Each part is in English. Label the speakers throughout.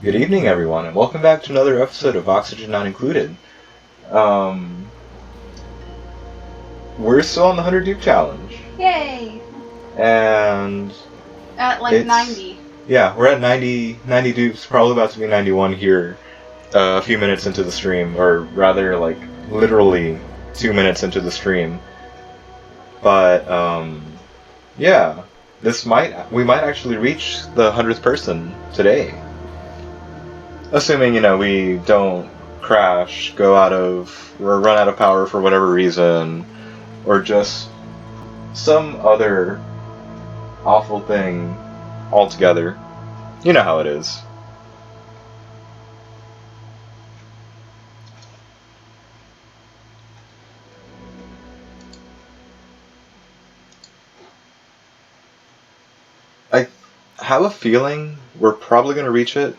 Speaker 1: Good evening, everyone, and welcome back to another episode of Oxygen Not Included. Um, we're still on the 100 Dupe Challenge,
Speaker 2: Yay!
Speaker 1: and
Speaker 2: At like
Speaker 1: it's
Speaker 2: 90.
Speaker 1: yeah, we're at 90 dupes, probably about to be 91 here, a few minutes into the stream, or rather, like literally 2 minutes into the stream. But yeah, we might actually reach the 100th person today. Assuming, we don't crash, go out of, or run out of power for whatever reason, or just some other awful thing altogether. You know how it is. I have a feeling we're probably going to reach it,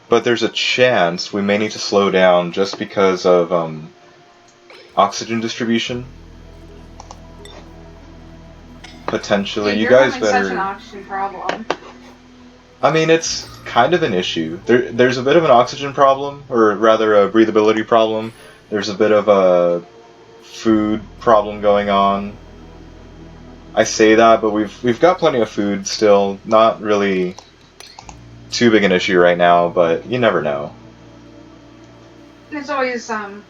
Speaker 1: but there's a chance we may need to slow down just because of oxygen distribution. Potentially,
Speaker 2: Dude,
Speaker 1: you
Speaker 2: you're
Speaker 1: guys
Speaker 2: having
Speaker 1: better.
Speaker 2: such an oxygen problem.
Speaker 1: I mean, it's kind of an issue. There's a bit of an oxygen problem, or rather a breathability problem. There's a bit of a food problem going on. I say that, but we've got plenty of food still. Not really too big an issue right now, but you never know.
Speaker 2: It's always a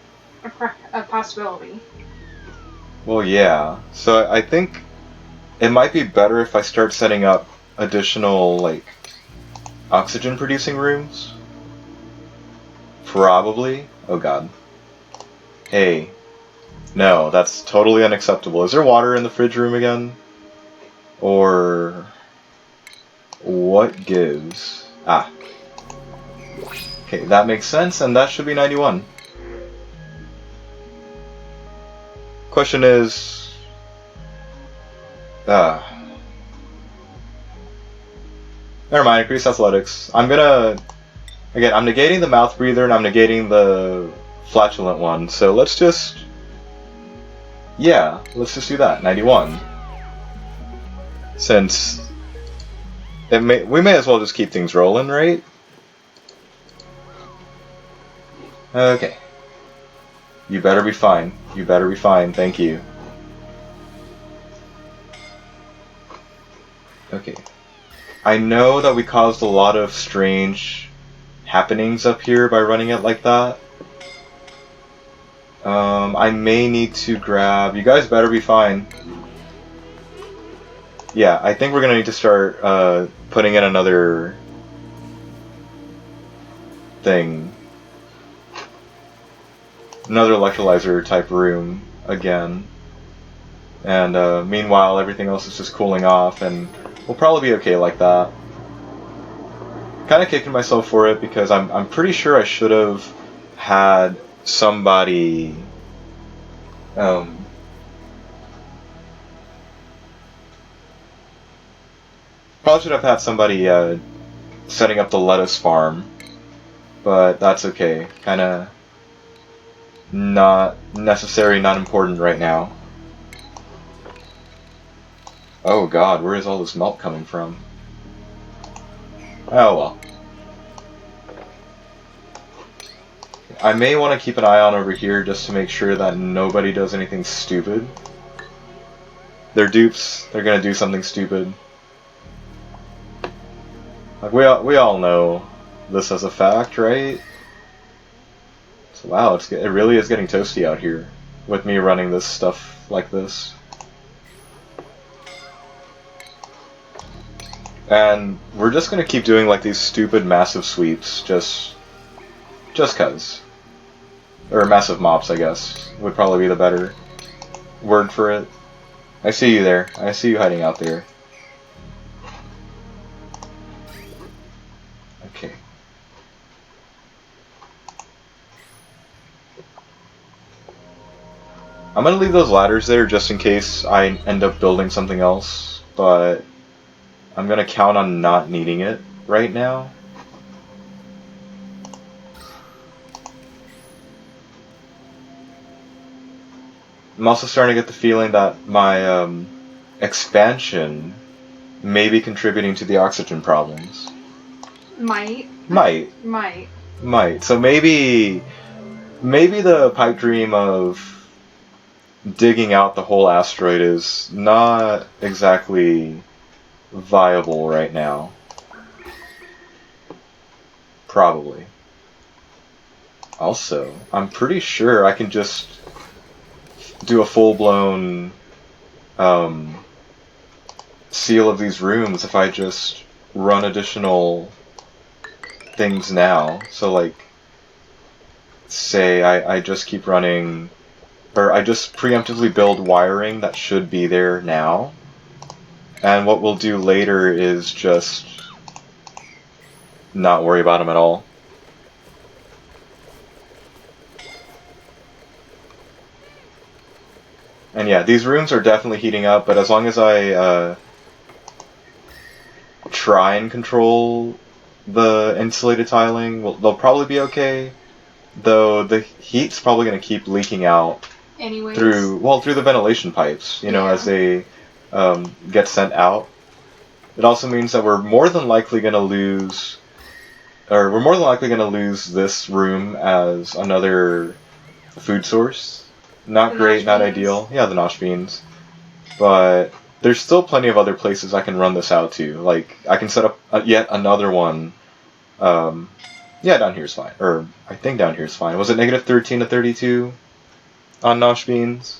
Speaker 2: possibility.
Speaker 1: Well, yeah. So I think it might be better if I start setting up additional, like, oxygen producing rooms. Probably. Oh god. Hey. No, that's totally unacceptable. Is there water in the fridge room again? Or what gives? Ah. Okay, that makes sense, and that should be 91. Question is... Never mind, increase athletics. I'm gonna... Again, I'm negating the mouth breather, and I'm negating the flatulent one, so let's just... Yeah, let's just do that. 91. Since we may as well just keep things rolling, right? Okay. You better be fine. You better be fine. Thank you. Okay. I know that we caused a lot of strange happenings up here by running it like that. I may need to grab... You guys better be fine. Yeah, I think we're gonna need to start putting in another thing. Another electrolyzer type room again. And meanwhile, everything else is just cooling off, and we'll probably be okay like that. Kind of kicking myself for it because I'm pretty sure I should have had somebody. Probably should have had somebody setting up the lettuce farm, but that's okay. Kind of not necessary, not important right now. Oh god, where is all this melt coming from? Oh well. I may want to keep an eye on over here just to make sure that nobody does anything stupid. They're dupes, they're gonna do something stupid. Like, we all know this as a fact, right? So, wow, it really is getting toasty out here with me running this stuff like this. And we're just gonna keep doing like these stupid massive sweeps, just cuz. Or massive mops, I guess, would probably be the better word for it. I see you there. I see you hiding out there. Okay. I'm gonna leave those ladders there just in case I end up building something else, but I'm gonna count on not needing it right now. I'm also starting to get the feeling that my expansion may be contributing to the oxygen problems.
Speaker 2: Might.
Speaker 1: Might. So maybe the pipe dream of digging out the whole asteroid is not exactly viable right now. Probably. Also, I'm pretty sure I can just do a full-blown seal of these rooms if I just run additional things now. So like, say I just keep running, or I just preemptively build wiring that should be there now. And what we'll do later is just not worry about them at all. And yeah, these rooms are definitely heating up, but as long as I try and control the insulated tiling, they'll probably be okay. Though the heat's probably going to keep leaking out
Speaker 2: anyways
Speaker 1: through the ventilation pipes, as they get sent out. It also means that we're more than likely going to lose this room as another food source. Not great, not ideal. Yeah, the nosh beans. But there's still plenty of other places I can run this out to. Like, I can set up yet another one. Yeah, down here's fine. Or, I think down here's fine. Was it negative 13 to 32 on nosh beans?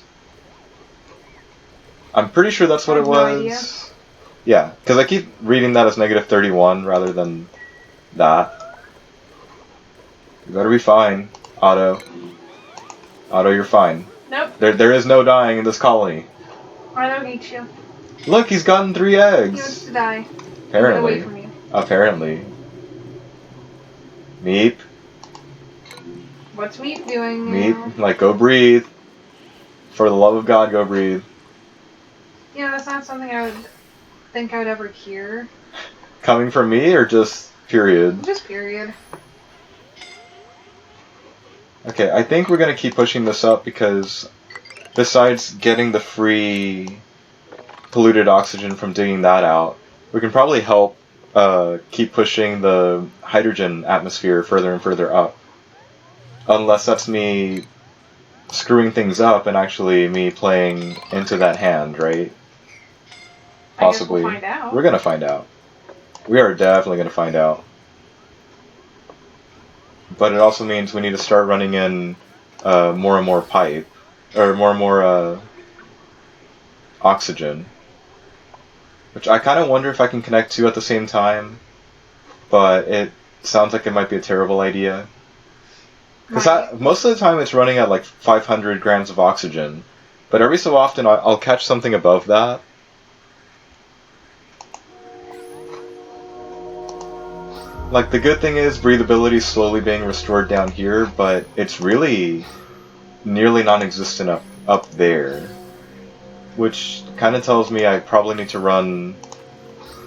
Speaker 1: I'm pretty sure that's what it was.
Speaker 2: No idea.
Speaker 1: Yeah, because I keep reading that as negative 31 rather than that. You better be fine, Otto. Otto, you're fine.
Speaker 2: Nope.
Speaker 1: There is no dying in this colony.
Speaker 2: I don't need you.
Speaker 1: Look, he's gotten 3 eggs.
Speaker 2: He wants to die.
Speaker 1: Apparently.
Speaker 2: Get away from you.
Speaker 1: Apparently. Meep.
Speaker 2: What's Meep doing
Speaker 1: Meep, like, go breathe. For the love of God, go breathe.
Speaker 2: Yeah, that's not something I would think I would ever hear.
Speaker 1: Coming from me, or just period?
Speaker 2: Just period.
Speaker 1: Okay, I think we're going to keep pushing this up because besides getting the free polluted oxygen from digging that out, we can probably help keep pushing the hydrogen atmosphere further and further up. Unless that's me screwing things up and actually me playing into that hand, right? Possibly.
Speaker 2: I guess we'll find out.
Speaker 1: We're going to find out. We are definitely going to find out. But it also means we need to start running in more and more pipe, or more and more oxygen. Which I kind of wonder if I can connect two at the same time, but it sounds like it might be a terrible idea. Because most of the time it's running at like 500 grams of oxygen, but every so often I'll catch something above that. Like, the good thing is breathability is slowly being restored down here, but it's really nearly non-existent up there. Which kind of tells me I probably need to run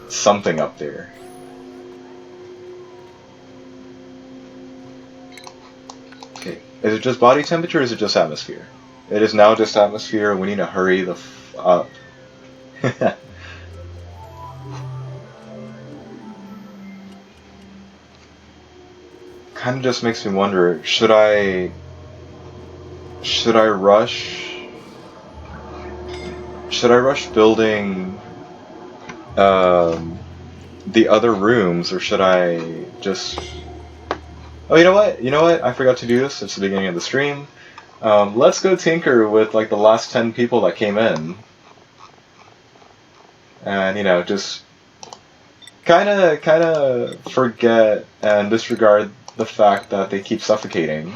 Speaker 1: something up there. Okay, is it just body temperature or is it just atmosphere? It is now just atmosphere, and we need to hurry the f up. Kind of just makes me wonder, should I rush building the other rooms, or should I just... Oh, you know what? I forgot to do this. It's the beginning of the stream. Let's go tinker with like the last 10 people that came in. And, just kind of forget and disregard the fact that they keep suffocating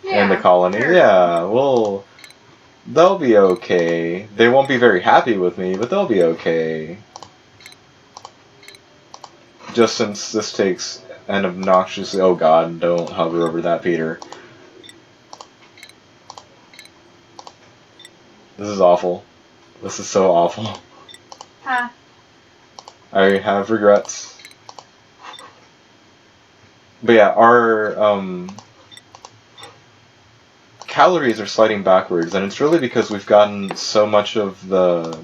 Speaker 1: in the colony.
Speaker 2: Sure.
Speaker 1: Yeah, well, they'll be okay. They won't be very happy with me, but they'll be okay. Just since this takes an obnoxious... Oh god, don't hover over that, Peter. This is awful. This is so awful.
Speaker 2: Huh.
Speaker 1: I have regrets. But yeah, our calories are sliding backwards, and it's really because we've gotten so much of the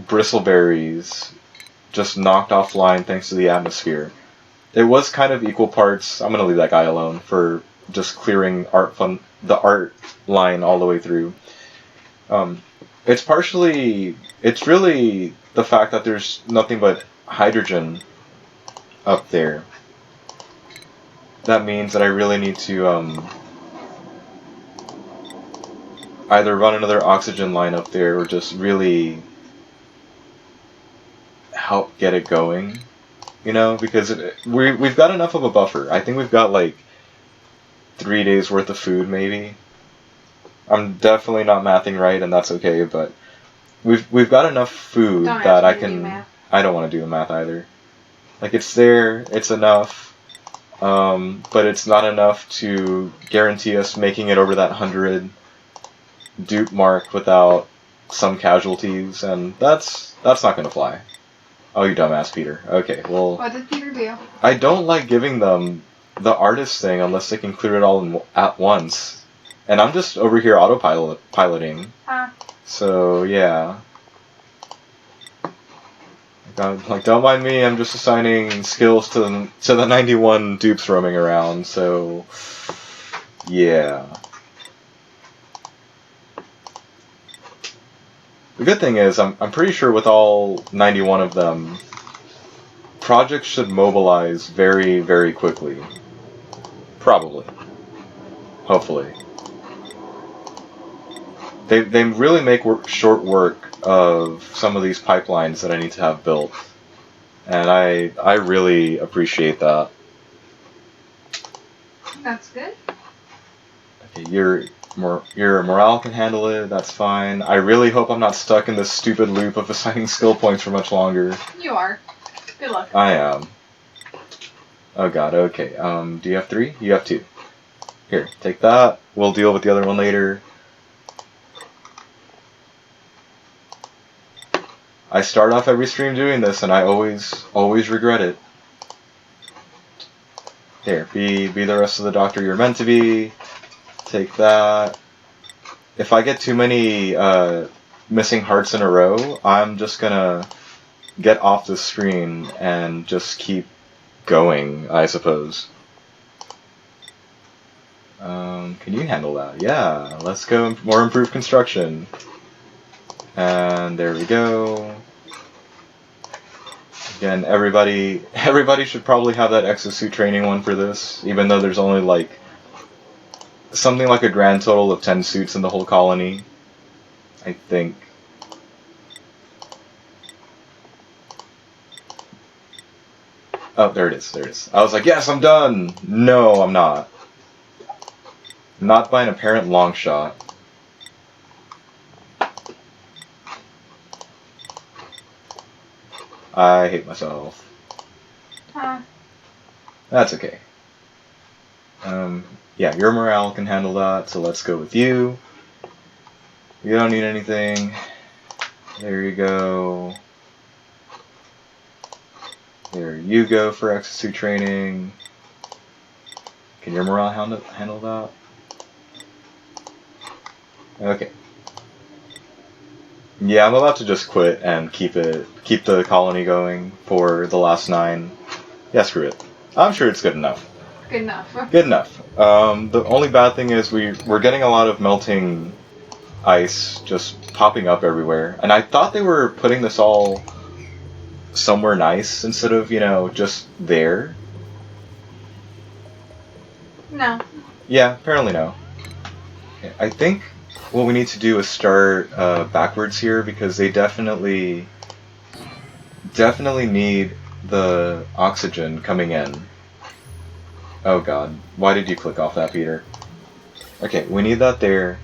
Speaker 1: bristleberries just knocked offline thanks to the atmosphere. It was kind of equal parts. I'm gonna leave that guy alone for just clearing the art line all the way through. It's really the fact that there's nothing but hydrogen up there. That means that I really need to either run another oxygen line up there or just really help get it going, because we've got enough of a buffer. I think we've got like 3 days worth of food, maybe. I'm definitely not mathing right, and that's okay. But we've got enough food
Speaker 2: Don't
Speaker 1: that
Speaker 2: ask
Speaker 1: I
Speaker 2: me to do
Speaker 1: can.
Speaker 2: math.
Speaker 1: I don't want to do the math either. Like it's there, it's enough, but it's not enough to guarantee us making it over that 100 dupe mark without some casualties, and that's not gonna fly. Oh, you dumbass, Peter. Okay, well...
Speaker 2: What did Peter do?
Speaker 1: I don't like giving them the artist thing unless they can clear it all at once. And I'm just over here autopiloting.
Speaker 2: Huh?
Speaker 1: So, yeah. Don't mind me, I'm just assigning skills to the 91 dupes roaming around, so... Yeah. The good thing is, I'm pretty sure with all 91 of them, projects should mobilize very, very quickly. Probably. Hopefully. They really make short work of some of these pipelines that I need to have built. And I really appreciate that.
Speaker 2: That's good.
Speaker 1: Okay, your morale can handle it, that's fine. I really hope I'm not stuck in this stupid loop of assigning skill points for much longer.
Speaker 2: You are. Good luck.
Speaker 1: I am. Oh god, okay. Do you have 3? You have 2. Here, take that. We'll deal with the other one later. I start off every stream doing this and I always regret it. Here, be the rest of the doctor you're meant to be. Take that. If I get too many missing hearts in a row, I'm just gonna get off the screen and just keep going, I suppose. Can you handle that? Yeah, let's go more improved construction. And there we go. Again, everybody should probably have that exosuit training one for this, even though there's only like something like a grand total of 10 suits in the whole colony, I think. Oh, there it is. I was like, yes, I'm done! No, I'm not. Not by an apparent long shot. I hate myself.
Speaker 2: Huh?
Speaker 1: That's okay. Yeah, your morale can handle that, so let's go with you. You don't need anything. There you go. There you go for exosuit training. Can your morale handle that? Okay. Yeah, I'm about to just quit and keep the colony going for the last 9. Yeah, screw it. I'm sure it's good enough.
Speaker 2: Good enough.
Speaker 1: Good enough. The only bad thing is we're getting a lot of melting ice just popping up everywhere. And I thought they were putting this all somewhere nice instead of, just there.
Speaker 2: No.
Speaker 1: Yeah, apparently no. I think what we need to do is start backwards here because they definitely need the oxygen coming in. Oh god, why did you click off that, Peter? Okay, we need that there.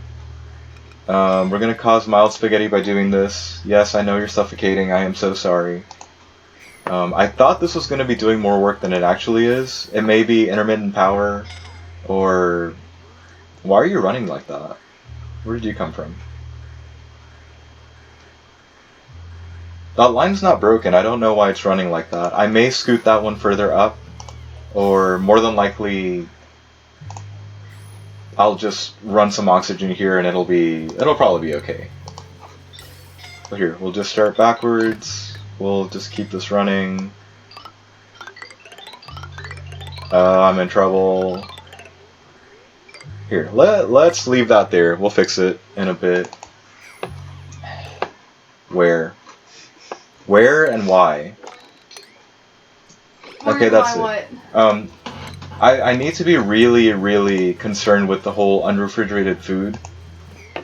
Speaker 1: We're gonna cause mild spaghetti by doing this. Yes, I know you're suffocating, I am so sorry. I thought this was gonna be doing more work than it actually is. It may be intermittent power, or... Why are you running like that? Where did you come from? That line's not broken, I don't know why it's running like that. I may scoot that one further up, or more than likely I'll just run some oxygen here and it'll probably be okay. But here, we'll just start backwards. We'll just keep this running. I'm in trouble. Here, let's leave that there. We'll fix it in a bit. Where? Where and why? Okay, that's it. I need to be really, really concerned with the whole unrefrigerated food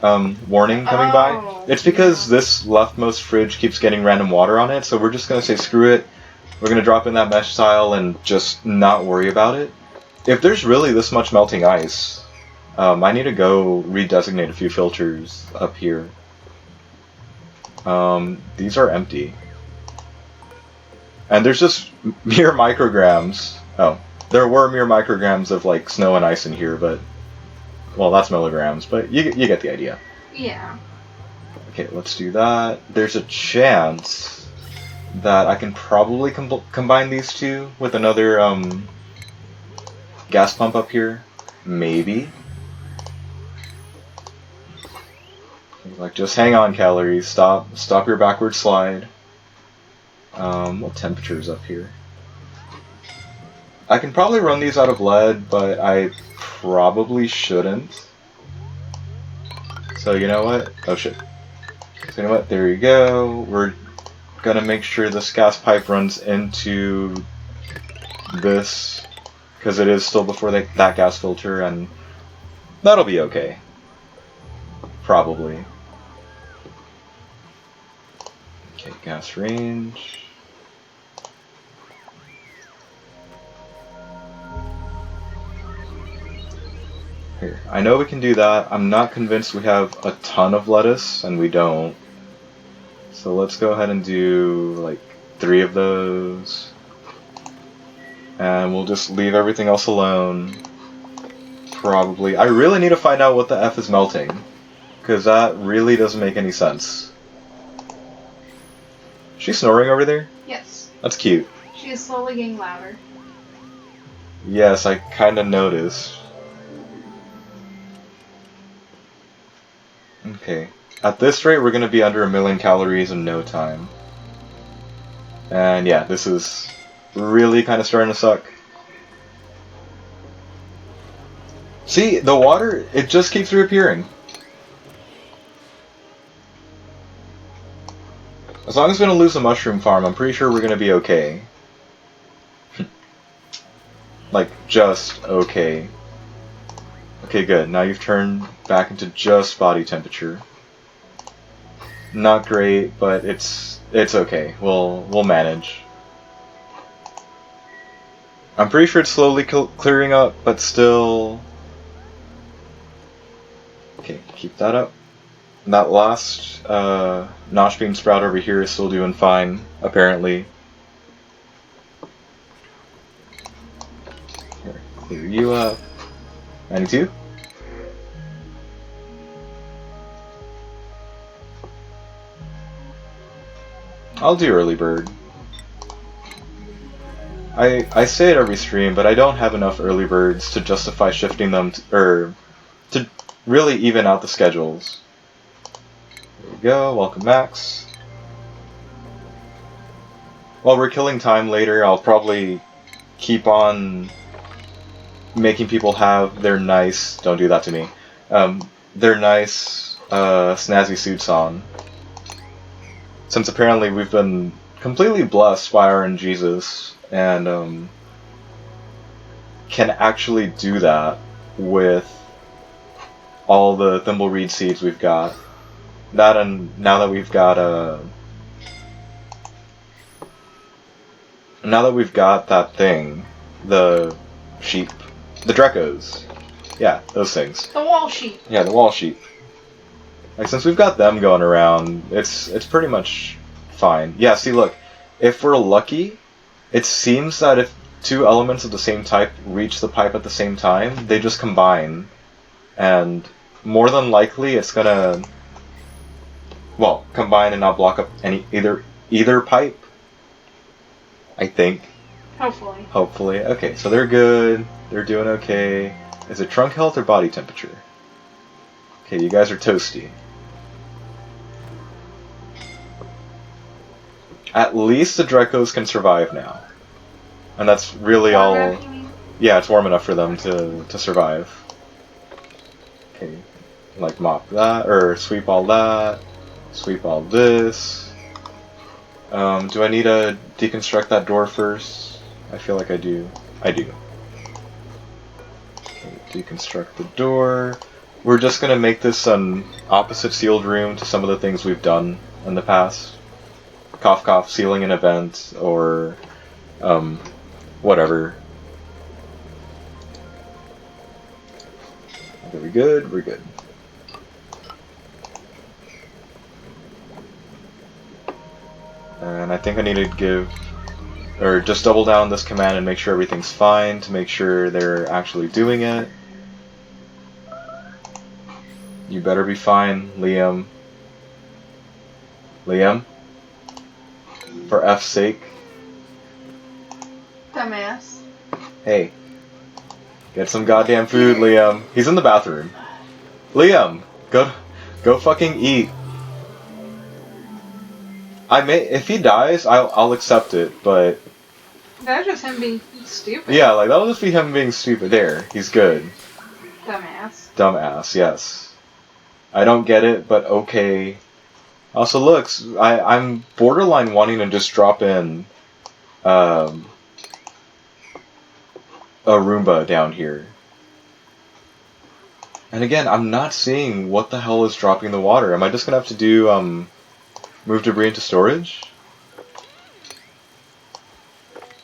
Speaker 1: warning coming by. It's because this leftmost fridge keeps getting random water on it, so we're just going to say screw it. We're going to drop in that mesh tile and just not worry about it. If there's really this much melting ice, I need to go redesignate a few filters up here. These are empty. And there's just mere micrograms. Oh, there were mere micrograms of like snow and ice in here, but well, that's milligrams, but you get the idea.
Speaker 2: Yeah.
Speaker 1: Okay, let's do that. There's a chance that I can probably combine these two with another gas pump up here. Maybe. Like, just hang on, calories. Stop your backward slide. What temperature is up here? I can probably run these out of lead, but I probably shouldn't. So you know what? Oh shit. So you know what? There you go. We're gonna make sure this gas pipe runs into this, because it is still before that gas filter, and that'll be okay. Probably. Okay, gas range. Here, I know we can do that. I'm not convinced we have a ton of lettuce, and we don't. So let's go ahead and do like 3 of those. And we'll just leave everything else alone. Probably. I really need to find out what the F is melting, because that really doesn't make any sense. She's snoring over there?
Speaker 2: Yes.
Speaker 1: That's cute.
Speaker 2: She is slowly getting louder.
Speaker 1: Yes, I kind of noticed. Okay. At this rate, we're going to be under 1,000,000 calories in no time. And yeah, this is really kind of starting to suck. See, the water, it just keeps reappearing. As long as we don't lose the mushroom farm, I'm pretty sure we're going to be okay. Like, just okay. Okay, good. Now you've turned back into just body temperature. Not great, but it's okay. We'll manage. I'm pretty sure it's slowly clearing up, but still. Okay, keep that up. That last notch bean sprout over here is still doing fine, apparently. Here, clear you up. 92? I'll do early bird. I say it every stream, but I don't have enough early birds to justify shifting them to really even out the schedules. There we go, welcome Max. While we're killing time later, I'll probably keep on making people have their nice, don't do that to me, their nice snazzy suits on. Since apparently we've been completely blessed by RNGesus, and can actually do that with all the thimbleweed seeds we've got. That, and now that we've got that thing, the sheep, the Drecos, yeah, those things.
Speaker 2: The wall sheep.
Speaker 1: Yeah, the wall sheep. Like, since we've got them going around, it's pretty much fine. Yeah, see, look, if we're lucky, it seems that if 2 elements of the same type reach the pipe at the same time, they just combine, and more than likely it's gonna, well, combine and not block up either pipe, I think.
Speaker 2: Hopefully.
Speaker 1: Hopefully. Okay, so they're good. They're doing okay. Is it trunk health or body temperature? Okay, you guys are toasty. At least the Drecos can survive now. And that's really
Speaker 2: Warm
Speaker 1: all...
Speaker 2: enough, you mean?
Speaker 1: Yeah, it's warm enough for them to survive. Okay, like mop that, or sweep all that, sweep all this. Do I need to deconstruct that door first? I feel like I do. I do. Okay, deconstruct the door. We're just gonna make this an opposite sealed room to some of the things we've done in the past. Cough cough, sealing an event, or whatever. Are we good? We're good. And I think I need to give, or just double down this command and make sure everything's fine to make sure they're actually doing it. You better be fine, Liam. Liam? For F's sake.
Speaker 2: Dumbass.
Speaker 1: Hey. Get some goddamn food, Liam. He's in the bathroom. Liam! Go fucking eat. If he dies, I'll accept it, but...
Speaker 2: That's just him being stupid.
Speaker 1: Yeah, like, that'll just be him being stupid. There, he's good.
Speaker 2: Dumbass.
Speaker 1: Dumbass, yes. I don't get it, but okay. Also, look, I'm borderline wanting to just drop in a Roomba down here. And again, I'm not seeing what the hell is dropping the water. Am I just gonna have to do move debris into storage?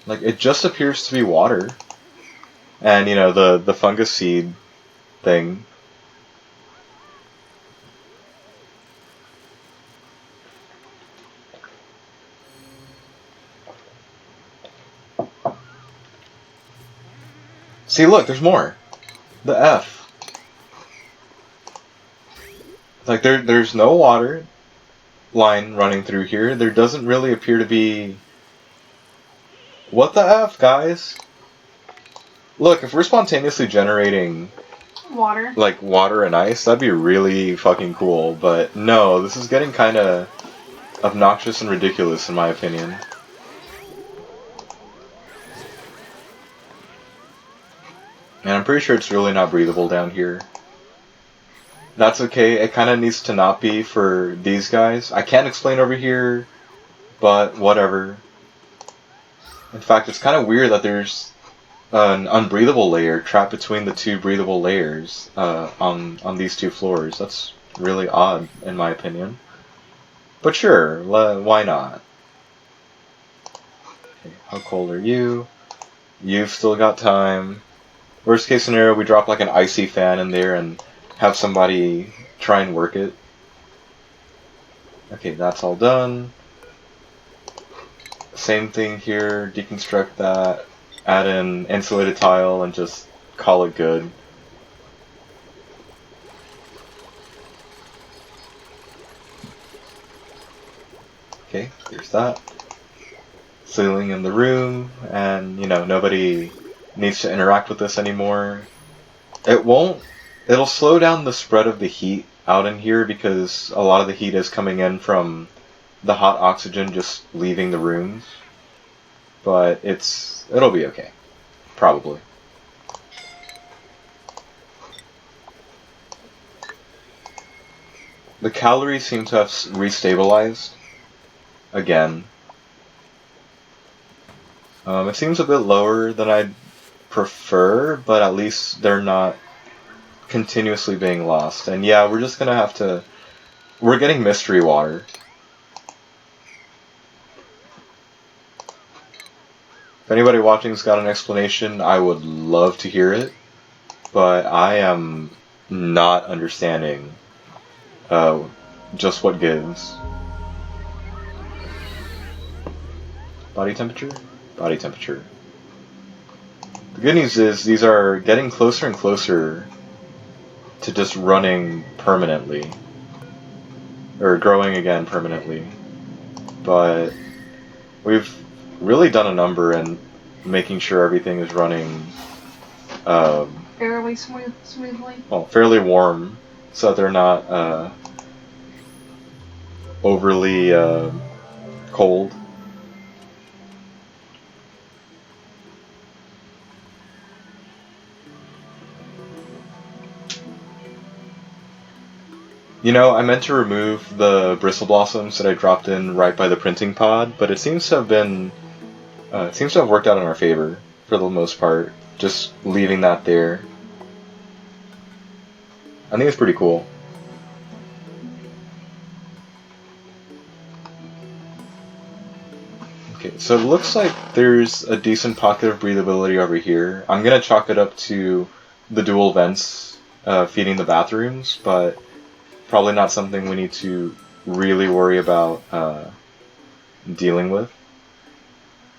Speaker 1: Like, it just appears to be water. And, you know, the fungus seed thing. See, look, there's more. The F. Like, there's no water line running through here. There doesn't really appear to be... What the F, guys? Look, if we're spontaneously generating...
Speaker 2: Water.
Speaker 1: Like, water and ice, that'd be really fucking cool. But no, this is getting kind of obnoxious and ridiculous, in my opinion. And I'm pretty sure it's really not breathable down here. That's okay, it kind of needs to not be for these guys. I can't explain over here, but whatever. In fact, it's kind of weird that there's an unbreathable layer trapped between the two breathable layers on these two floors. That's really odd, in my opinion. But sure, why not? Okay, how cold are you? You've still got time. Worst case scenario, we drop like an icy fan in there and have somebody try and work it. Okay, that's all done. Same thing here, deconstruct that, add in insulated tile, and just call it good. Okay, there's that. Ceiling in the room, and, you know, nobody needs to interact with this anymore. It'll slow down the spread of the heat out in here because a lot of the heat is coming in from the hot oxygen just leaving the rooms. But it'll be okay. Probably. The calories seem to have restabilized. Again. It seems a bit lower than I'd prefer, but at least they're not continuously being lost. And yeah, we're just gonna have to... We're getting mystery water. If anybody watching's got an explanation, I would love to hear it. But I am not understanding just what gives. Body temperature? Body temperature. The good news is these are getting closer and closer to just running permanently. Or growing again permanently. But we've really done a number in making sure everything is running
Speaker 2: Fairly smoothly.
Speaker 1: well, fairly warm, so that they're not overly cold. You know, I meant to remove the bristle blossoms that I dropped in right by the printing pod, but it seems to have worked out in our favor for the most part. Just leaving that there. I think it's pretty cool. Okay, so it looks like there's a decent pocket of breathability over here. I'm gonna chalk it up to the dual vents feeding the bathrooms, but probably not something we need to really worry about dealing with.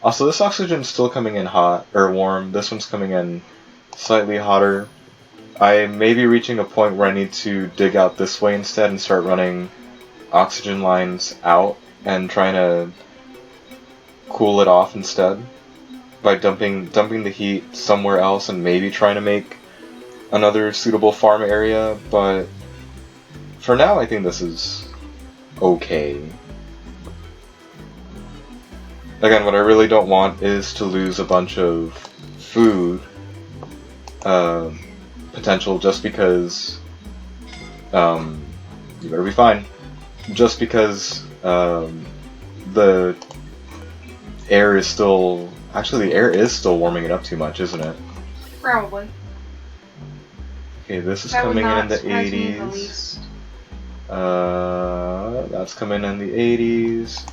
Speaker 1: Also, this oxygen's still coming in hot, or warm. This one's coming in slightly hotter. I may be reaching a point where I need to dig out this way instead and start running oxygen lines out and trying to cool it off instead by dumping the heat somewhere else and maybe trying to make another suitable farm area, but for now I think this is okay. Again, what I really don't want is to lose a bunch of food potential just because you better be fine. Just because the air is still... Actually, the air is still warming it up too much, isn't it?
Speaker 2: Probably.
Speaker 1: Okay, this is
Speaker 2: That would
Speaker 1: coming in
Speaker 2: not
Speaker 1: the
Speaker 2: surprise me in the
Speaker 1: 80s.
Speaker 2: least.
Speaker 1: That's coming in the 80s.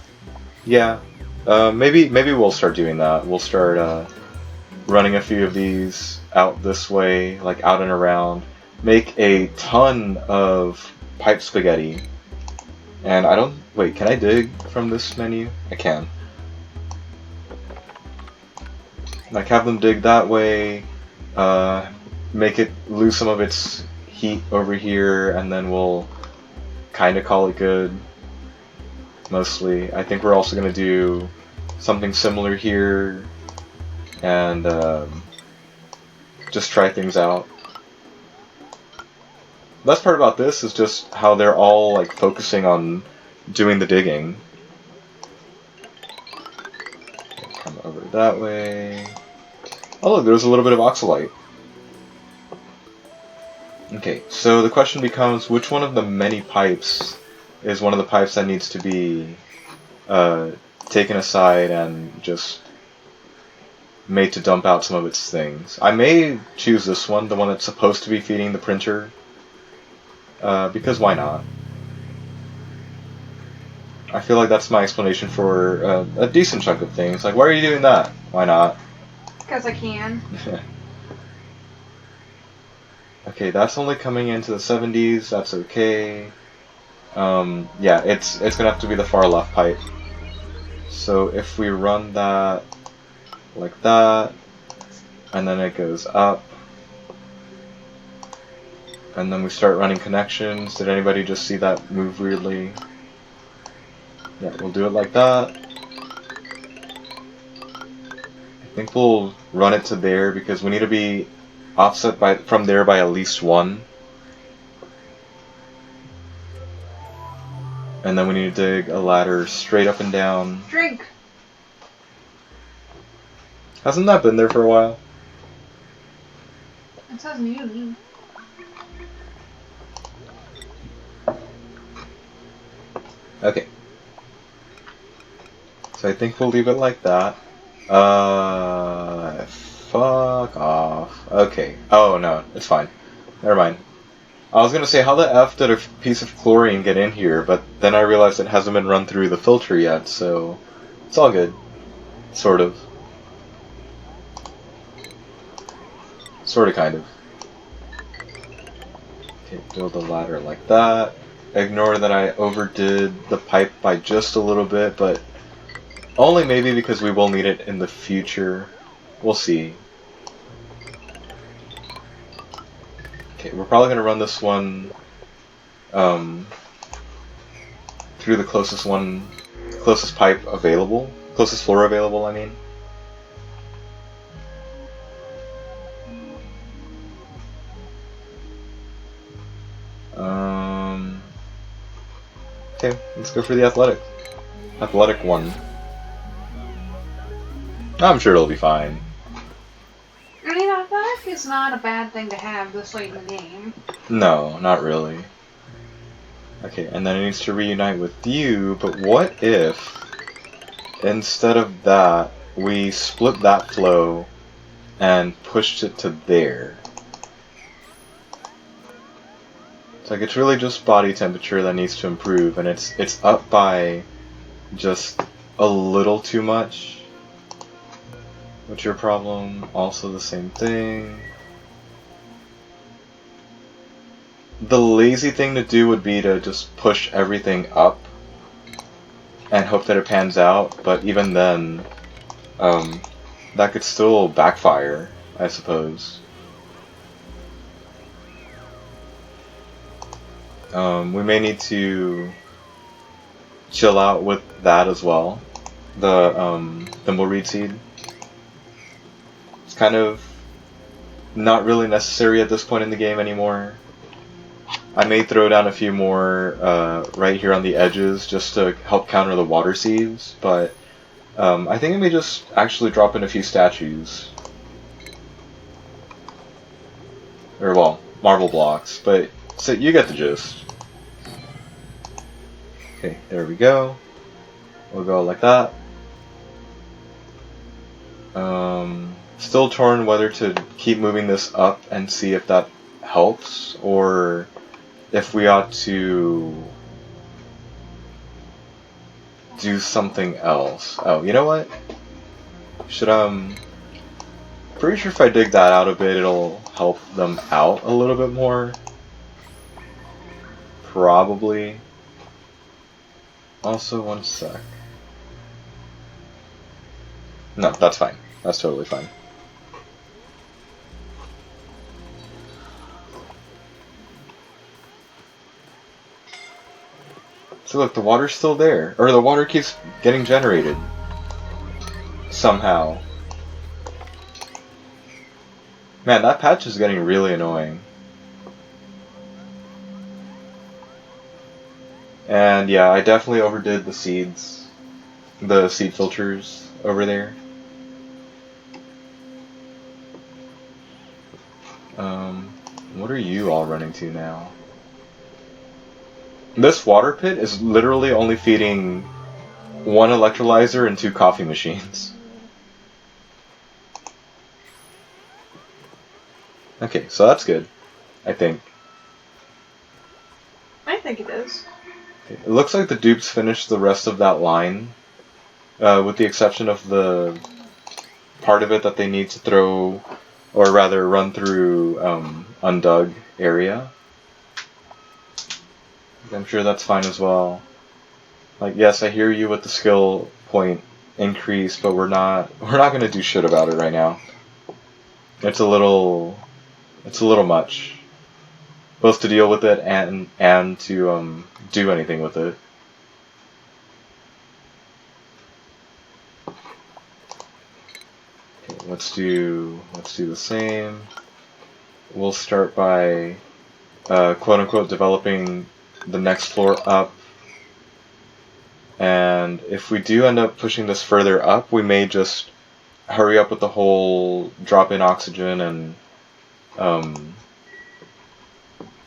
Speaker 1: Yeah. Maybe we'll start doing that. We'll start running a few of these out this way, like out and around. Make a ton of pipe spaghetti. And I don't... Wait, can I dig from this menu? I can. Like, have them dig that way, make it lose some of its heat over here, and then we'll kind of call it good. Mostly. I think we're also going to do something similar here, and just try things out. The best part about this is just how they're all like focusing on doing the digging. Come over that way. Oh look, there's a little bit of oxalite. Okay, so the question becomes, which one of the many pipes is one of the pipes that needs to be taken aside and just made to dump out some of its things? I may choose this one, the one that's supposed to be feeding the printer, because why not? I feel like that's my explanation for a decent chunk of things. Like, why are you doing that? Why not?
Speaker 2: Because I can.
Speaker 1: Okay, that's only coming into the 70s. That's okay. Yeah, it's gonna have to be the far left pipe. So if we run that like that, and then it goes up, and then we start running connections. Did anybody just see that move weirdly? Yeah, we'll do it like that. I think we'll run it to there because we need to be offset from there by at least one. And then we need to dig a ladder straight up and down.
Speaker 2: Drink!
Speaker 1: Hasn't that been there for a while?
Speaker 2: It says new.
Speaker 1: Okay. So I think we'll leave it like that. Fuck off. Okay. Oh no, it's fine. Never mind. I was gonna say, how the F did a piece of chlorine get in here, but then I realized it hasn't been run through the filter yet, so it's all good. Sort of. Sorta, kind of. Okay, build a ladder like that. Ignore that I overdid the pipe by just a little bit, but only maybe because we will need it in the future. We'll see. Okay, we're probably gonna run this one through the closest pipe available, closest floor available, I mean. Okay, let's go for the athletic one. I'm sure it'll be fine.
Speaker 2: I mean, athletic is not a bad thing to have this late in the game.
Speaker 1: No, not really. Okay, and then it needs to reunite with you, but what if, instead of that, we split that flow and pushed it to there? It's like, it's really just body temperature that needs to improve, and it's up by just a little too much. What's your problem? Also the same thing. The lazy thing to do would be to just push everything up and hope that it pans out, but even then, that could still backfire, I suppose. We may need to chill out with that as well. The thimbleweed seed. It's kind of not really necessary at this point in the game anymore. I may throw down a few more right here on the edges just to help counter the water seeds, but I think I may just actually drop in a few statues. Or, well, marble blocks, but so you get the gist. Okay, there we go. We'll go like that. Still torn whether to keep moving this up and see if that helps, or if we ought to do something else. Oh, you know what? Should, pretty sure if I dig that out a bit, it'll help them out a little bit more. Probably. Also, one sec. No, that's fine. That's totally fine. So look, the water's still there. Or the water keeps getting generated. Somehow. Man, that patch is getting really annoying. And yeah, I definitely overdid the seeds. The seed filters over there. What are you all running to now? This water pit is literally only feeding one electrolyzer and 2 coffee machines. Okay, so that's good, I think.
Speaker 2: I think it is.
Speaker 1: Okay, it looks like the dupes finished the rest of that line, with the exception of the part of it that they need to throw, or rather run through, undug area. I'm sure that's fine as well. Like, yes, I hear you with the skill point increase, but we're not gonna do shit about it right now. It's a little much, both to deal with it and to do anything with it. Okay, let's do the same. We'll start by quote unquote developing the next floor up. And if we do end up pushing this further up, we may just hurry up with the whole drop in oxygen and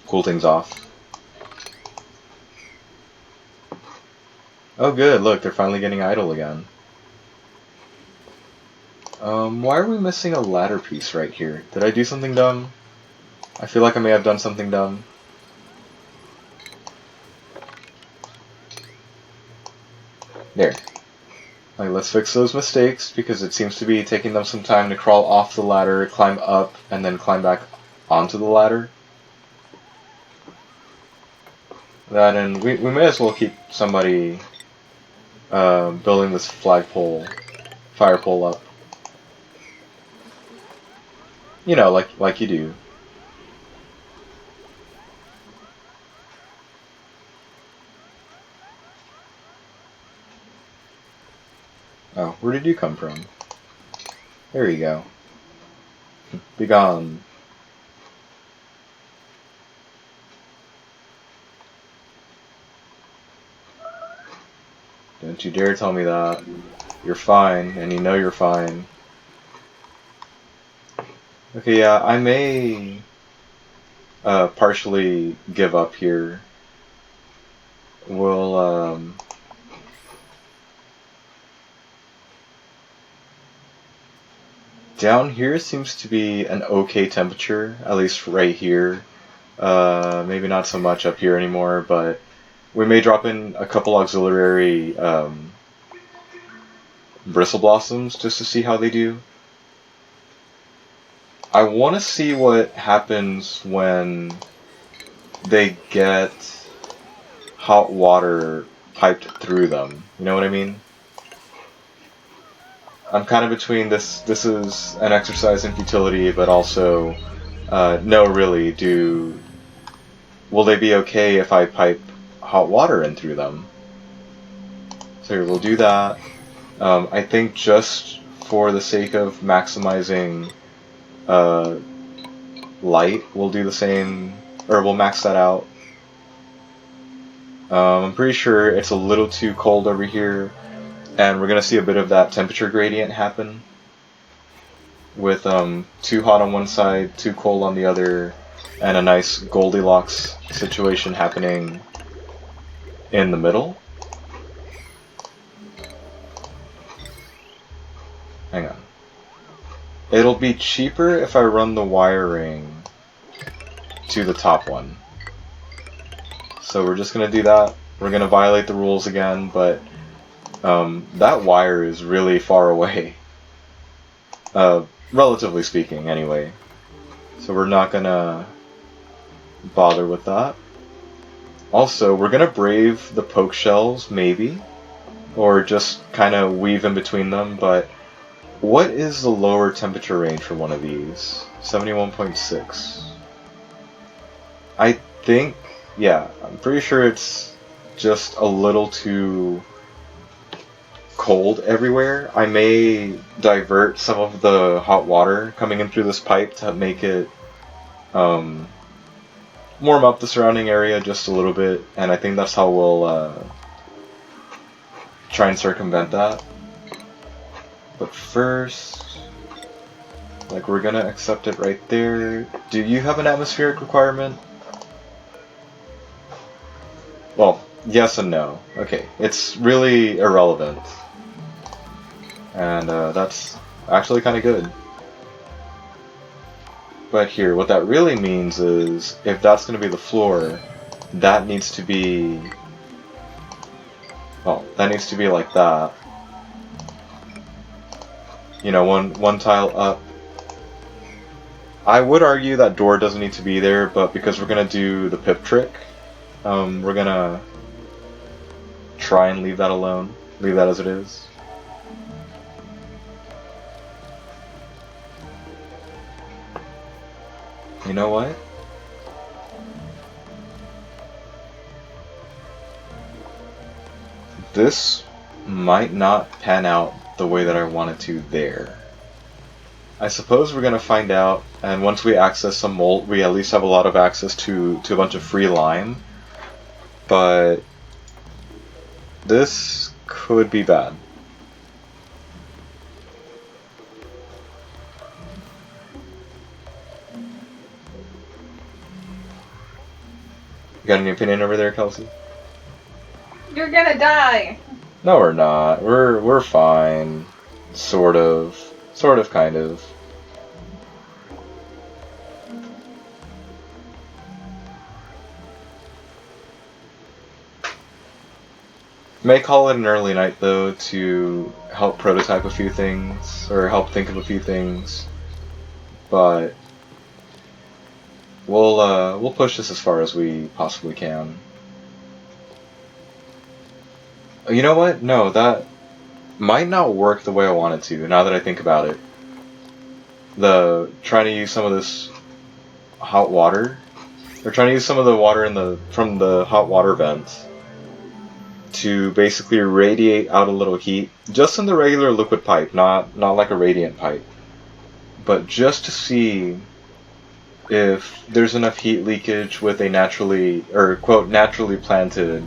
Speaker 1: cool things off. Oh good, look, they're finally getting idle again. Why are we missing a ladder piece right here? Did I do something dumb? I feel like I may have done something dumb. There. Like, let's fix those mistakes, because it seems to be taking them some time to crawl off the ladder, climb up, and then climb back onto the ladder. That, and we may as well keep somebody building this fire pole up. You know, like you do. Oh, where did you come from? There you go. Be gone. Don't you dare tell me that. You're fine, and you know you're fine. Okay, yeah, I may partially give up here. we'll down here seems to be an okay temperature, at least right here. Maybe not so much up here anymore, but we may drop in a couple auxiliary bristle blossoms just to see how they do. I want to see what happens when they get hot water piped through them. You know what I mean? I'm kind of between this is an exercise in futility, but also, no, really, will they be okay if I pipe hot water in through them? So here, we'll do that. I think just for the sake of maximizing light, we'll do the same, or we'll max that out. I'm pretty sure it's a little too cold over here, and we're going to see a bit of that temperature gradient happen with too hot on one side, too cold on the other, and a nice Goldilocks situation happening in the middle. Hang on. It'll be cheaper if I run the wiring to the top one. So we're just going to do that. We're going to violate the rules again, but that wire is really far away. Relatively speaking, anyway. So we're not going to bother with that. Also, we're going to brave the poke shells, maybe. Or just kind of weave in between them, but what is the lower temperature range for one of these? 71.6. I think, yeah, I'm pretty sure it's just a little too cold everywhere. I may divert some of the hot water coming in through this pipe to make it warm up the surrounding area just a little bit, and I think that's how we'll try and circumvent that. But first, like, we're gonna accept it right there. Do you have an atmospheric requirement? Well, yes and no. Okay, it's really irrelevant. And that's actually kind of good. But here, what that really means is, if that's going to be the floor, that needs to be... well, that needs to be like that. You know, one tile up. I would argue that door doesn't need to be there, but because we're going to do the pip trick, we're going to try and leave that alone. Leave that as it is. You know what? This might not pan out the way that I wanted to there. I suppose we're going to find out, and once we access some mold, we at least have a lot of access to a bunch of free lime. But this could be bad. You got any opinion over there, Kelsey?
Speaker 2: You're gonna die!
Speaker 1: No, we're not. We're fine. Sort of. Sort of, kind of. May call it an early night, though, to help prototype a few things, or help think of a few things. But we'll push this as far as we possibly can. You know what? No, that might not work the way I want it to, now that I think about it. Trying to use some of this hot water, or trying to use some of the water from the hot water vents to basically radiate out a little heat, just in the regular liquid pipe, not like a radiant pipe, but just to see if there's enough heat leakage with a naturally, or quote, naturally planted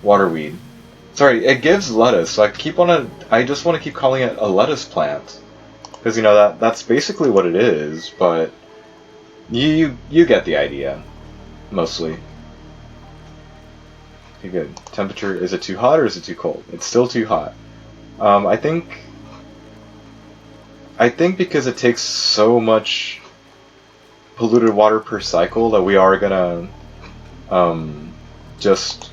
Speaker 1: waterweed. Sorry, it gives lettuce, so I just want to keep calling it a lettuce plant, because you know that's basically what it is. But You get the idea, mostly. Okay, good. Temperature, is it too hot or is it too cold? It's still too hot. I think because it takes so much polluted water per cycle that we are gonna just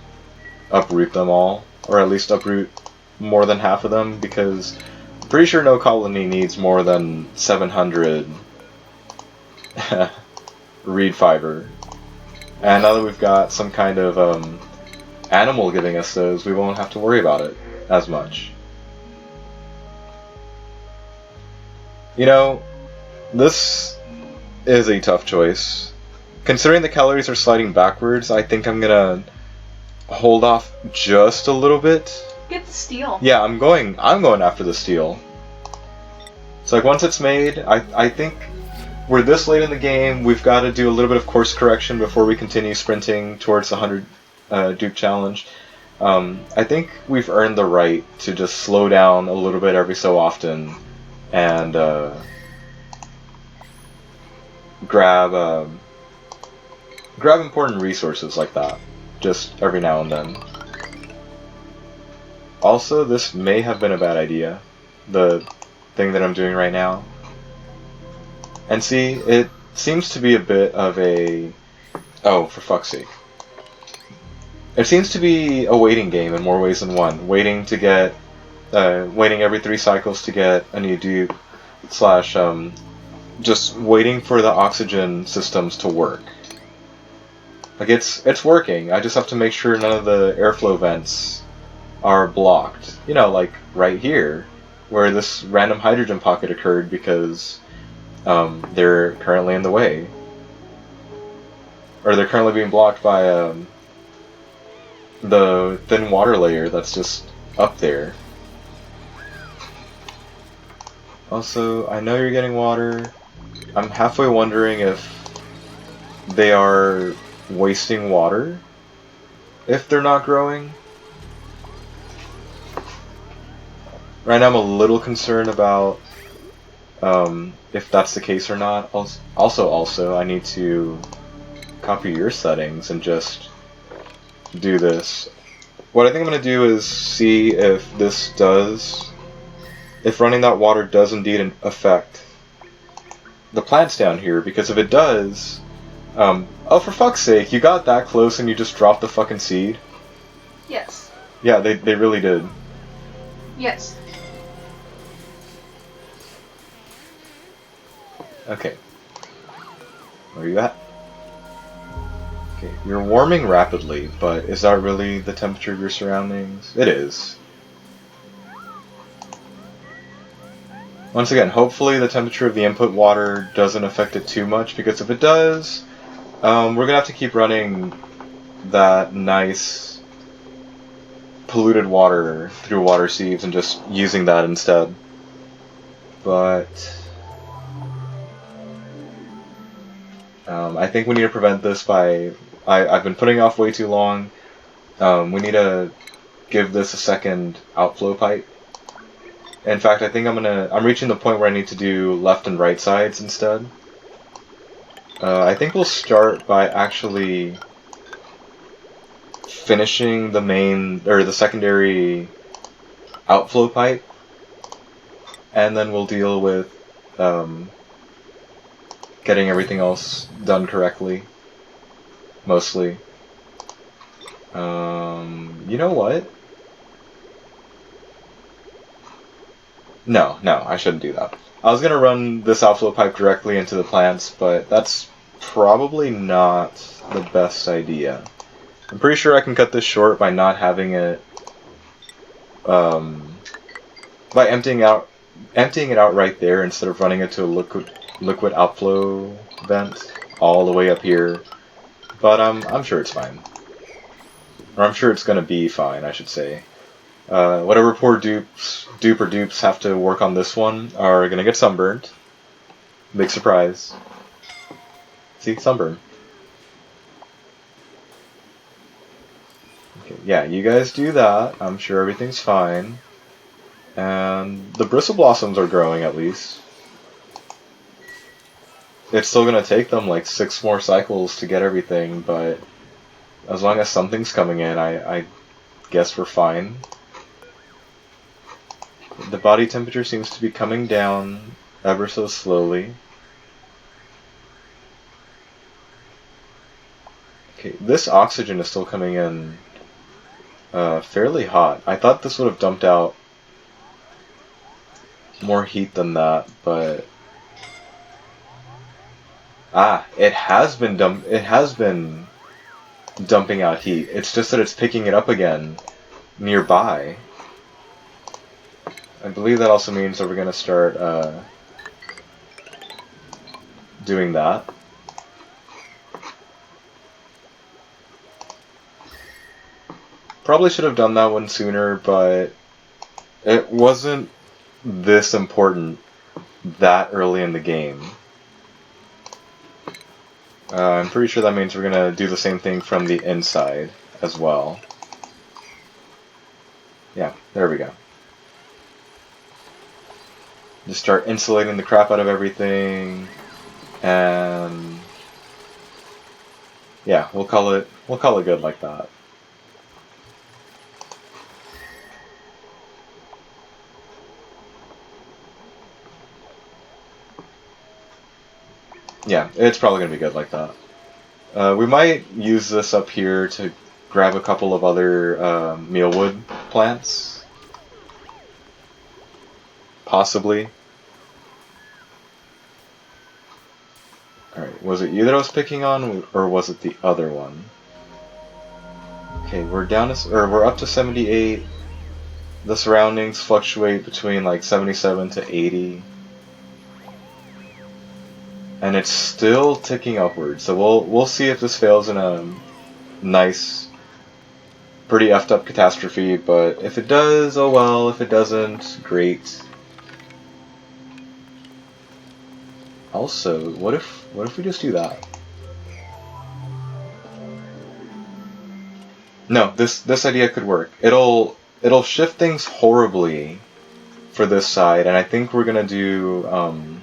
Speaker 1: uproot them all, or at least uproot more than half of them, because I'm pretty sure no colony needs more than 700 reed fiber. And now that we've got some kind of animal giving us those, we won't have to worry about it as much. You know, this is a tough choice. Considering the calories are sliding backwards, I think I'm gonna hold off just a little bit.
Speaker 2: Get the steel.
Speaker 1: Yeah, I'm going after the steel. So like once it's made, I think we're this late in the game, we've got to do a little bit of course correction before we continue sprinting towards the 100 Dupe challenge. I think we've earned the right to just slow down a little bit every so often and grab important resources like that, just every now and then. Also, this may have been a bad idea, the thing that I'm doing right now. And see, it seems to be a bit of a... Oh, for fuck's sake. It seems to be a waiting game in more ways than one. Waiting to get... waiting every 3 cycles to get a new dupe, slash, just waiting for the oxygen systems to work. Like, it's working, I just have to make sure none of the airflow vents are blocked. You know, like, right here, where this random hydrogen pocket occurred because... they're currently in the way. Or they're currently being blocked by the thin water layer that's just up there. Also, I know you're getting water. I'm halfway wondering if they are wasting water if they're not growing. Right now I'm a little concerned about if that's the case or not. Also, I need to copy your settings and just do this. What I think I'm going to do is see if if running that water does indeed affect the plants down here, because if it does, oh, for fuck's sake, you got that close and you just dropped the fucking seed?
Speaker 2: Yes.
Speaker 1: Yeah, they really did.
Speaker 2: Yes.
Speaker 1: Okay. Where are you at? Okay, you're warming rapidly, but is that really the temperature of your surroundings? It is. Once again, hopefully the temperature of the input water doesn't affect it too much, because if it does, we're gonna have to keep running that nice polluted water through water sieves and just using that instead. But I think we need to prevent this by... I've been putting off way too long. We need to give this a second outflow pipe. In fact, I think I'm reaching the point where I need to do left and right sides instead. I think we'll start by actually finishing the secondary outflow pipe, and then we'll deal with getting everything else done correctly, mostly. You know what? No, I shouldn't do that. I was gonna run this outflow pipe directly into the plants, but that's probably not the best idea. I'm pretty sure I can cut this short by not having it, by emptying it out right there instead of running it to a liquid outflow vent all the way up here. But I'm sure it's fine. Or I'm sure it's gonna be fine, I should say. Whatever poor dupes have to work on this one are gonna get sunburned. Big surprise. See, sunburn. Okay, yeah, you guys do that. I'm sure everything's fine. And the bristle blossoms are growing, at least. it's still gonna take them like 6 more cycles to get everything, but as long as something's coming in, I guess we're fine. The body temperature seems to be coming down ever so slowly. Okay, this oxygen is still coming in fairly hot. I thought this would have dumped out more heat than that, but it has been dumping out heat. It's just that it's picking it up again nearby. I believe that also means that we're going to start doing that. Probably should have done that one sooner, but it wasn't this important that early in the game. I'm pretty sure that means we're going to do the same thing from the inside as well. Yeah, there we go. Just start insulating the crap out of everything, and yeah, we'll call it good like that. Yeah, it's probably gonna be good like that. We might use this up here to grab a couple of other mealwood plants, possibly. Alright, was it you that I was picking on, or was it the other one? Okay, we're up to 78. The surroundings fluctuate between like 77 to 80. And it's still ticking upwards, so we'll see if this fails in a nice, pretty effed up catastrophe, but if it does, oh well, if it doesn't, great. Also, what if we just do that? No, this idea could work. It'll shift things horribly for this side, and I think we're gonna do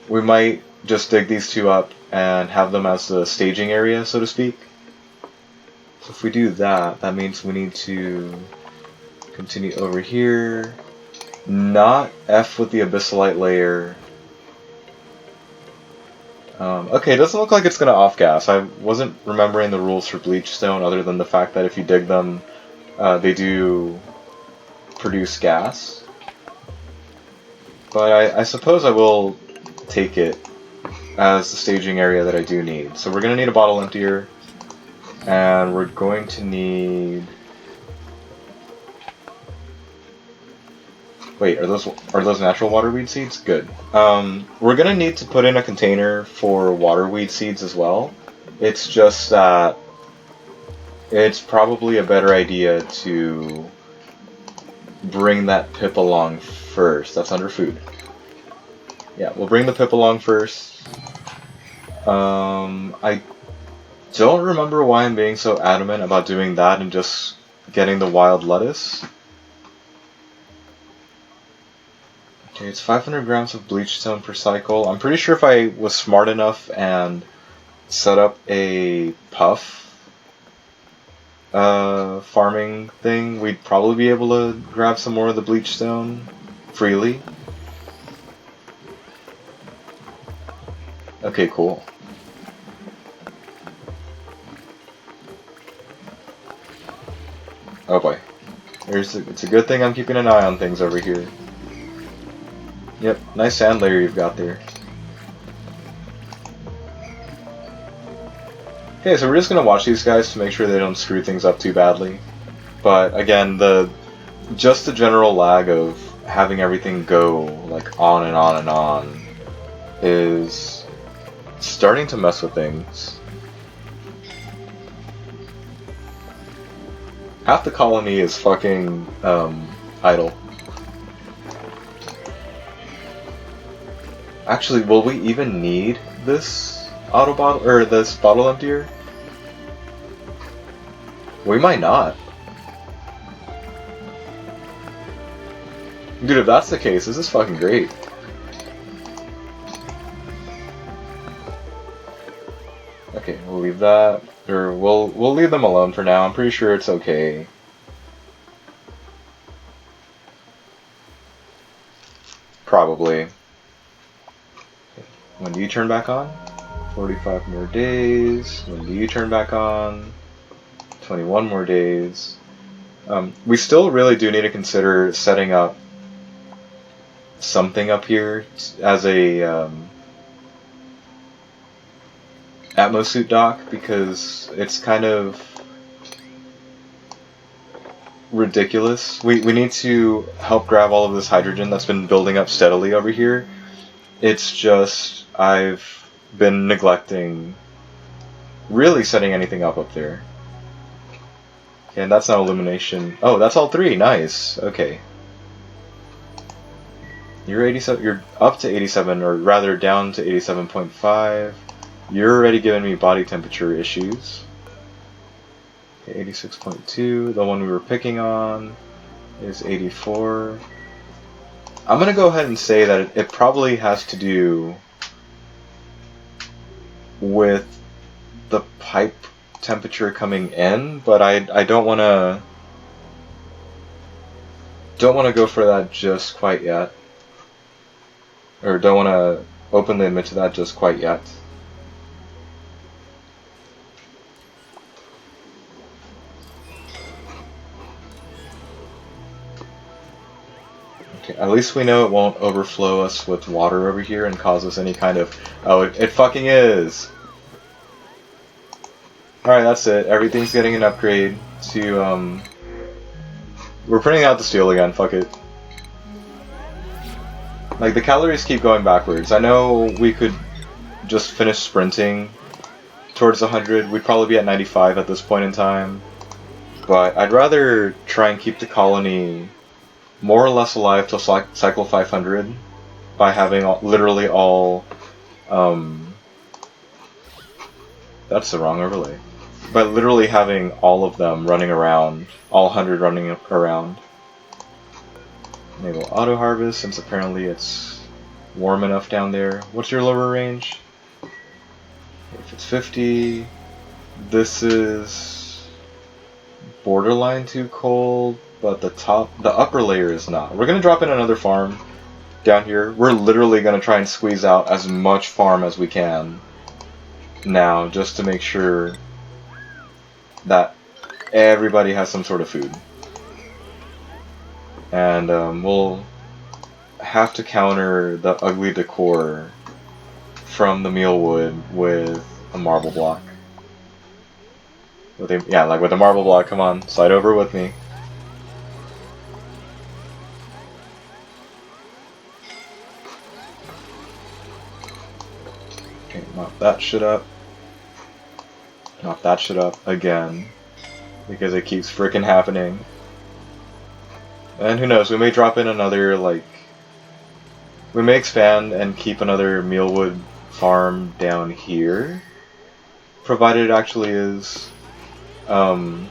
Speaker 1: we might just dig these two up and have them as the staging area, so to speak. So if we do that, that means we need to continue over here, not F with the abyssalite layer. Okay, it doesn't look like it's going to off-gas. I wasn't remembering the rules for bleach stone other than the fact that if you dig them, they do produce gas. But I suppose I will take it as the staging area that I do need. So we're going to need a bottle emptier, and we're going to need... Wait, are those natural waterweed seeds? Good. We're going to need to put in a container for waterweed seeds as well. It's just that it's probably a better idea to bring that pip along first. That's under food. Yeah, we'll bring the pip along first. I don't remember why I'm being so adamant about doing that and just getting the wild lettuce. Okay, it's 500 grams of bleach stone per cycle. I'm pretty sure if I was smart enough and set up a puff farming thing, we'd probably be able to grab some more of the bleach stone freely. Okay, cool. Oh boy. It's a good thing I'm keeping an eye on things over here. Yep, nice sand layer you've got there. Okay, so we're just gonna watch these guys to make sure they don't screw things up too badly. But again, just the general lag of having everything go like on and on and on is starting to mess with things. Half the colony is fucking idle. Actually, will we even need this auto bottle or this bottle emptier? We might not. Dude, if that's the case, this is fucking great. leave that, or we'll leave them alone for now. I'm pretty sure it's okay. Probably. When do you turn back on? 45 more days. When do you turn back on? 21 more days. We still really do need to consider setting up something up here as a atmosuit dock, because it's kind of ridiculous. We need to help grab all of this hydrogen that's been building up steadily over here. It's just I've been neglecting really setting anything up there. Okay, and that's not illumination. Oh, that's all three. Nice. Okay. You're 87. You're up to 87, or rather down to 87.5. You're already giving me body temperature issues. Okay, 86.2. The one we were picking on is 84. I'm gonna go ahead and say that it probably has to do with the pipe temperature coming in, but I don't want to go for that just quite yet, or don't want to openly admit to that just quite yet. Okay, at least we know it won't overflow us with water over here and cause us any kind of... Oh, it fucking is! Alright, that's it. Everything's getting an upgrade to, We're printing out the steel again, fuck it. Like, the calories keep going backwards. I know we could just finish sprinting towards 100. We'd probably be at 95 at this point in time. But I'd rather try and keep the colony more or less alive till cycle 500 by having literally all... that's the wrong overlay. By literally having all of them running around, all 100 running around. Enable auto harvest, since apparently it's warm enough down there. What's your lower range? If it's 50, this is borderline too cold, but the upper layer is not. We're gonna drop in another farm down here. We're literally gonna try and squeeze out as much farm as we can now, just to make sure that everybody has some sort of food. And we'll have to counter the ugly decor from the mealwood with a marble block. With a marble block. Come on, slide over with me. Okay, mop that shit up. Mop that shit up again, because it keeps frickin' happening. And who knows, we may drop in another, like... We may expand and keep another mealwood farm down here, provided it actually is warm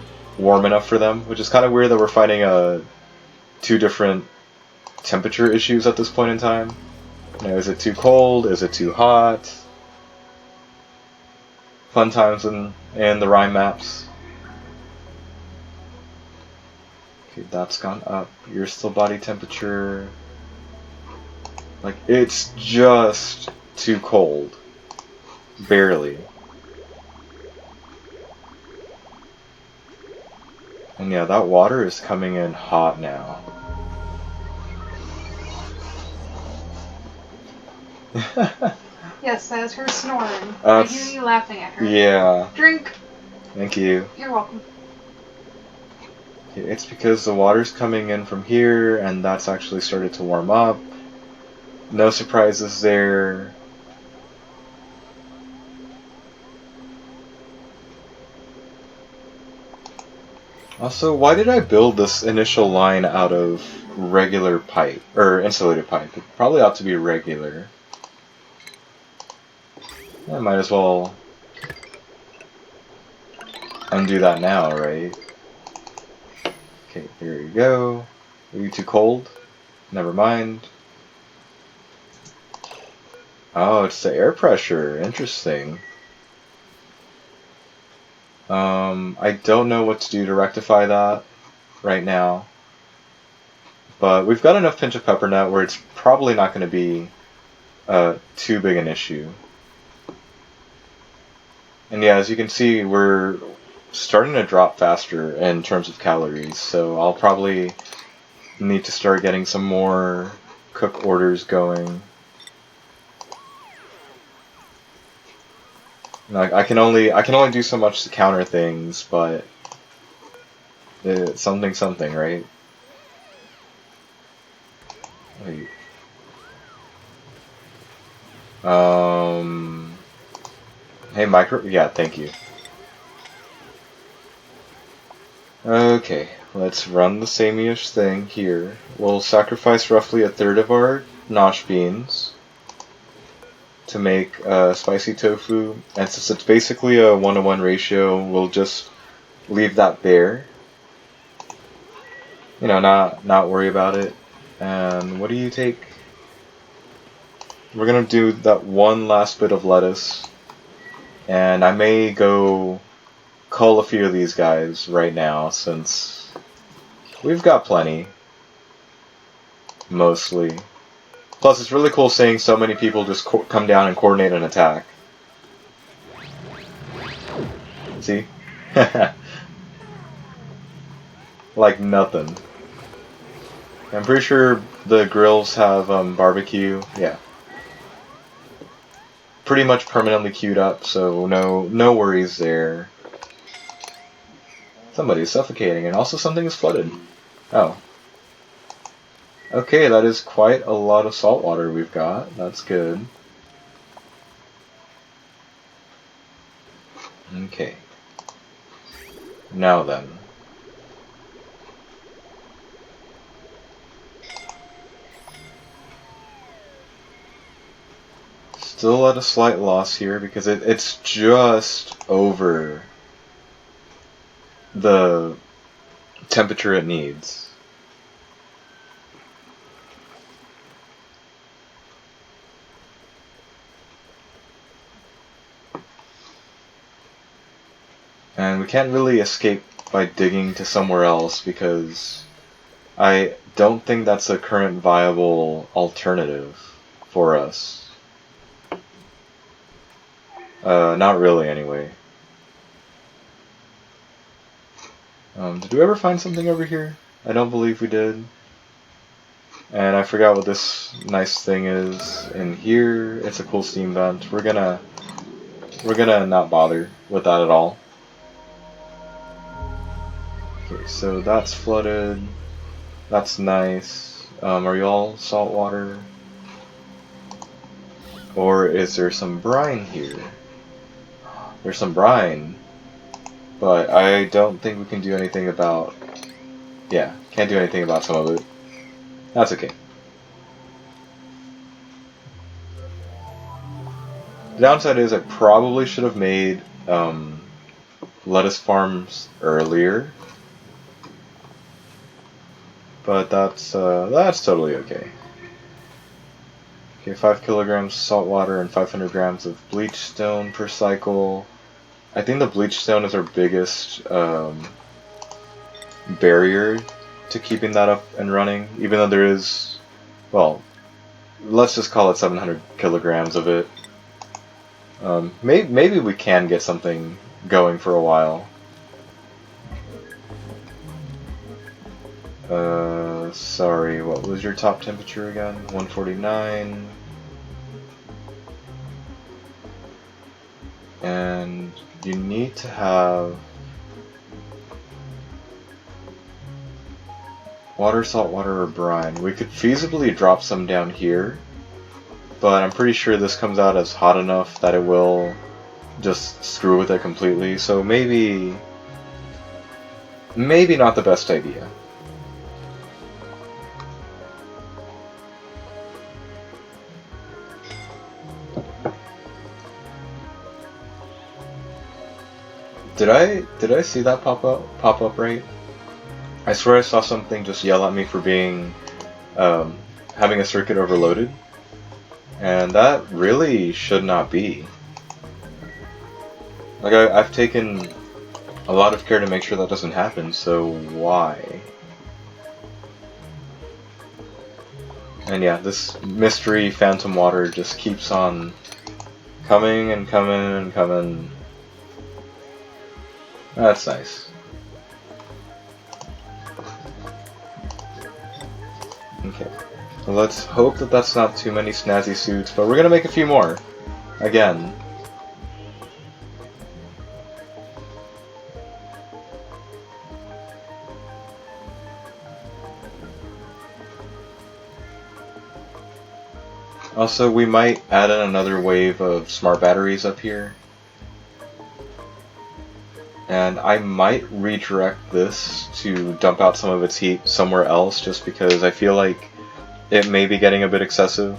Speaker 1: enough for them, which is kind of weird that we're fighting two different temperature issues at this point in time. You know, is it too cold? Is it too hot? Fun times in the Rime maps. Okay, that's gone up. You're still body temperature. Like, it's just too cold. Barely. And yeah, that water is coming in hot now.
Speaker 2: Yes, that is her snoring. I hear you laughing at her.
Speaker 1: Yeah.
Speaker 2: Drink!
Speaker 1: Thank you.
Speaker 2: You're welcome.
Speaker 1: Okay, it's because the water's coming in from here, and that's actually started to warm up. No surprises there. Also, why did I build this initial line out of regular pipe, or insulated pipe? It probably ought to be regular. I might as well undo that now, right? Okay, here you go. Are you too cold? Never mind. Oh, it's the air pressure. Interesting. I don't know what to do to rectify that right now. But we've got enough pinch of pepper now where it's probably not going to be too big an issue. And yeah, as you can see, we're starting to drop faster in terms of calories, so I'll probably need to start getting some more cook orders going. Like I can only do so much to counter things, but it's something, right? Wait. Hey, micro. Yeah, thank you. Okay, let's run the same-ish thing here. We'll sacrifice roughly a third of our nosh beans to make spicy tofu, and since it's basically a 1-to-1 ratio, we'll just leave that there. You know, not worry about it. And what do you take? We're gonna do that one last bit of lettuce, and I may go cull a few of these guys right now since we've got plenty, mostly. Plus, it's really cool seeing so many people just come down and coordinate an attack. See? Like nothing. I'm pretty sure the grills have barbecue. Yeah. Pretty much permanently queued up, so no worries there. Somebody's suffocating, and also something is flooded. Oh. Okay, that is quite a lot of salt water we've got. That's good. Okay. Now then. Still at a slight loss here because it's just over the temperature it needs. And we can't really escape by digging to somewhere else because I don't think that's a current viable alternative for us. Not really, anyway. Did we ever find something over here? I don't believe we did. And I forgot what this nice thing is in here. It's a cool steam vent. We're gonna not bother with that at all. Okay, so that's flooded. That's nice. Are you all salt water? Or is there some brine here? There's some brine. But I don't think we can do anything about... Yeah, can't do anything about some of it. That's okay. The downside is I probably should have made lettuce farms earlier. But that's totally okay. Okay, 5 kilograms salt water and 500 grams of bleach stone per cycle. I think the bleach stone is our biggest barrier to keeping that up and running, even though there is, well, let's just call it 700 kilograms of it. Maybe we can get something going for a while. Sorry, what was your top temperature again? 149. And you need to have water, salt water, or brine. We could feasibly drop some down here, but I'm pretty sure this comes out as hot enough that it will just screw with it completely, so maybe not the best idea. Did I see that pop up right? I swear I saw something just yell at me for being having a circuit overloaded, and that really should not be. Like I've taken a lot of care to make sure that doesn't happen, so why? And yeah, this mystery phantom water just keeps on coming and coming and coming. That's nice. Okay. Well, let's hope that that's not too many snazzy suits, but we're gonna make a few more. Again. Also, we might add in another wave of smart batteries up here. And I might redirect this to dump out some of its heat somewhere else, just because I feel like it may be getting a bit excessive.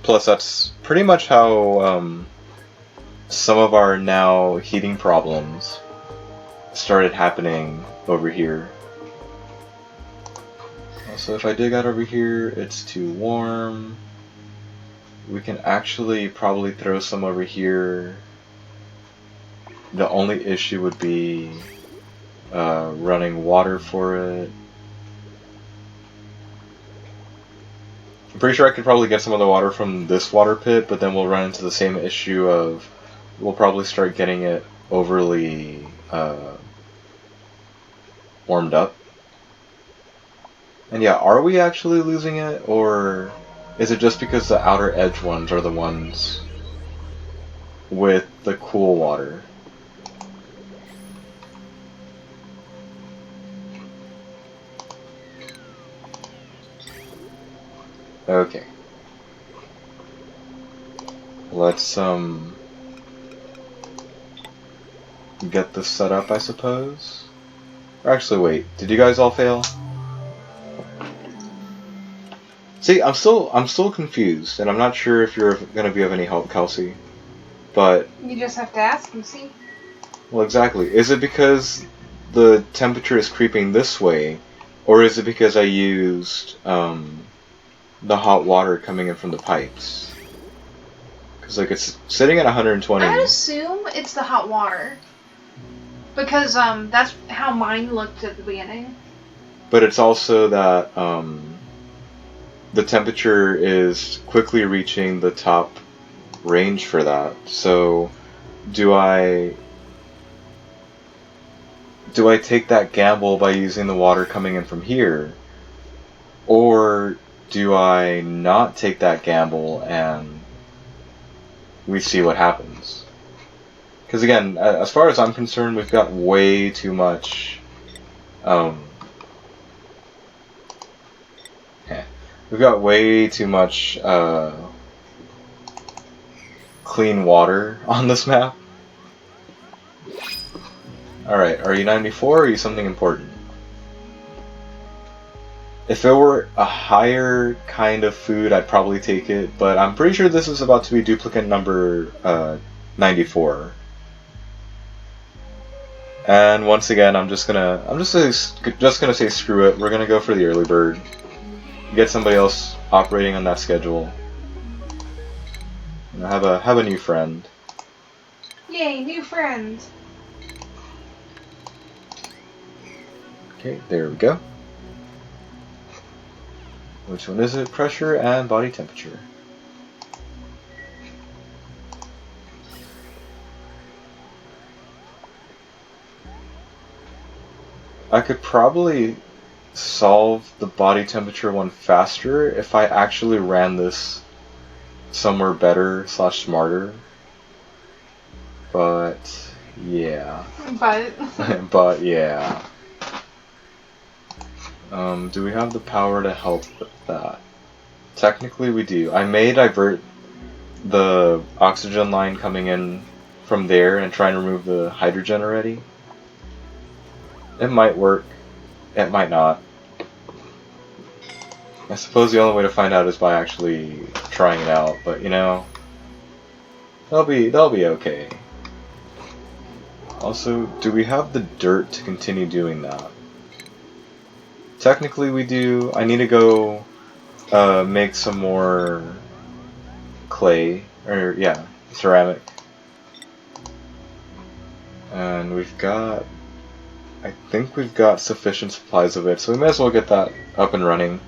Speaker 1: Plus, that's pretty much how some of our now heating problems started happening over here. So if I dig out over here, it's too warm. We can actually probably throw some over here. The only issue would be running water for it. I'm pretty sure I could probably get some of the water from this water pit, but then we'll run into the same issue of we'll probably start getting it overly warmed up. And yeah, are we actually losing it, or is it just because the outer edge ones are the ones with the cool water? Okay. Let's get this set up, I suppose. Or actually, wait. Did you guys all fail? See, I'm still confused, and I'm not sure if you're gonna be of any help, Kelsey. But
Speaker 2: You just have to ask and see.
Speaker 1: well, exactly. Is it because the temperature is creeping this way, or is it because I used the hot water coming in from the pipes? Because like it's sitting at 120.
Speaker 2: I'd assume it's the hot water. Because that's how mine looked at the beginning.
Speaker 1: But it's also that the temperature is quickly reaching the top range for that. So do I take that gamble by using the water coming in from here? Or do I not take that gamble and we see what happens? Because again, as far as I'm concerned, we've got way too much we've got way too much clean water on this map. Alright, are you 94 or are you something important? If it were a higher kind of food, I'd probably take it, but I'm pretty sure this is about to be duplicate number 94. And once again, I'm just gonna say screw it. We're gonna go for the early bird. Get somebody else operating on that schedule. You know, have a new friend.
Speaker 2: Yay, new friend.
Speaker 1: Okay, there we go. Which one is it? Pressure and body temperature. I could probably solve the body temperature one faster if I actually ran this somewhere better / smarter. But yeah. But yeah. Do we have the power to help with that? Technically we do. I may divert the oxygen line coming in from there and try and remove the hydrogen already. It might work. It might not. I suppose the only way to find out is by actually trying it out, but you know, they'll be okay. Also, do we have the dirt to continue doing that? Technically we do. I need to go make some more clay, or yeah, ceramic. And we've got... I think we've got sufficient supplies of it, so we may as well get that up and running.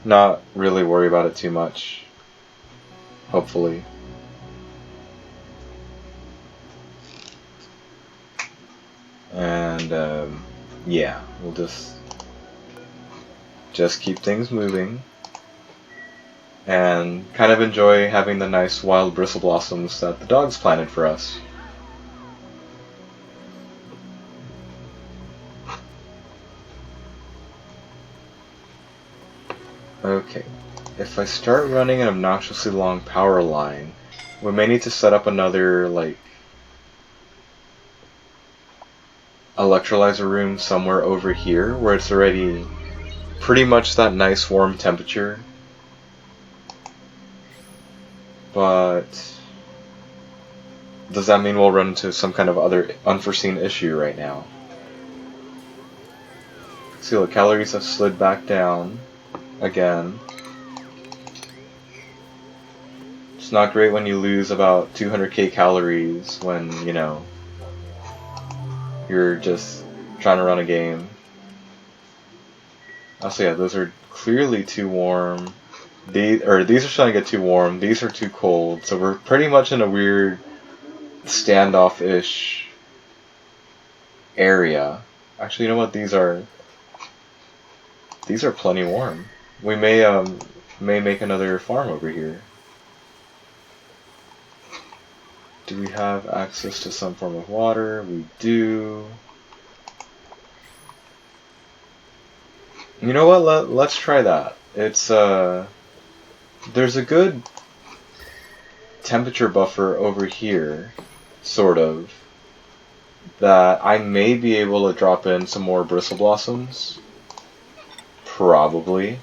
Speaker 1: Not really worry about it too much. Hopefully. And, yeah, we'll just keep things moving. And kind of enjoy having the nice wild bristle blossoms that the dogs planted for us. Okay, if I start running an obnoxiously long power line, we may need to set up another, like, electrolyzer room somewhere over here where it's already pretty much that nice warm temperature. But does that mean we'll run into some kind of other unforeseen issue right now? See, look, calories have slid back down again. It's not great when you lose about 200k calories when, you know, you're just trying to run a game. Also, yeah, those are clearly too warm. These are starting to get too warm. These are too cold. So we're pretty much in a weird standoff-ish area. Actually, you know what? These are plenty warm. We may make another farm over here. Do we have access to some form of water? We do. You know what? Let's try that. It's there's a good temperature buffer over here, sort of, that I may be able to drop in some more bristle blossoms. Probably.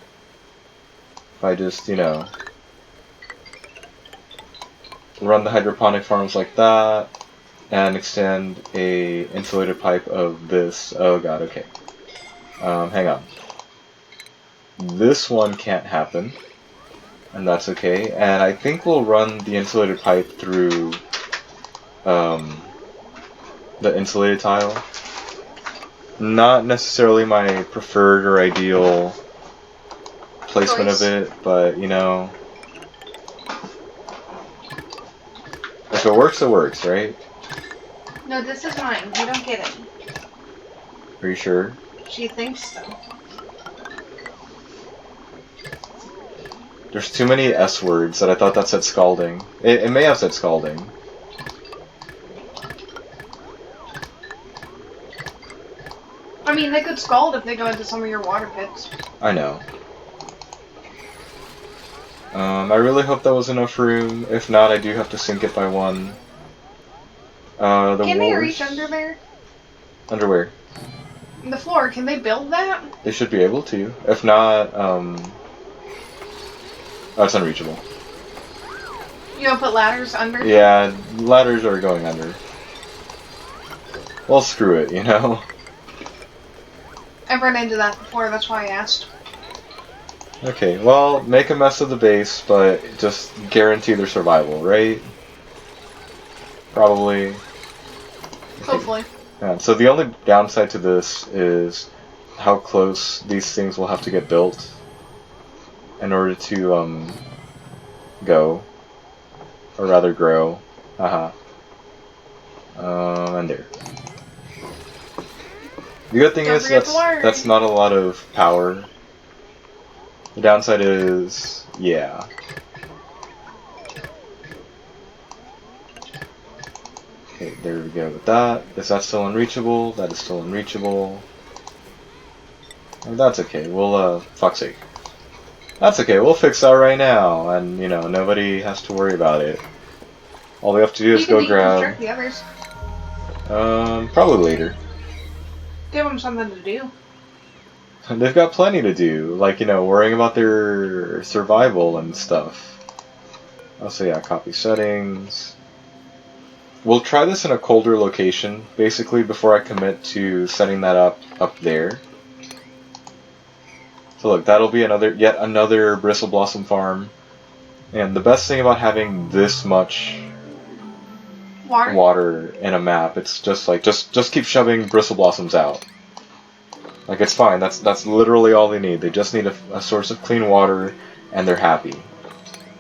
Speaker 1: If I just, you know, run the hydroponic farms like that, and extend a insulated pipe of this. Oh god, okay. Hang on. This one can't happen, and that's okay. And I think we'll run the insulated pipe through the insulated tile. Not necessarily my preferred or ideal placement of it, but you know, if it works, right?
Speaker 2: No, this is mine. You don't get it.
Speaker 1: Are you sure?
Speaker 2: She thinks so.
Speaker 1: There's too many S words that I thought that said scalding. It may have said scalding.
Speaker 2: I mean, they could scald if they go into some of your water pits.
Speaker 1: I know. I really hope that was enough room. If not, I do have to sink it by one.
Speaker 2: Can they reach under there?
Speaker 1: Under where?
Speaker 2: The floor, can they build that?
Speaker 1: They should be able to. If not, oh, it's unreachable.
Speaker 2: You don't put ladders under?
Speaker 1: Yeah, ladders are going under. Well, screw it, you know?
Speaker 2: I've run into that before, that's why I asked.
Speaker 1: Okay, well, make a mess of the base, but just guarantee their survival, right? Probably. Okay.
Speaker 2: Hopefully.
Speaker 1: Yeah, so the only downside to this is how close these things will have to get built in order to, go. Or rather grow. Haha. And there. The good thing is that's not a lot of power. The downside is, yeah. Okay, there we go with that. Is that still unreachable? That is still unreachable. Oh, that's okay. We'll, fuck's sake. That's okay, we'll fix that right now, and, you know, nobody has to worry about it. All we have to do is go grab...
Speaker 2: the others.
Speaker 1: Probably later.
Speaker 2: Give them something to do.
Speaker 1: They've got plenty to do, like, you know, worrying about their survival and stuff. Also, yeah, copy settings. We'll try this in a colder location, basically, before I commit to setting that up there. So look, that'll be yet another bristle blossom farm. And the best thing about having this much
Speaker 2: Water?
Speaker 1: in a map. It's just like just keep shoving bristle blossoms out. Like it's fine. That's literally all they need. They just need a source of clean water, and they're happy.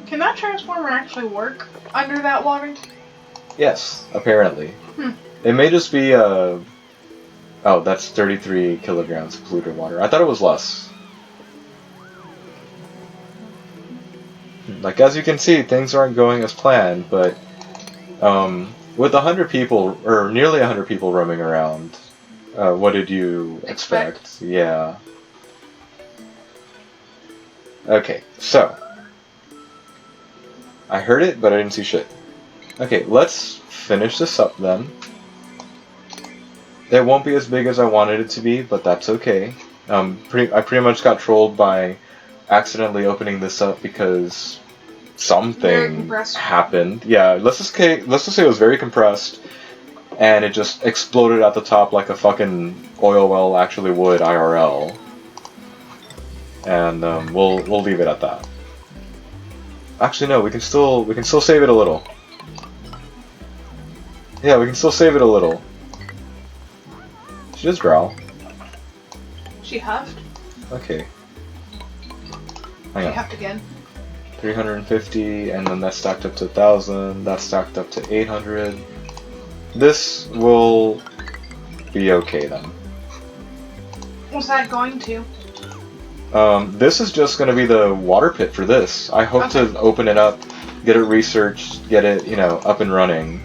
Speaker 2: Can that transformer actually work under that water?
Speaker 1: Yes, apparently.
Speaker 2: Hmm.
Speaker 1: It may just be oh, that's 33 kilograms of polluted water. I thought it was less. Like as you can see, things aren't going as planned, but with 100 people or nearly 100 people roaming around, what did you expect? Yeah. Okay, so I heard it, but I didn't see shit. Okay, let's finish this up then. It won't be as big as I wanted it to be, but that's okay. I pretty much got trolled by accidentally opening this up because something happened. Yeah, let's just say it was very compressed, and it just exploded at the top like a fucking oil well actually would IRL. And we'll leave it at that. Actually, no, we can still save it a little. Yeah, we can still save it a little. She does growl.
Speaker 2: She huffed?
Speaker 1: Okay. Hang
Speaker 2: She
Speaker 1: on.
Speaker 2: huffed again.
Speaker 1: 350, and then that stacked up to 1,000. That stacked up to 800. This will be okay then.
Speaker 2: What's that going to?
Speaker 1: This is just going to be the water pit for this. I hope to open it up, get it researched, get it, up and running.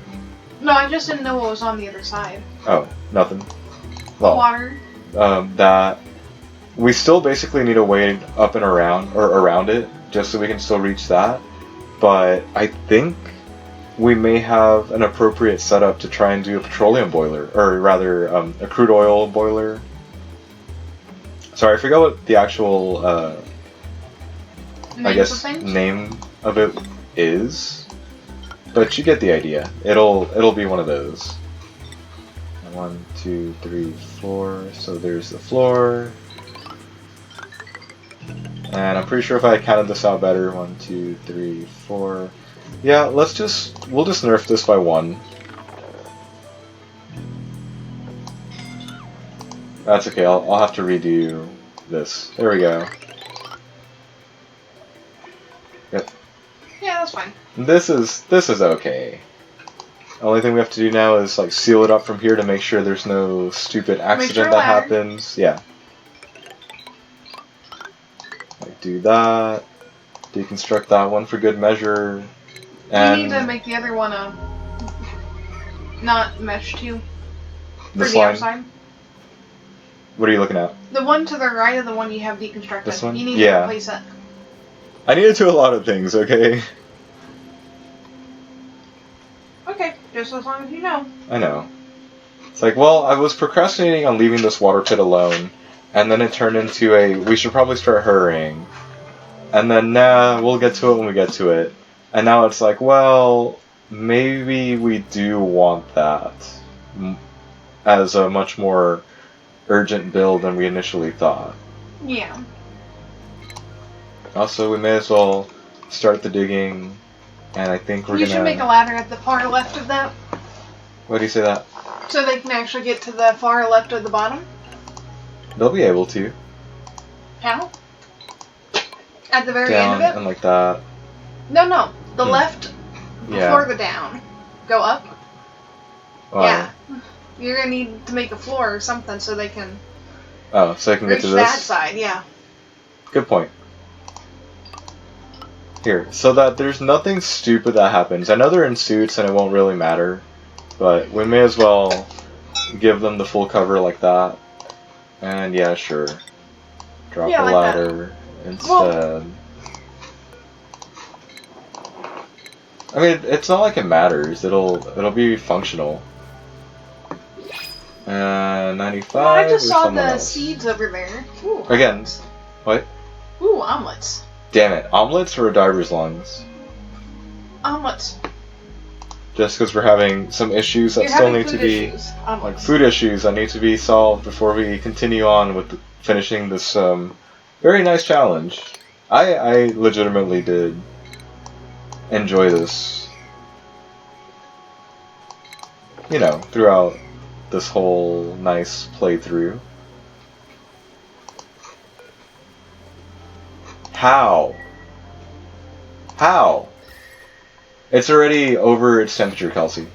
Speaker 2: No, I just didn't know what was on the other side.
Speaker 1: Oh, nothing. Well,
Speaker 2: Water.
Speaker 1: That we still basically need a way up and around it, just so we can still reach that. But I think we may have an appropriate setup to try and do a petroleum boiler, or rather, a crude oil boiler. Sorry, I forgot what the actual, name of it is, but you get the idea. It'll be one of those. 1, 2, 3, 4. So there's the floor, and I'm pretty sure if I counted this out better, 1, 2, 3, 4. Yeah, we'll just nerf this by 1. That's okay. I'll have to redo this. There we go. Yep.
Speaker 2: Yeah, that's fine.
Speaker 1: This is okay. Only thing we have to do now is like seal it up from here to make sure there's no stupid accident that happens. Yeah. Like do that. Deconstruct that one for good measure. And
Speaker 2: you need to make the other one not mesh too. For
Speaker 1: this
Speaker 2: the
Speaker 1: line.
Speaker 2: outside.
Speaker 1: What are you looking at?
Speaker 2: The one to the right of the one you have deconstructed.
Speaker 1: This one?
Speaker 2: You need to replace it.
Speaker 1: I need to do a lot of things, okay?
Speaker 2: Okay, just as long as you know.
Speaker 1: I know. It's like, well, I was procrastinating on leaving this water pit alone, and then it turned into we should probably start hurrying. And then, nah, we'll get to it when we get to it. And now it's like, well, maybe we do want that as a much more urgent build than we initially thought.
Speaker 2: Yeah.
Speaker 1: Also, we may as well start the digging, and I think
Speaker 2: You should make a ladder at the far left of that.
Speaker 1: Why do you say that?
Speaker 2: So they can actually get to the far left of the bottom.
Speaker 1: They'll be able to.
Speaker 2: How? At the very
Speaker 1: Down
Speaker 2: end of it?
Speaker 1: and like that.
Speaker 2: No. The left before the down. Go up.
Speaker 1: Wow.
Speaker 2: Yeah. You're gonna need to make a floor or something so they can
Speaker 1: Oh, so I can get to this?
Speaker 2: that side, yeah.
Speaker 1: Good point. Here, so that there's nothing stupid that happens. I know they're in suits and it won't really matter, but we may as well give them the full cover like that. And yeah, sure. Drop the ladder instead. Well, I mean, it's not like it matters. It'll be functional. 95.
Speaker 2: Well, I just saw the
Speaker 1: else.
Speaker 2: seeds over there. Ooh,
Speaker 1: Again,
Speaker 2: omelets.
Speaker 1: what?
Speaker 2: Ooh, omelets.
Speaker 1: Damn it, omelets or diver's lungs?
Speaker 2: Omelets.
Speaker 1: Just because we're having some issues that still need to be like food issues that need to be solved before we continue on with finishing this very nice challenge. I legitimately did enjoy this. you know, throughout this whole nice playthrough. How? How? It's already over its temperature, Kelsey.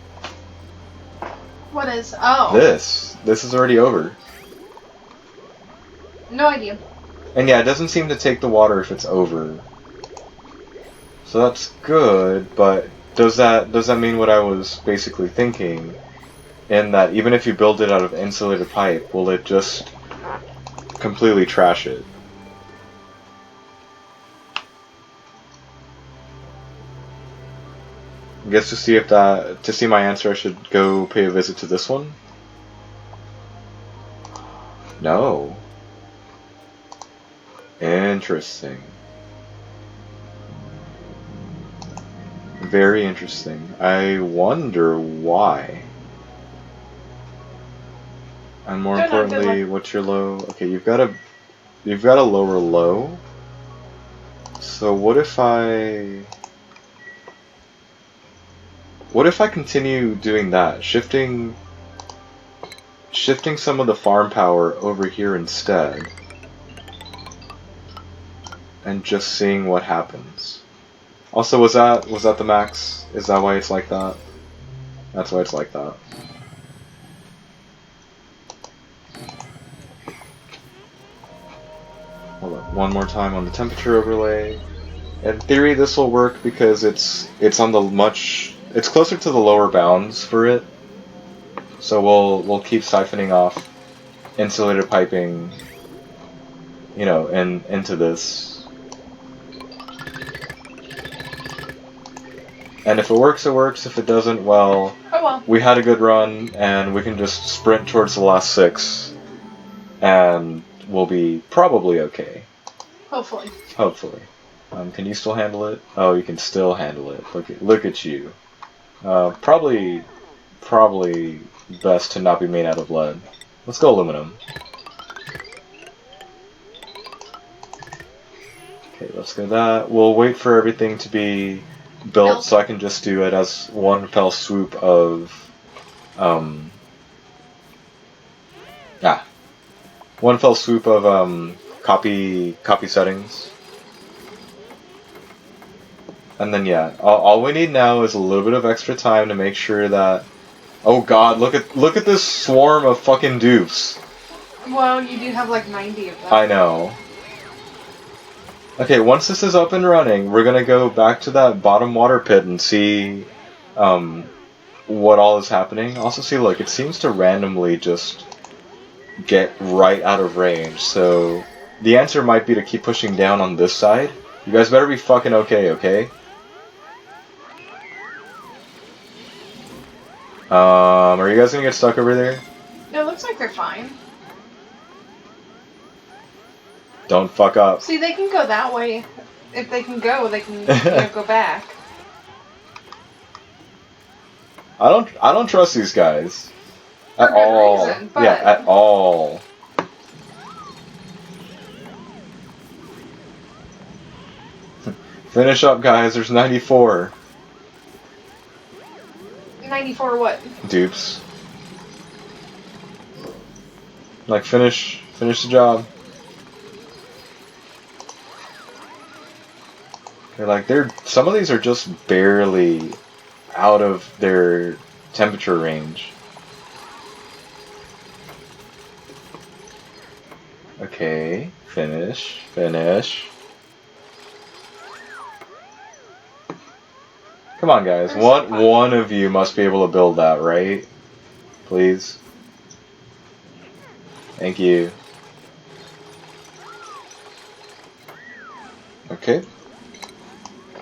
Speaker 2: What is? Oh.
Speaker 1: This is already over.
Speaker 2: No idea.
Speaker 1: And yeah, it doesn't seem to take the water if it's over. So that's good, but does that mean what I was basically thinking? In that even if you build it out of insulated pipe, will it just completely trash it? I guess to see my answer, I should go pay a visit to this one. No. Interesting. Very interesting. I wonder why. And more importantly, what's your low? Okay, you've got a lower low. So what if I continue doing that, shifting some of the farm power over here instead, and just seeing what happens. Also, was that the max? Is that why it's like that? That's why it's like that. Hold on, one more time on the temperature overlay. In theory, this will work because it's on it's closer to the lower bounds for it. So we'll keep siphoning off insulated piping, you know, into this. And if it works, it works. If it doesn't, well,
Speaker 2: oh well.
Speaker 1: We had a good run, and we can just sprint towards the last 6, and we'll be probably okay.
Speaker 2: Hopefully.
Speaker 1: Hopefully. Can you still handle it? Oh, you can still handle it. Look at you. Probably best to not be made out of lead. Let's go aluminum. Okay, let's go that. We'll wait for everything to be built so I can just do it as one fell swoop of one fell swoop of copy settings. And then yeah, all we need now is a little bit of extra time to make sure that. Oh God! Look at this swarm of fucking dupes.
Speaker 2: Well, you do have like 90 of them.
Speaker 1: I know. Okay, once this is up and running, we're gonna go back to that bottom water pit and see what all is happening. Also, see, look, it seems to randomly just get right out of range. So the answer might be to keep pushing down on this side. You guys better be fucking okay? Are you guys gonna get stuck over there?
Speaker 2: It looks like they're fine.
Speaker 1: Don't fuck up.
Speaker 2: See, they can go that way. If they can go, they can go back.
Speaker 1: I don't trust these guys at
Speaker 2: For good
Speaker 1: all.
Speaker 2: reason, but...
Speaker 1: Yeah, at all. Finish up, guys. There's 94.
Speaker 2: 94 what?
Speaker 1: Dupes. Like, finish the job. Some of these are just barely out of their temperature range. Okay, finish. Come on, guys. One of you must be able to build that, right? Please. Thank you. Okay.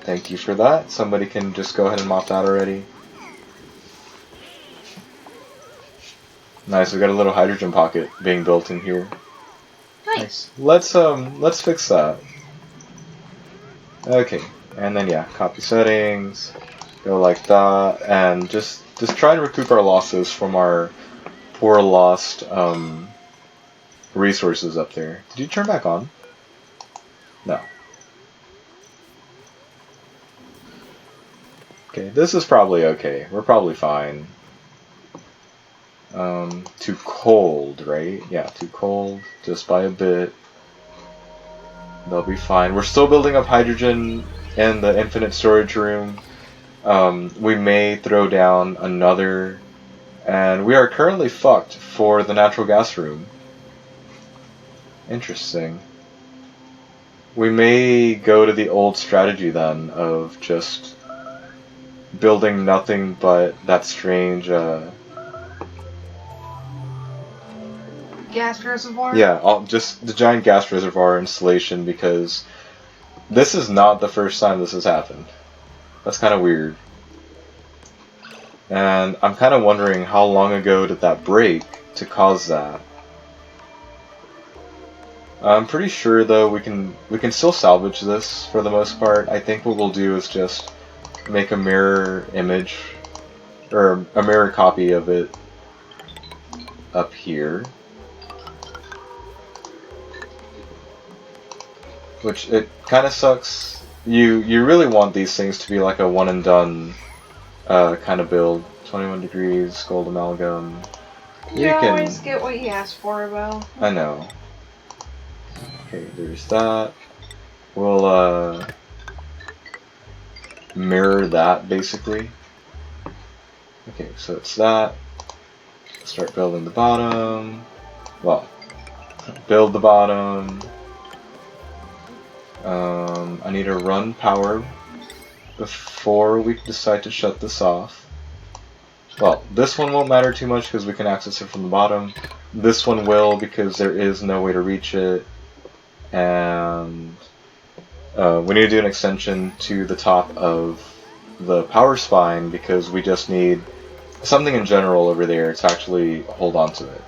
Speaker 1: Thank you for that. Somebody can just go ahead and mop that already. Nice, we got a little hydrogen pocket being built in here.
Speaker 2: Nice.
Speaker 1: Let's fix that. Okay, and then yeah, copy settings, go like that, and just try and recoup our losses from our poor lost resources up there. Did you turn back on? No. Okay, this is probably okay. We're probably fine. Too cold, right? Yeah, too cold, just by a bit. They'll be fine. We're still building up hydrogen in the infinite storage room. We may throw down another, and we are currently fucked for the natural gas room. Interesting. We may go to the old strategy then of just building nothing but that strange,
Speaker 2: Gas reservoir?
Speaker 1: yeah, just the giant gas reservoir installation, because this is not the first time this has happened. That's kind of weird. And I'm kind of wondering how long ago did that break to cause that. I'm pretty sure though we can still salvage this for the most part. I think what we'll do is just make a mirror image or a mirror copy of it up here. Which it kind of sucks. You really want these things to be like a one and done kind of build. 21 degrees, gold amalgam.
Speaker 2: You always get what you ask for, Bo.
Speaker 1: I know. Okay, there's that. We'll mirror that basically. Okay, so it's that. Start building the bottom. Well, build the bottom. I need to run power before we decide to shut this off. Well, this one won't matter too much because we can access it from the bottom. This one will because there is no way to reach it. And we need to do an extension to the top of the power spine because we just need something in general over there to actually hold on to it.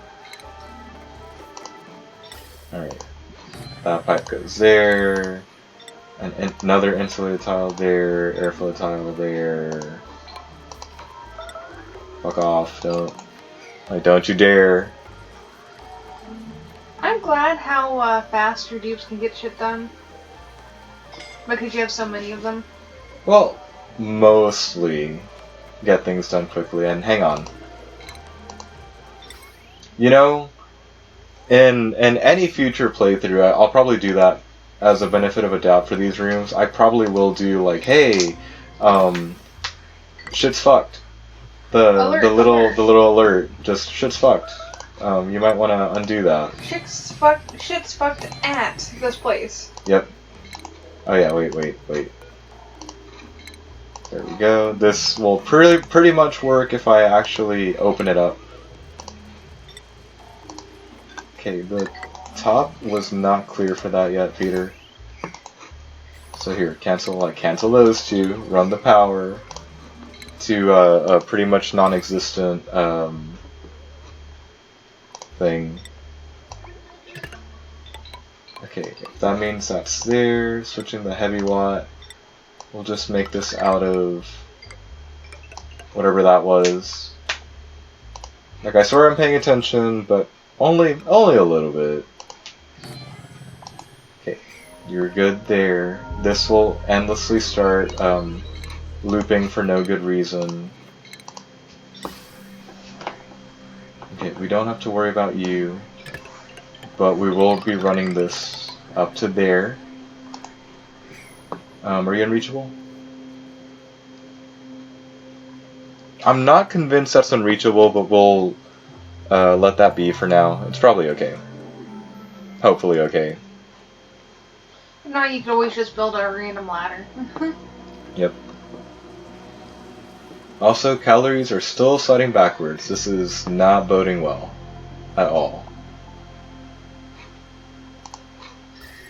Speaker 1: Alright. That pipe goes there. And another insulated tile there. Airflow tile there. Fuck off. Don't you dare.
Speaker 2: I'm glad how fast your dupes can get shit done. Because you have so many of them.
Speaker 1: Well, mostly get things done quickly. And hang on. You know, in any future playthrough, I'll probably do that as a benefit of a doubt for these rooms. I probably will do like, hey, shit's fucked. The little alert, just shit's fucked. You might want to undo that.
Speaker 2: Shit's fucked at this place.
Speaker 1: Yep. Oh yeah, wait. There we go. This will pretty much work if I actually open it up. Okay, the top was not clear for that yet, Peter. So here, cancel those two. Run the power to a pretty much non-existent thing. Okay, if that means that's there, switching the heavy watt, we'll just make this out of whatever that was. Like, I swear I'm paying attention, but only a little bit. Okay, you're good there. This will endlessly start looping for no good reason. Okay, we don't have to worry about you, but we will be running this up to there. Are you unreachable? I'm not convinced that's unreachable, but we'll let that be for now. It's probably okay. Hopefully okay.
Speaker 2: Now you can always just build a random ladder.
Speaker 1: Yep. Also, calories are still sliding backwards. This is not boding well. At all.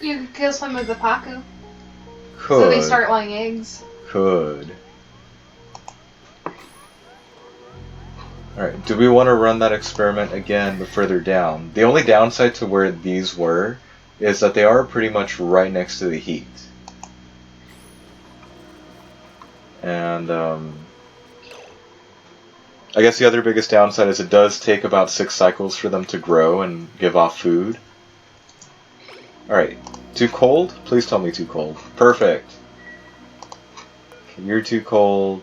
Speaker 2: You could kill some of the Paku.
Speaker 1: Could.
Speaker 2: So they start laying eggs.
Speaker 1: Could. Alright, do we want to run that experiment again, but further down? The only downside to where these were is that they are pretty much right next to the heat. And, I guess the other biggest downside is it does take about 6 cycles for them to grow and give off food. Alright, too cold? Please tell me too cold. Perfect. Okay, you're too cold,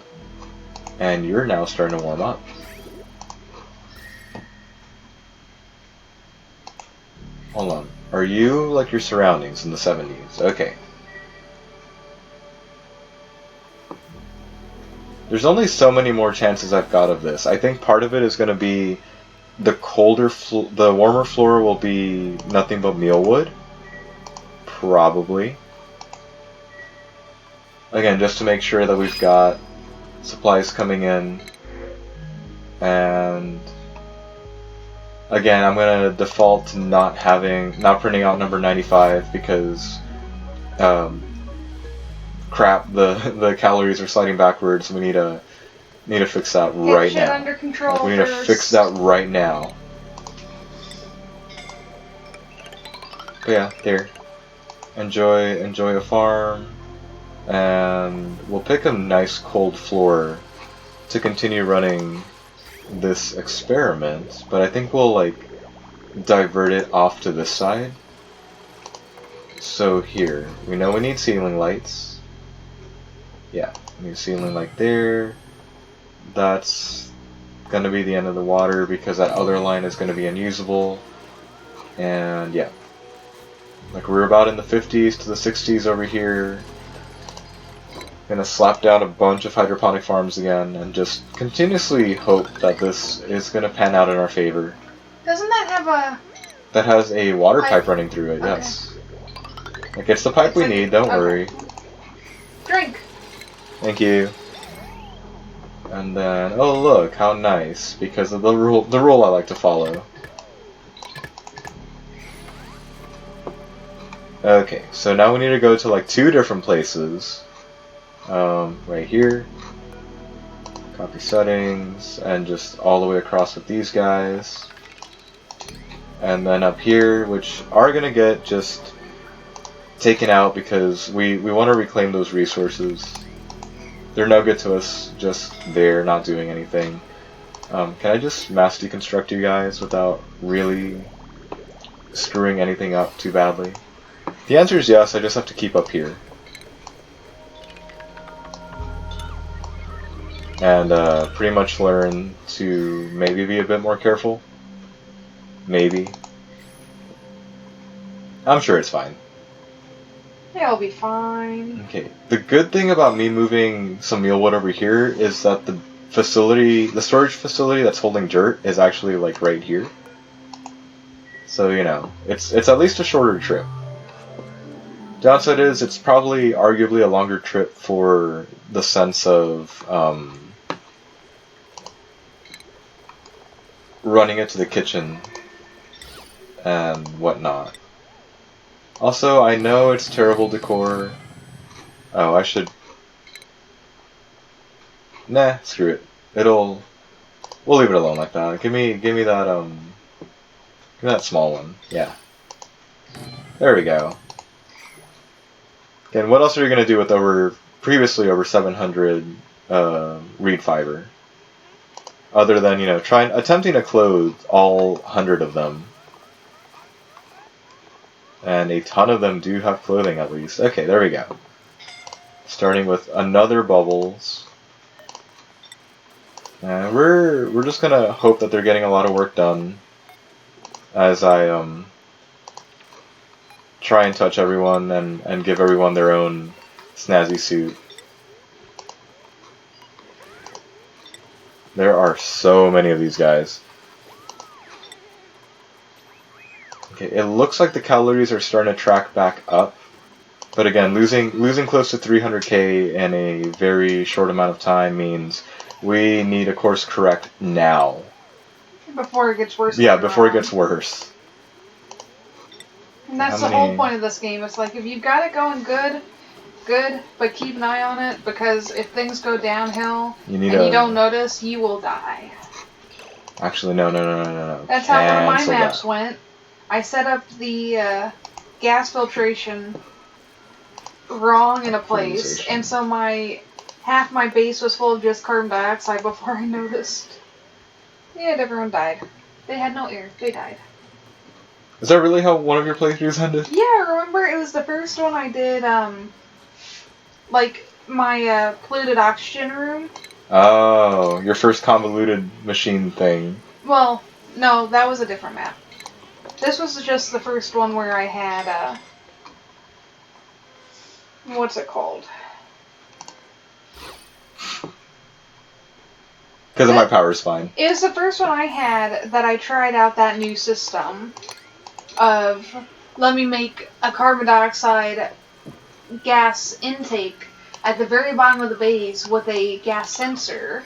Speaker 1: and you're now starting to warm up. Hold on. Are you like your surroundings in the 70s? Okay. There's only so many more chances I've got of this. I think part of it is going to be the the warmer floor will be nothing but mealwood. Probably. Again, just to make sure that we've got supplies coming in. And again, I'm going to default to not printing out number 95 because crap, the calories are sliding backwards. We need to fix that right now.
Speaker 2: Under control
Speaker 1: We need to fix that right now. But yeah, there. Enjoy a farm, and we'll pick a nice cold floor to continue running this experiment. But I think we'll like divert it off to this side. So here, we know we need ceiling lights. Yeah, we need a ceiling light there. That's gonna be the end of the water because that other line is gonna be unusable. And yeah. Like we're about in the 50s to the 60s over here. Gonna slap down a bunch of hydroponic farms again and just continuously hope that this is gonna pan out in our favor.
Speaker 2: Doesn't that have a...
Speaker 1: That has a water pipe running through it, yes. Like it's the pipe we need, don't worry.
Speaker 2: Drink!
Speaker 1: Thank you. And then, oh look, how nice, because of the rule I like to follow. Okay, so now we need to go to like 2 different places. Right here. Copy settings, and just all the way across with these guys. And then up here, which are gonna get just taken out because we want to reclaim those resources. They're no good to us, just there, not doing anything. Can I just mass deconstruct you guys without really screwing anything up too badly? The answer is yes, I just have to keep up here. And pretty much learn to maybe be a bit more careful. Maybe. I'm sure it's fine.
Speaker 2: It'll be fine.
Speaker 1: Okay. The good thing about me moving some mealwood over here is that the storage facility that's holding dirt is actually like right here. So, you know, it's at least a shorter trip. Downside is it's probably arguably a longer trip for the sense of running it to the kitchen and whatnot. Also, I know it's terrible decor. Oh, I should... Nah, screw it. We'll leave it alone like that. Give me that small one. Yeah. There we go. And what else are you gonna do with previously over 700 reed fiber? Other than, you know, attempting to clothe all 100 of them. And a ton of them do have clothing at least. Okay, there we go. Starting with another bubbles. And we're just gonna hope that they're getting a lot of work done as I try and touch everyone and give everyone their own snazzy suit. There are so many of these guys. Okay, it looks like the calories are starting to track back up, but again, losing close to 300k in a very short amount of time means we need a course correct now.
Speaker 2: Before it gets worse.
Speaker 1: Yeah, before it gets worse.
Speaker 2: And that's the whole point of this game. It's like, if you've got it going good, but keep an eye on it, because if things go downhill and you don't notice, you will die.
Speaker 1: Actually, no.
Speaker 2: That's how one of my maps went. I set up the gas filtration wrong in a place, and so half my base was full of just carbon dioxide before I noticed. Yeah, everyone died. They had no air. They died.
Speaker 1: Is that really how one of your playthroughs ended?
Speaker 2: Yeah, remember it was the first one I did, like, my polluted oxygen room.
Speaker 1: Oh, your first convoluted machine thing.
Speaker 2: Well, no, that was a different map. This was just the first one where I had, what's it called?
Speaker 1: Because of my power spine.
Speaker 2: It was the first one I had that I tried out that new system of, let me make a carbon dioxide gas intake at the very bottom of the base with a gas sensor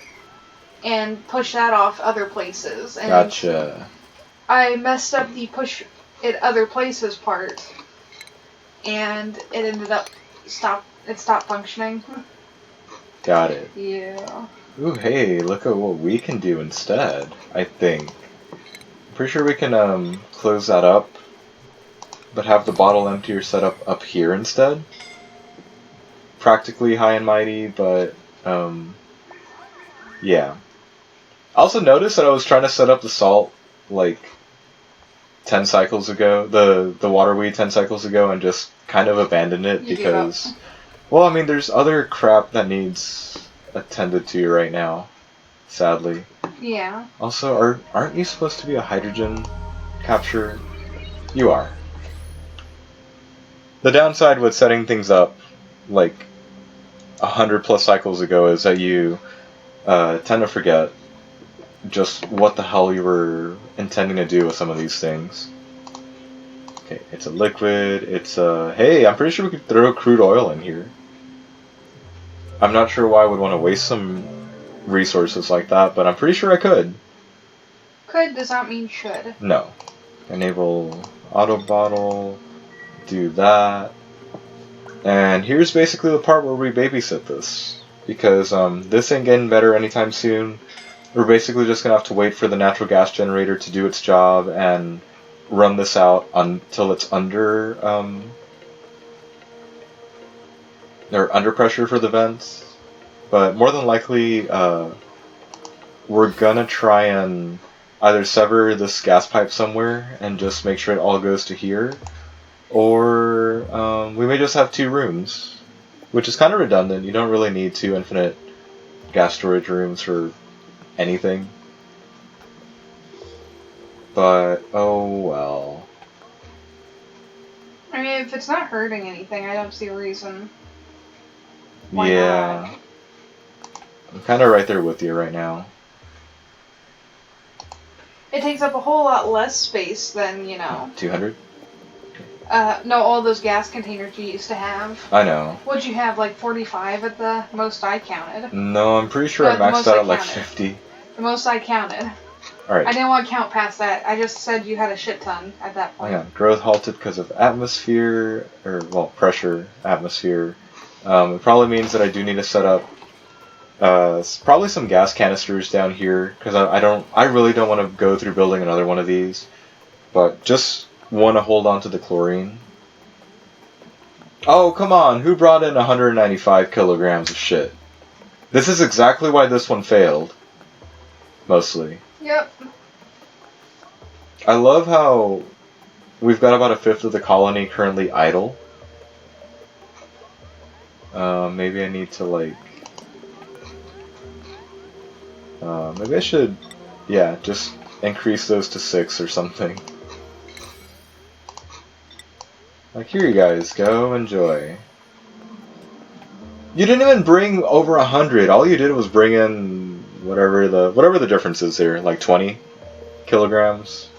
Speaker 2: and push that off other places. And
Speaker 1: Gotcha.
Speaker 2: I messed up the push it other places part, and it ended up stopped functioning.
Speaker 1: Got it.
Speaker 2: Yeah.
Speaker 1: Ooh, hey, look at what we can do instead, I think. Pretty sure we can close that up, but have the bottle emptier set up here instead. Practically high and mighty, but yeah. I also noticed that I was trying to set up the salt like 10 cycles ago, the water weed 10 cycles ago, and just kind of abandoned it because, well, I mean, there's other crap that needs attended to right now, sadly.
Speaker 2: Yeah.
Speaker 1: Also, aren't you supposed to be a hydrogen capture? You are. The downside with setting things up like 100+ cycles ago is that you tend to forget just what the hell you were intending to do with some of these things. Okay, it's a liquid, it's a... Hey, I'm pretty sure we could throw crude oil in here. I'm not sure why I would want to waste some resources like that, but I'm pretty sure I could.
Speaker 2: Could does not mean should.
Speaker 1: No. Enable auto bottle, do that. And here's basically the part where we babysit this. Because this ain't getting better anytime soon. We're basically just going to have to wait for the natural gas generator to do its job and run this out until it's under pressure for the vents. But more than likely, we're going to try and either sever this gas pipe somewhere and just make sure it all goes to here, or we may just have 2 rooms, which is kind of redundant. You don't really need 2 infinite gas storage rooms for anything. But, oh well.
Speaker 2: I mean, if it's not hurting anything, I don't see a reason.
Speaker 1: Why yeah. Not? I'm kind of right there with you right now.
Speaker 2: It takes up a whole lot less space than,
Speaker 1: 200?
Speaker 2: No, all those gas containers you used to have.
Speaker 1: I know.
Speaker 2: What'd you have, like 45 at the most I counted?
Speaker 1: No, I'm pretty sure I maxed out at like 50.
Speaker 2: The most I counted.
Speaker 1: Alright.
Speaker 2: I didn't want to count past that. I just said you had a shit ton at that point.
Speaker 1: Yeah, growth halted because of atmosphere, pressure, atmosphere. It probably means that I do need to set up probably some gas canisters down here, because I really don't want to go through building another one of these, but just want to hold on to the chlorine. Oh, come on, who brought in 195 kilograms of shit? This is exactly why this one failed. Mostly.
Speaker 2: Yep.
Speaker 1: I love how we've got about 1/5 of the colony currently idle. Maybe I need to, like... maybe I should, yeah, just increase those to 6 or something. Like, here you guys go, enjoy. You didn't even bring over 100. All you did was bring in whatever the difference is here, like 20 kilograms.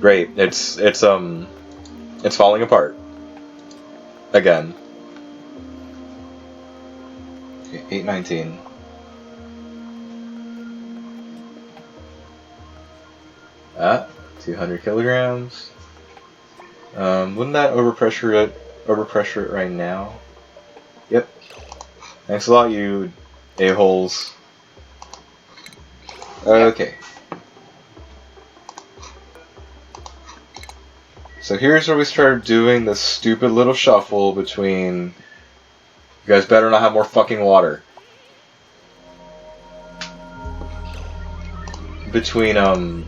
Speaker 1: Great. It's falling apart again. Okay, 819. Ah, 200 kilograms. Wouldn't that overpressure it right now? Yep. Thanks a lot, you a-holes. Okay. So here's where we start doing this stupid little shuffle between... You guys better not have more fucking water. Between,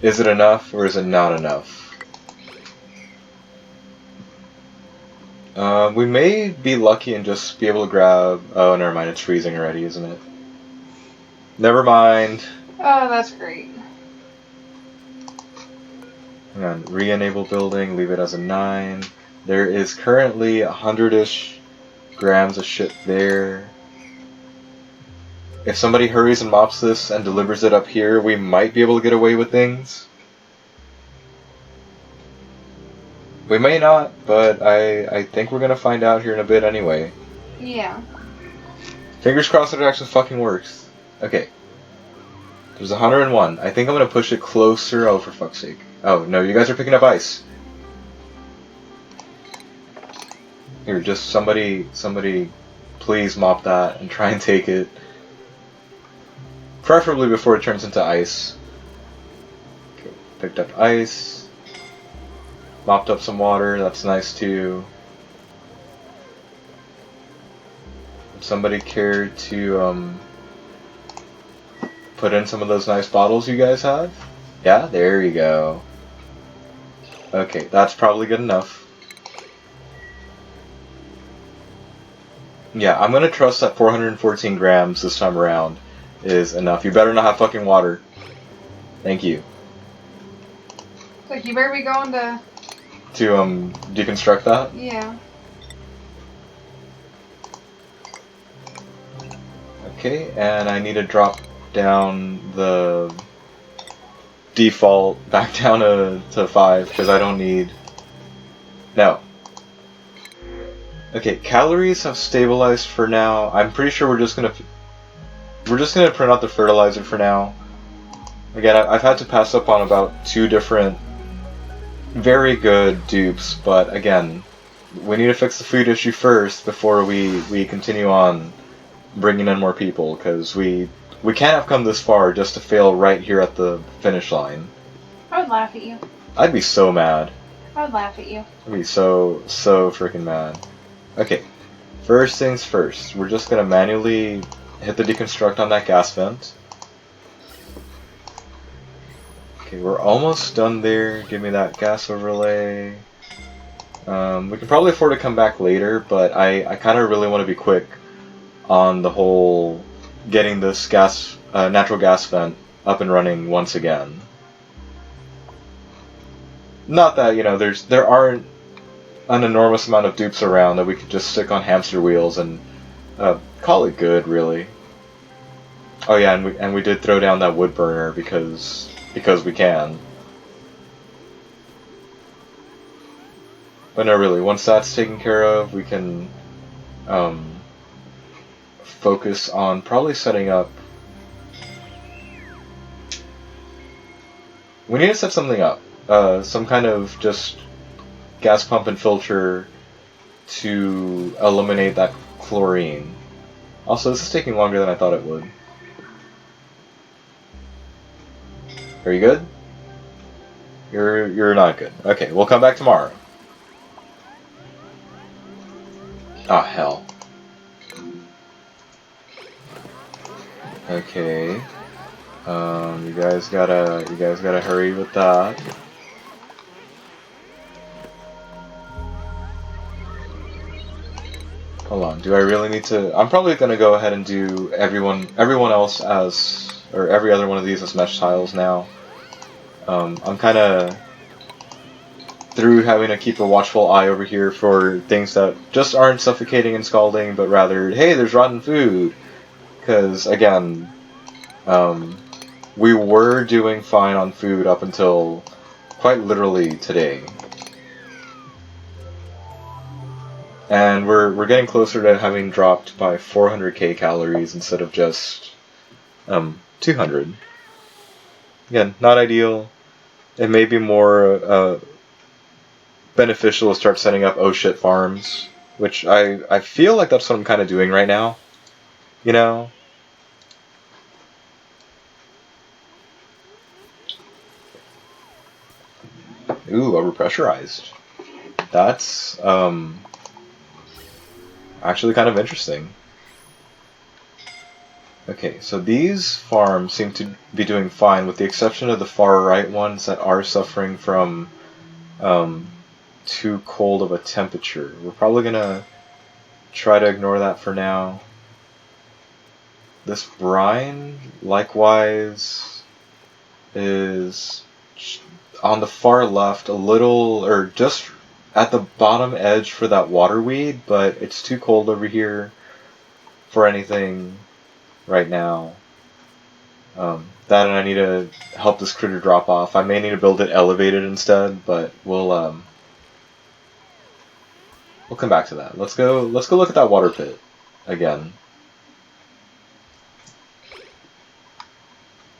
Speaker 1: is it enough or is it not enough? We may be lucky and just be able to grab... Oh, never mind, it's freezing already, isn't it? Never mind.
Speaker 2: Oh, that's great.
Speaker 1: Hang on. Re-enable building. Leave it as a 9. There is currently 100-ish grams of shit there. If somebody hurries and mops this and delivers it up here, we might be able to get away with things. We may not, but I think we're gonna find out here in a bit anyway.
Speaker 2: Yeah.
Speaker 1: Fingers crossed that it actually fucking works. Okay. There's 101. I think I'm gonna push it closer. Oh, for fuck's sake. Oh, no, you guys are picking up ice. Here, just somebody please mop that and try and take it. Preferably before it turns into ice. Okay, picked up ice. Mopped up some water, that's nice too. Would somebody care to put in some of those nice bottles you guys have? Yeah, there you go. Okay, that's probably good enough. Yeah, I'm gonna trust that 414 grams this time around is enough. You better not have fucking water. Thank you.
Speaker 2: Like, you better be going to
Speaker 1: deconstruct that?
Speaker 2: Yeah.
Speaker 1: Okay, and I need to drop down the default back down to 5 because I don't need... No. Okay, calories have stabilized for now. I'm pretty sure we're just gonna print out the fertilizer for now. Again, I've had to pass up on about 2 different very good dupes, but again, we need to fix the food issue first before we continue on bringing in more people, because we can't have come this far just to fail right here at the finish line.
Speaker 2: I would laugh at you.
Speaker 1: I'd be so mad.
Speaker 2: I would laugh at you.
Speaker 1: I'd be so freaking mad. Okay, first things first, we're just gonna manually hit the deconstruct on that gas vent. Okay, we're almost done there. Give me that gas overlay. We can probably afford to come back later, but I kind of really want to be quick on the whole getting this natural gas vent up and running once again. Not that, you know, there aren't an enormous amount of dupes around that we could just stick on hamster wheels and call it good, really. Oh yeah, and we did throw down that wood burner because we can. But no, really, once that's taken care of, we can focus on probably setting up... We need to set something up. Some kind of just gas pump and filter to eliminate that chlorine. Also, this is taking longer than I thought it would. Are you good? You're not good. Okay, we'll come back tomorrow. Ah, hell. Okay. You guys gotta hurry with that. Hold on. Do I really need to? I'm probably gonna go ahead and do everyone else as, or every other one of these as mesh tiles now. I'm kind of through having to keep a watchful eye over here for things that just aren't suffocating and scalding, but rather, hey, there's rotten food. Because again, we were doing fine on food up until quite literally today. And we're getting closer to having dropped by 400k calories instead of just 200. Again, not ideal. It may be more beneficial to start setting up oh shit farms, which I feel like that's what I'm kind of doing right now. You know? Ooh, overpressurized. That's actually kind of interesting. Okay, so these farms seem to be doing fine, with the exception of the far right ones that are suffering from too cold of a temperature. We're probably gonna try to ignore that for now. this brine, likewise, is on the far left, a little, or just at the bottom edge for that water weed, but it's too cold over here for anything right now. That and I need to help this critter drop off. I may need to build it elevated instead, but we'll come back to that. Let's go look at that water pit again.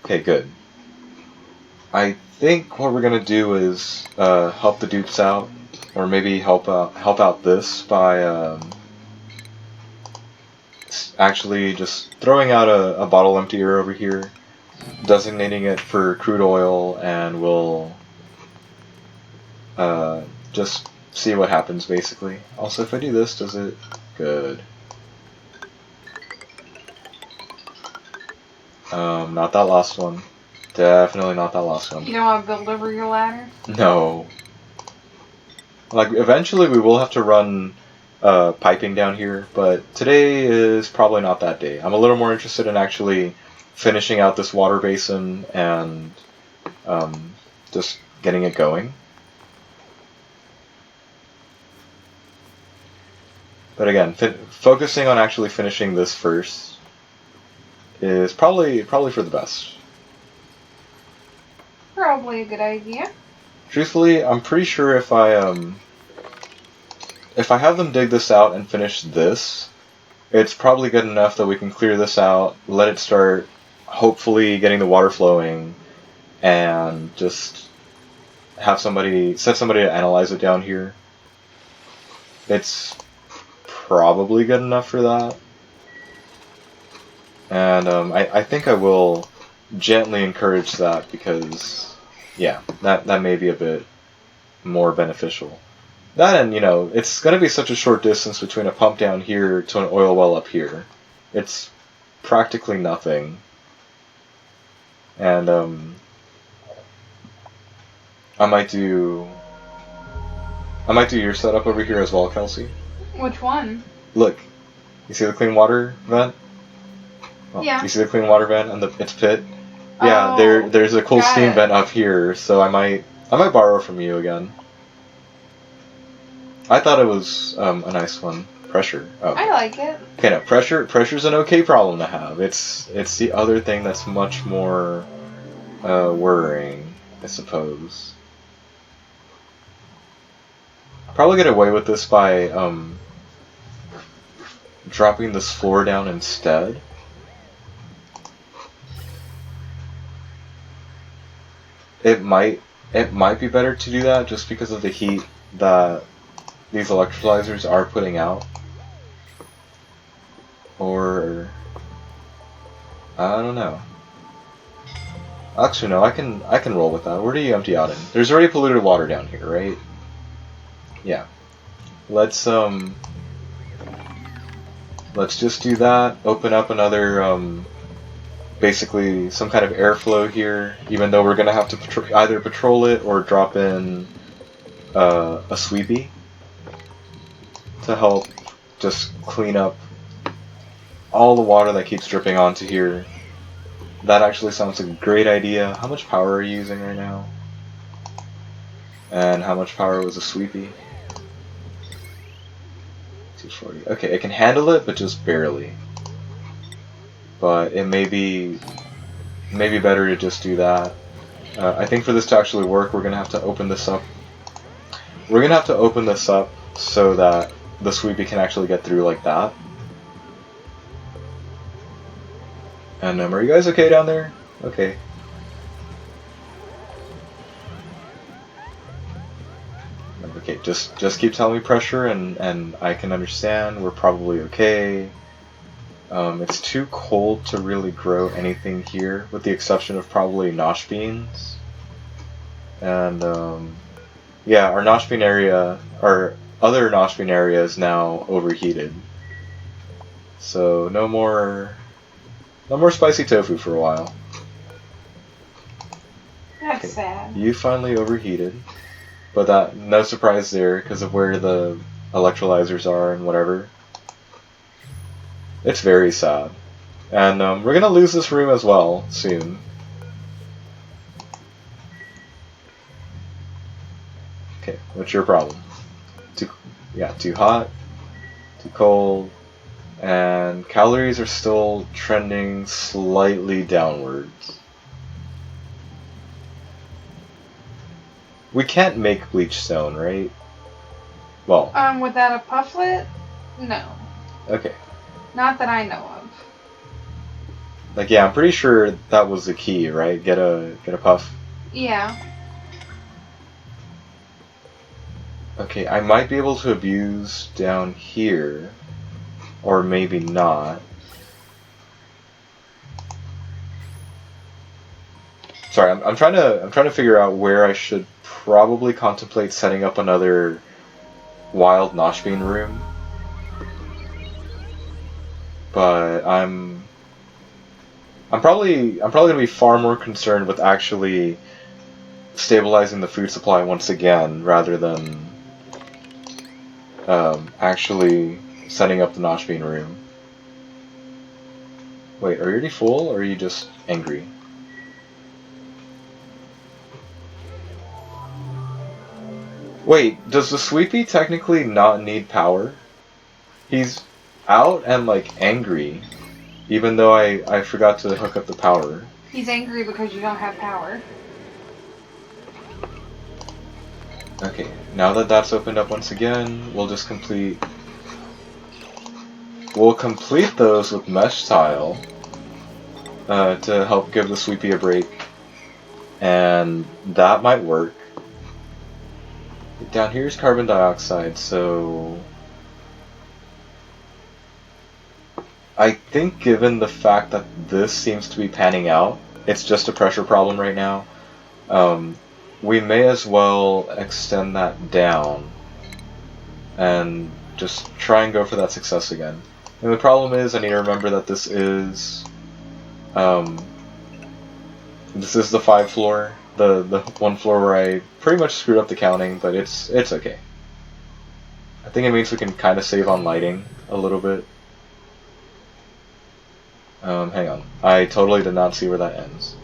Speaker 1: Okay, good. I think what we're gonna do is help the dupes out, or maybe help out this by actually just throwing out a bottle emptier over here, designating it for crude oil, and we'll just see what happens, basically. Also, if I do this, does it? Good. Not that last one. Definitely not that last one.
Speaker 2: You don't want to build over your ladder?
Speaker 1: No. Like, eventually we will have to run piping down here, but today is probably not that day. I'm a little more interested in actually finishing out this water basin and just getting it going. But again, focusing on actually finishing this first is probably for the best.
Speaker 2: Probably a good idea.
Speaker 1: Truthfully, I'm pretty sure if I have them dig this out and finish this, it's probably good enough that we can clear this out, let it start hopefully getting the water flowing, and just have somebody to analyze it down here. It's probably good enough for that. And I think I will gently encourage that because, yeah, that may be a bit more beneficial. That and, it's going to be such a short distance between a pump down here to an oil well up here. It's practically nothing. And I might do your setup over here as well, Kelsey.
Speaker 2: Which one?
Speaker 1: Look, you see the clean water vent? Oh,
Speaker 2: yeah.
Speaker 1: You see the clean water vent and its pit? Yeah, there's a cool steam vent up here, so I might borrow from you again. I thought it was a nice one. Pressure. Oh.
Speaker 2: I like it.
Speaker 1: Okay, no, pressure's an okay problem to have. It's the other thing that's much more worrying, I suppose. Probably get away with this by dropping this floor down instead. It might be better to do that just because of the heat that these electrolyzers are putting out. Or I don't know. Actually, no, I can roll with that. Where do you empty out in? There's already polluted water down here, right? Yeah. Let's just do that. Open up another basically some kind of airflow here, even though we're gonna have to either patrol it or drop in a sweepy to help just clean up all the water that keeps dripping onto here. That actually sounds like a great idea. How much power are you using right now? And how much power was a sweepy? 240. Okay, it can handle it, but just barely. But it may be better to just do that. I think for this to actually work, we're gonna have to open this up. We're gonna have to open this up so that the sweepy can actually get through like that. And are you guys okay down there? Okay. Okay, just keep telling me pressure, and I can understand. We're probably okay. It's too cold to really grow anything here, with the exception of probably nosh beans. And yeah, our nosh bean area, our other nosh bean area is now overheated. So no more spicy tofu for a while.
Speaker 2: That's sad.
Speaker 1: You finally overheated, but that no surprise there because of where the electrolyzers are and whatever. It's very sad. And we're gonna lose this room as well soon. Okay, what's your problem? Too hot, too cold, and calories are still trending slightly downwards. We can't make bleach stone, right? Well.
Speaker 2: Without a pufflet? No.
Speaker 1: Okay.
Speaker 2: Not that I know of.
Speaker 1: Like, yeah, I'm pretty sure that was the key, right? Get a puff.
Speaker 2: Yeah.
Speaker 1: Okay, I might be able to abuse down here, or maybe not. Sorry, I'm trying to figure out where I should probably contemplate setting up another wild Noshbean room. But I'm probably gonna be far more concerned with actually stabilizing the food supply once again, rather than actually setting up the Noshbean room. Wait, are you already full, or are you just angry? Wait, does the Sweepy technically not need power? He's out and, like, angry, even though I forgot to hook up the power.
Speaker 2: He's angry because you don't have power.
Speaker 1: Okay, now that that's opened up once again, we'll just complete... We'll complete those with mesh tile to help give the Sweepy a break. And that might work. Down here is carbon dioxide, so... I think given the fact that this seems to be panning out, it's just a pressure problem right now, we may as well extend that down and just try and go for that success again. And the problem is, I need to remember that this is the 5th floor, the one floor where I pretty much screwed up the counting, but it's okay. I think it means we can kind of save on lighting a little bit. Hang on. I totally did not see where that ends.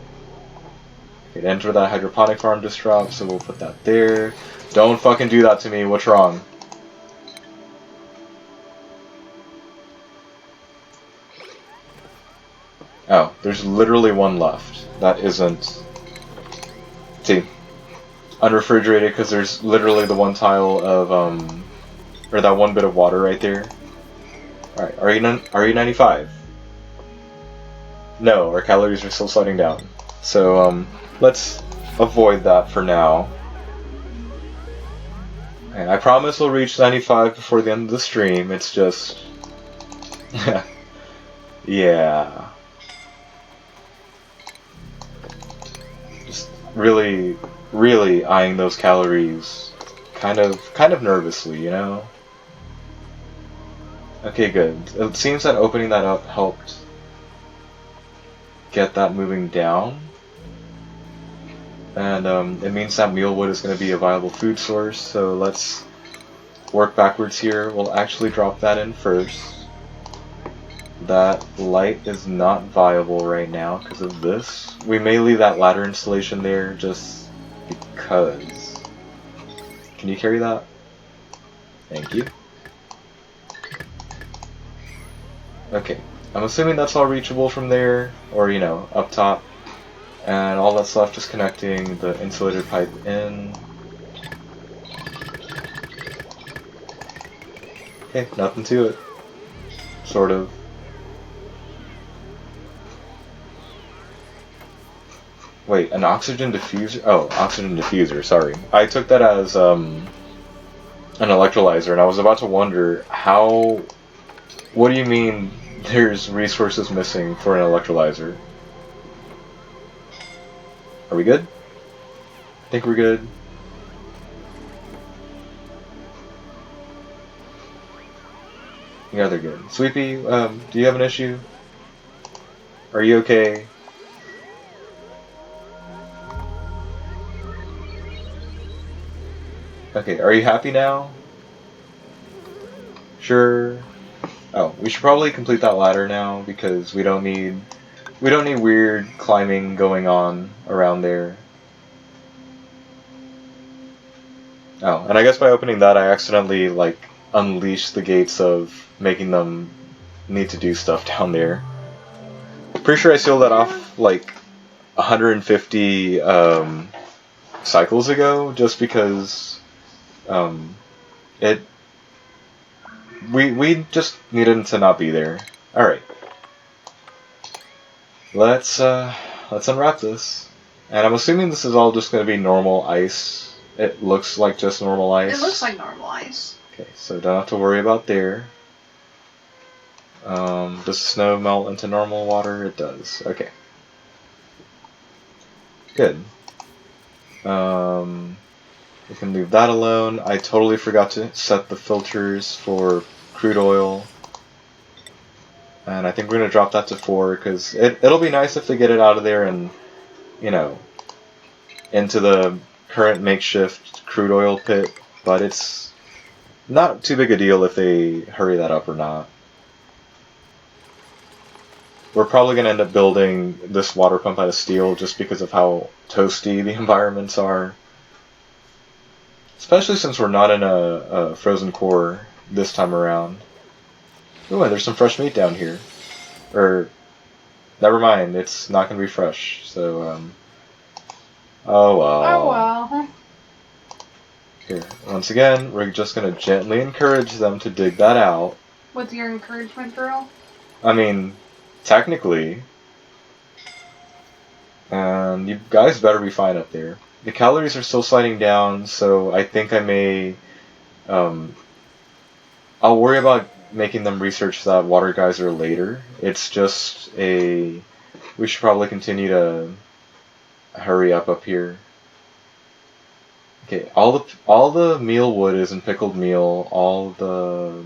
Speaker 1: Okay, enter that hydroponic farm just dropped, so we'll put that there. Don't fucking do that to me, what's wrong? Oh, there's literally one left. That isn't... See? Unrefrigerated, because there's literally the one tile of, or that one bit of water right there. Alright, are you 95? No, our calories are still sliding down. So, let's avoid that for now. And I promise we'll reach 95 before the end of the stream, it's just... yeah. Just really, really eyeing those calories kind of nervously, you know? Okay, good. It seems that opening that up helped get that moving down, and it means that mealwood is going to be a viable food source, so let's work backwards here. We'll actually drop that in first. That light is not viable right now because of this. We may leave that ladder installation there just because. Can you carry that? Thank you. Okay. I'm assuming that's all reachable from there, or, you know, up top. And all that's left is connecting the insulated pipe in. Okay, nothing to it. Sort of. Wait, an oxygen diffuser? Oh, oxygen diffuser, sorry. I took that as, an electrolyzer, and I was about to wonder how... What do you mean there's resources missing for an electrolyzer? Are we good? I think we're good. Yeah, they're good. Sweepy, do you have an issue? Are you okay? Okay, are you happy now? Sure. Oh, we should probably complete that ladder now because we don't need weird climbing going on around there. Oh, and I guess by opening that I accidentally like unleashed the gates of making them need to do stuff down there. Pretty sure I sealed that off like 150 cycles ago just because it we just needed to not be there. All right. Let's unwrap this. And I'm assuming this is all just going to be normal ice. It looks like just normal ice.
Speaker 2: It looks like normal ice.
Speaker 1: Okay, so don't have to worry about there. Does snow melt into normal water? It does. Okay. Good. We can leave that alone. I totally forgot to set the filters for crude oil. And I think we're going to drop that to 4 because it'll be nice if they get it out of there and, you know, into the current makeshift crude oil pit. But it's not too big a deal if they hurry that up or not. We're probably going to end up building this water pump out of steel just because of how toasty the environments are. Especially since we're not in a frozen core this time around. Ooh, and there's some fresh meat down here. Or, never mind, it's not going to be fresh. So, oh well.
Speaker 2: Oh well.
Speaker 1: Here, once again, we're just going to gently encourage them to dig that out.
Speaker 2: With your encouragement, girl?
Speaker 1: I mean, technically. And you guys better be fine up there. The calories are still sliding down, so I think I may... I'll worry about making them research that water geyser later. It's just a... We should probably continue to hurry up here. Okay, all the meal wood is in pickled meal. All the...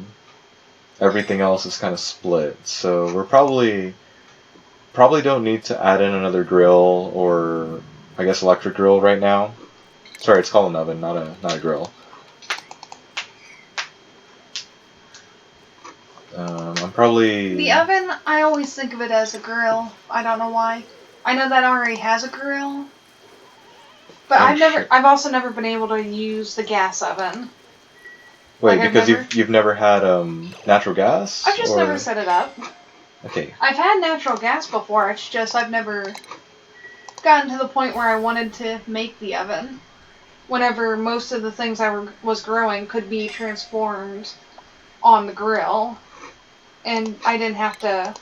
Speaker 1: Everything else is kind of split. So we're probably don't need to add in another grill or... I guess electric grill right now. Sorry, it's called an oven, not a grill. I'm probably...
Speaker 2: The oven, I always think of it as a grill. I don't know why. I know that already has a grill. But I've also never been able to use the gas oven.
Speaker 1: Wait, like because you've never had natural gas?
Speaker 2: I've just never set it up.
Speaker 1: Okay.
Speaker 2: I've had natural gas before, it's just I've never gotten to the point where I wanted to make the oven. Whenever most of the things I was growing could be transformed on the grill. And I didn't have to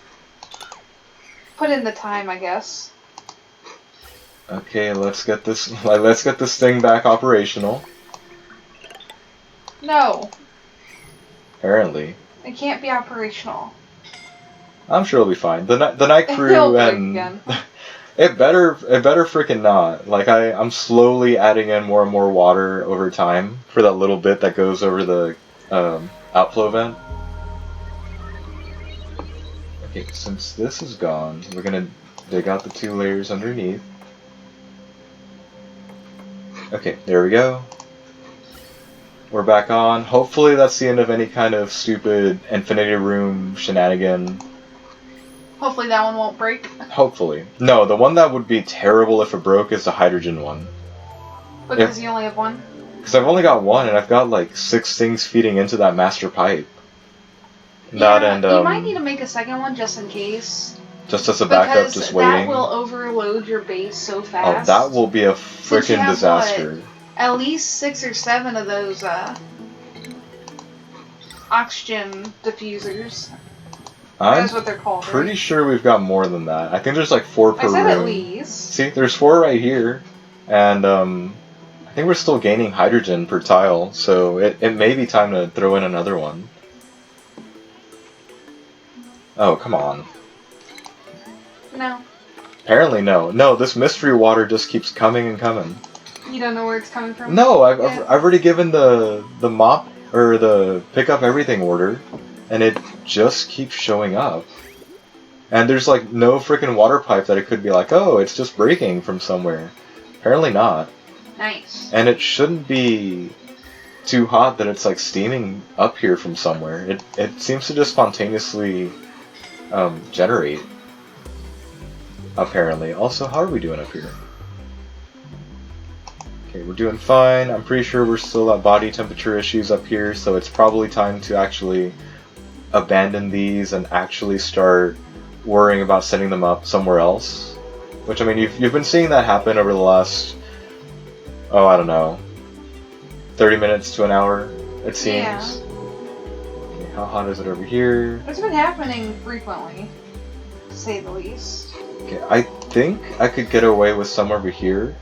Speaker 2: put in the time, I guess.
Speaker 1: Okay, let's get this thing back operational.
Speaker 2: No.
Speaker 1: Apparently.
Speaker 2: It can't be operational.
Speaker 1: I'm sure it'll be fine. The night crew and it better freaking not. Like I'm slowly adding in more and more water over time for that little bit that goes over the outflow vent. Okay, since this is gone, we're gonna dig out the 2 layers underneath. Okay, there we go. We're back on. Hopefully that's the end of any kind of stupid infinity room shenanigan.
Speaker 2: Hopefully that one won't break.
Speaker 1: Hopefully. No, the one that would be terrible if it broke is the hydrogen one.
Speaker 2: Because you only have one?
Speaker 1: Because I've only got one, and I've got like 6 things feeding into that master pipe.
Speaker 2: Yeah, you might need to make a second one just in case.
Speaker 1: Just as a backup, just waiting.
Speaker 2: That will overload your base so fast.
Speaker 1: Oh, that will be a freaking disaster.
Speaker 2: What, at least 6 or 7 of those oxygen diffusers. That's what they're called.
Speaker 1: Pretty sure we've got more than that. I think there's like 4 per room.
Speaker 2: I said at least.
Speaker 1: See, there's 4 right here, and I think we're still gaining hydrogen per tile, so it may be time to throw in another one. Oh, come on.
Speaker 2: No.
Speaker 1: Apparently no. No, this mystery water just keeps coming and coming.
Speaker 2: You don't know where it's coming from?
Speaker 1: No, I've already given the mop or the pick up everything order, and it just keeps showing up. And there's like no freaking water pipe that it could be like, oh, it's just breaking from somewhere. Apparently not.
Speaker 2: Nice.
Speaker 1: And it shouldn't be too hot that it's like steaming up here from somewhere. It seems to just spontaneously generate. Apparently. Also, how are we doing up here? Okay, we're doing fine. I'm pretty sure we're still at body temperature issues up here, so it's probably time to actually abandon these and actually start worrying about setting them up somewhere else. Which, I mean, you've been seeing that happen over the last, oh, I don't know, 30 minutes to an hour, it seems.
Speaker 2: Yeah.
Speaker 1: Okay, how hot is it over here?
Speaker 2: It's been happening frequently, to say the least.
Speaker 1: Okay, I think I could get away with some over here,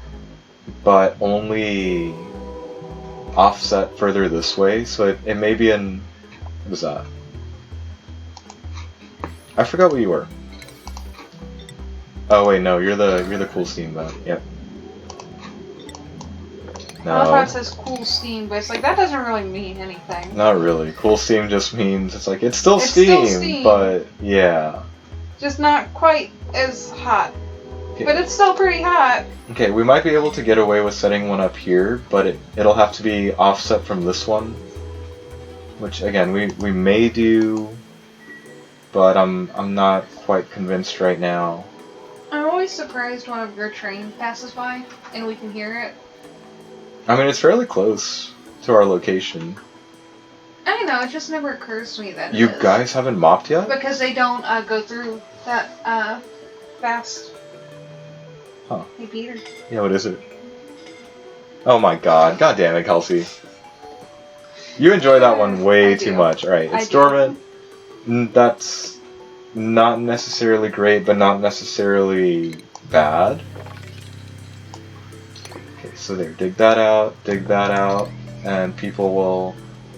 Speaker 1: but only offset further this way, so it may be in... What is that? I forgot what you were. Oh wait, no, you're the cool steam vent. Yep. No.
Speaker 2: I love how it says cool steam, but it's like, that doesn't really mean anything.
Speaker 1: Not really. Cool steam just means it's like, it's still
Speaker 2: Still steam.
Speaker 1: But yeah.
Speaker 2: Just not quite as hot.
Speaker 1: Okay.
Speaker 2: But it's still pretty hot.
Speaker 1: Okay, we might be able to get away with setting one up here, but it'll have to be offset from this one. Which, again, we may do, but I'm not quite convinced right now.
Speaker 2: I'm always surprised when your train passes by and we can hear it.
Speaker 1: I mean, it's fairly close to our location.
Speaker 2: I know, it just never occurs to me that
Speaker 1: You
Speaker 2: it is.
Speaker 1: guys haven't mopped yet?
Speaker 2: Because they don't go through that fast.
Speaker 1: Huh.
Speaker 2: Hey, Peter.
Speaker 1: Yeah, what is it? Oh my god. God damn it, Kelsey. You enjoy that one way
Speaker 2: I
Speaker 1: too
Speaker 2: do.
Speaker 1: much. Alright, it's dormant. That's not necessarily great, but not necessarily bad. Okay, so there. Dig that out, and people will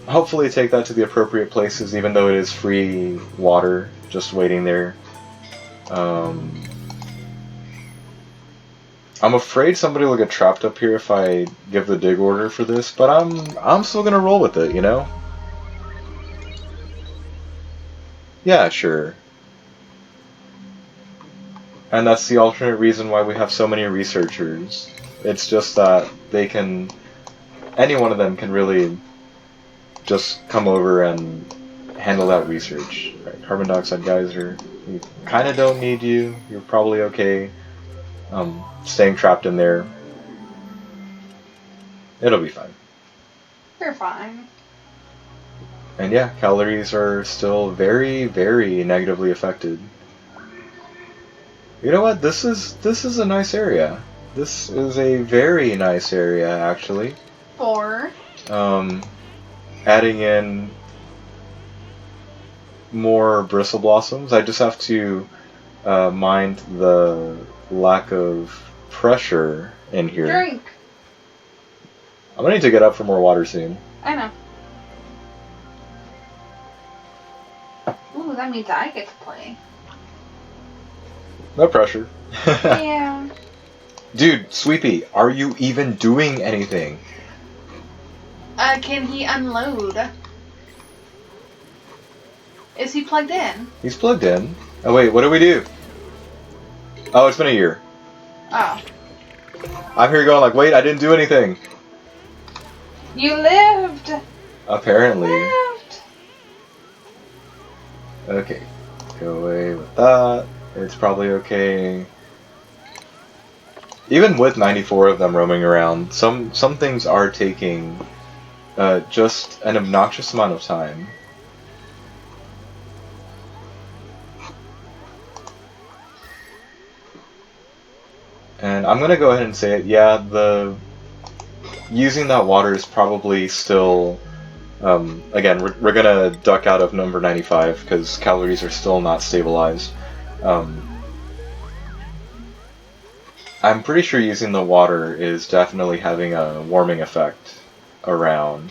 Speaker 1: hopefully take that to the appropriate places, even though it is free water just waiting there. I'm afraid somebody will get trapped up here if I give the dig order for this, but I'm still gonna roll with it, you know? Yeah, sure. And that's the alternate reason why we have so many researchers. It's just that they can... Any one of them can really just come over and handle that research. Right, carbon dioxide geyser, we kind of don't need you. You're probably okay. Staying trapped in there. It'll be fine.
Speaker 2: They're fine.
Speaker 1: And yeah, calories are still very, very negatively affected. You know what? This is a nice area. This is a very nice area, actually.
Speaker 2: For?
Speaker 1: Adding in more bristle blossoms. I just have to mind the lack of pressure in here.
Speaker 2: Drink.
Speaker 1: I'm gonna need to get up for more water soon.
Speaker 2: I know. Ooh, that means I get to play.
Speaker 1: No pressure.
Speaker 2: Yeah.
Speaker 1: Dude, Sweepy, are you even doing anything?
Speaker 2: Can he unload? Is he plugged in?
Speaker 1: He's plugged in. Oh wait, what do we do? Oh, it's been a year.
Speaker 2: Oh.
Speaker 1: I'm here going like, wait, I didn't do anything.
Speaker 2: You lived!
Speaker 1: Apparently.
Speaker 2: Lived!
Speaker 1: Okay, go away with that. It's probably okay. Even with 94 of them roaming around, some things are taking just an obnoxious amount of time. And I'm gonna go ahead and say it, yeah, using that water is probably still, again, we're gonna duck out of number 95 because calories are still not stabilized. I'm pretty sure using the water is definitely having a warming effect around,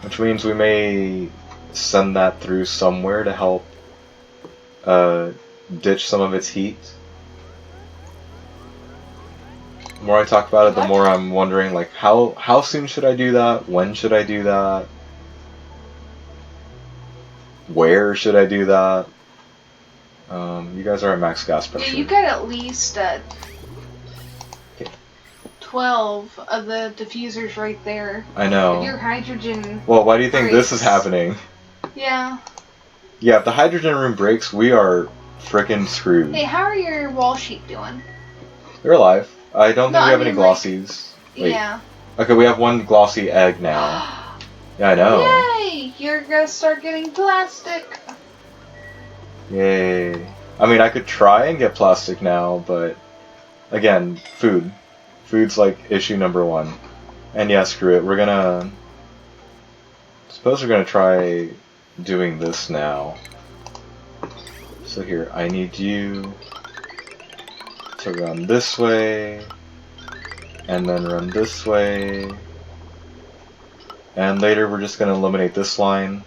Speaker 1: which means we may send that through somewhere to help ditch some of its heat. The more I talk about it, the more I'm wondering, like, how soon should I do that? When should I do that? Where should I do that? You guys are at max gas pressure.
Speaker 2: Yeah, you got at least 12 of the diffusers right there.
Speaker 1: I know.
Speaker 2: If your hydrogen...
Speaker 1: Well, why do you think
Speaker 2: breaks,
Speaker 1: this is happening?
Speaker 2: Yeah.
Speaker 1: Yeah, if the hydrogen room breaks, we are frickin' screwed.
Speaker 2: Hey, how are your wall sheep doing?
Speaker 1: They're alive. I don't think we have any glossies.
Speaker 2: Like,
Speaker 1: Wait.
Speaker 2: Yeah.
Speaker 1: Okay, we have one glossy egg now. Yeah, I know.
Speaker 2: Yay! You're gonna start getting plastic.
Speaker 1: Yay. I mean, I could try and get plastic now, but again, food. Food's like issue number one. And yeah, screw it. We're gonna... Suppose we're gonna try doing this now. So here, I need you to run this way, and then run this way, and later we're just gonna eliminate this line.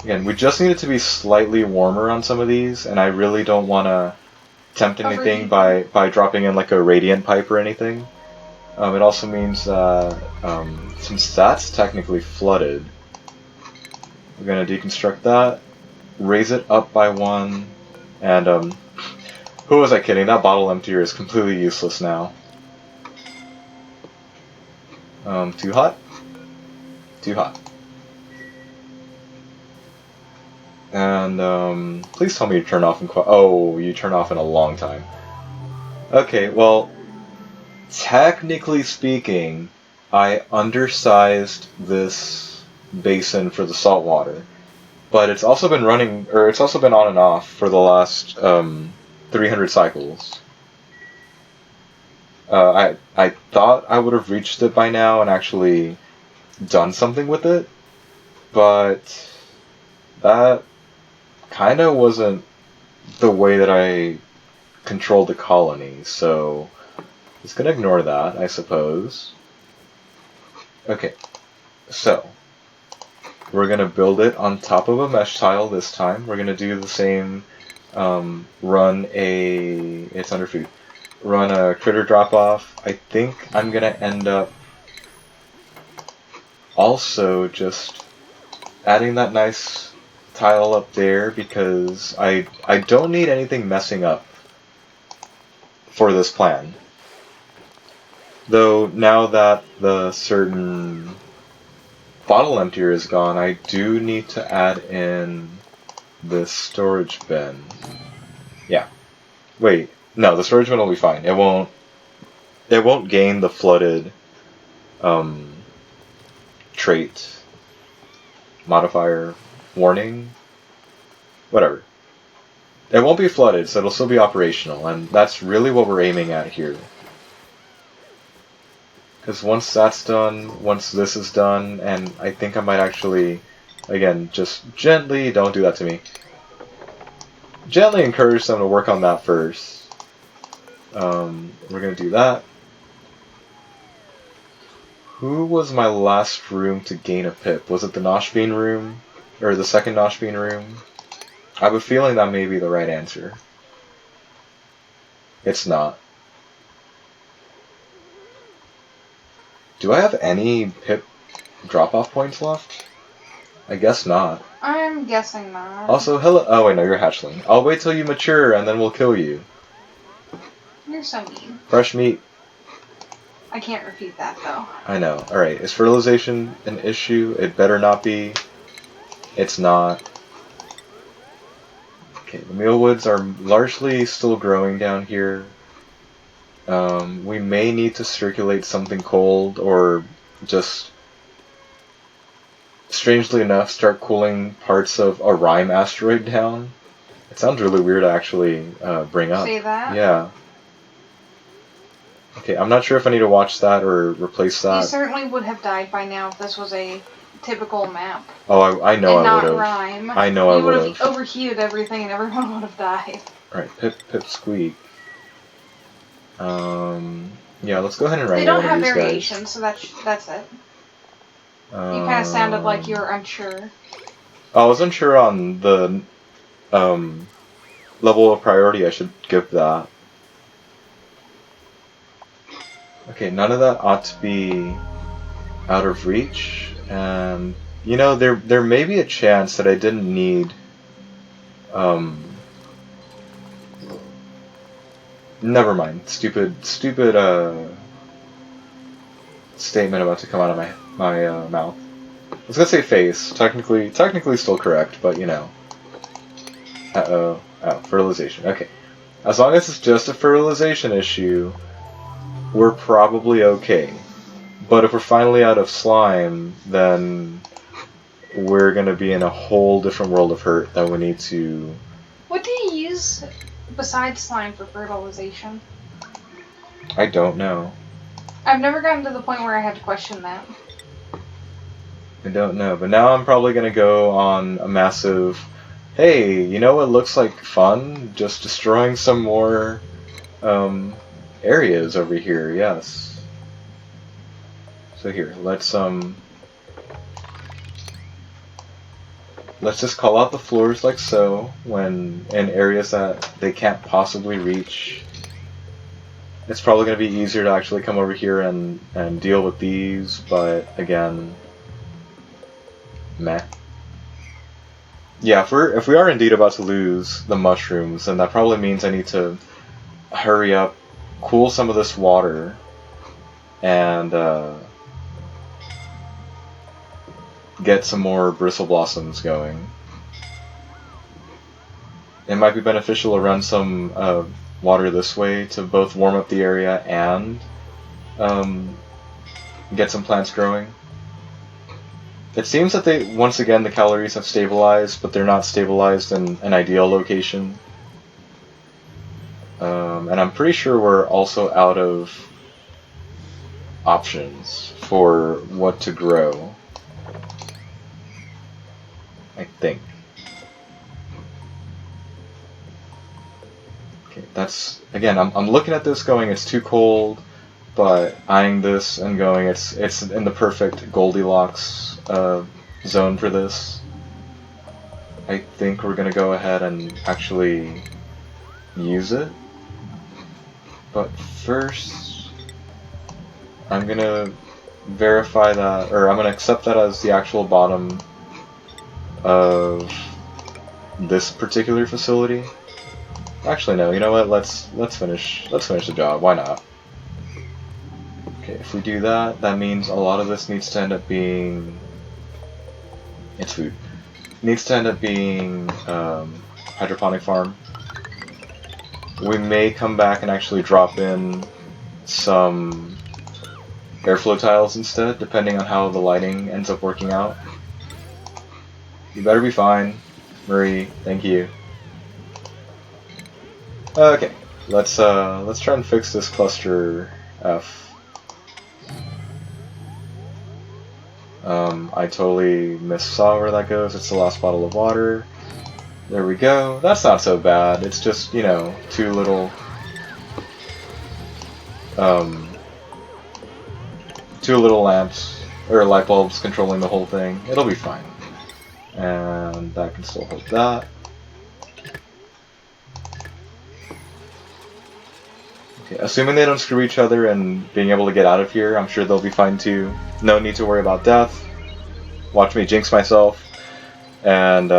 Speaker 1: Again, we just need it to be slightly warmer on some of these, and I really don't want to tempt anything by dropping in like a radiant pipe or anything. It also means that since that's technically flooded, we're going to deconstruct that, raise it up by 1, and who was I kidding? That bottle emptier is completely useless now. Too hot? Too hot. And please tell me you turn off in oh, you turn off in a long time. Okay, well, technically speaking, I undersized this basin for the salt water, but it's also been running, or it's also been on and off for the last 300 cycles. I thought I would have reached it by now and actually done something with it, but that kind of wasn't the way that I controlled the colony, so just gonna ignore that, I suppose. Okay, so we're gonna build it on top of a mesh tile this time. We're gonna do the same, it's under food, run a critter drop off. I think I'm gonna end up also just adding that nice tile up there because I don't need anything messing up for this plan. Though now that the certain bottle emptier is gone, I do need to add in this storage bin. Yeah. Wait, no, the storage bin will be fine. It won't gain the flooded trait modifier warning, whatever. It won't be flooded, so it'll still be operational, and that's really what we're aiming at here. Because once that's done, once this is done, and I think I might actually, again, just gently, don't do that to me, gently encourage them to work on that first. We're going to do that. Who was my last room to gain a pip? Was it the Noshbean room? Or the second Noshbean room? I have a feeling that may be the right answer. It's not. Do I have any pip drop-off points left? I guess not.
Speaker 2: I'm guessing not.
Speaker 1: Also, hello. Oh, wait, no, you're a hatchling. I'll wait till you mature and then we'll kill you.
Speaker 2: You're so mean.
Speaker 1: Fresh meat.
Speaker 2: I can't repeat that, though.
Speaker 1: I know. Alright, is fertilization an issue? It better not be. It's not. Okay, the mealwoods are largely still growing down here. We may need to circulate something cold or just, strangely enough, start cooling parts of a Rime asteroid down. It sounds really weird to actually bring up.
Speaker 2: Say that?
Speaker 1: Yeah. Okay, I'm not sure if I need to watch that or replace that.
Speaker 2: You certainly would have died by now if this was a typical map.
Speaker 1: Oh, I know
Speaker 2: and
Speaker 1: I would have.
Speaker 2: Not Rime.
Speaker 1: I know I would have.
Speaker 2: You would have overheated everything and everyone would have died.
Speaker 1: Alright, Pip Squeak. Yeah, let's go ahead and write
Speaker 2: They don't
Speaker 1: one
Speaker 2: have
Speaker 1: of these
Speaker 2: variations,
Speaker 1: guys.
Speaker 2: so that's it. You kind of sounded like you were unsure.
Speaker 1: I was unsure on the level of priority I should give that. Okay, none of that ought to be out of reach, and you know, there may be a chance that I didn't need never mind. Stupid statement about to come out of my mouth. I was gonna say face. Technically still correct, but you know. Uh-oh. Oh, fertilization. Okay. As long as it's just a fertilization issue, we're probably okay. But if we're finally out of slime, then we're gonna be in a whole different world of hurt that we need to...
Speaker 2: What do you use besides slime for fertilization?
Speaker 1: I don't know.
Speaker 2: I've never gotten to the point where I had to question that.
Speaker 1: I don't know, but now I'm probably gonna go on a massive... Hey, you know what looks like fun? Just destroying some more areas over here, yes. So here, let's just call out the floors like so, when in areas that they can't possibly reach. It's probably going to be easier to actually come over here and deal with these, but again, meh. Yeah, if we are indeed about to lose the mushrooms, then that probably means I need to hurry up, cool some of this water, and get some more bristle blossoms going. It might be beneficial to run some water this way to both warm up the area and get some plants growing. It seems that once again the calories have stabilized, but they're not stabilized in an ideal location. And I'm pretty sure we're also out of options for what to grow. I think. Okay, that's... Again, I'm looking at this going, it's too cold, but eyeing this and going, it's in the perfect Goldilocks zone for this. I think we're gonna go ahead and actually use it. But first, I'm gonna verify that, or I'm gonna accept that as the actual bottom of this particular facility. Actually, no. You know what? Let's finish the job. Why not? Okay, if we do that, that means a lot of this needs to end up being... It's food. Needs to end up being hydroponic farm. We may come back and actually drop in some airflow tiles instead, depending on how the lighting ends up working out. You better be fine, Marie. Thank you. Okay, let's try and fix this cluster F. I totally missaw where that goes. It's the last bottle of water. There we go. That's not so bad. It's just, you know, two little lamps or light bulbs controlling the whole thing. It'll be fine. And that can still hold that. Okay, assuming they don't screw each other and being able to get out of here, I'm sure they'll be fine too. No need to worry about death. Watch me jinx myself. And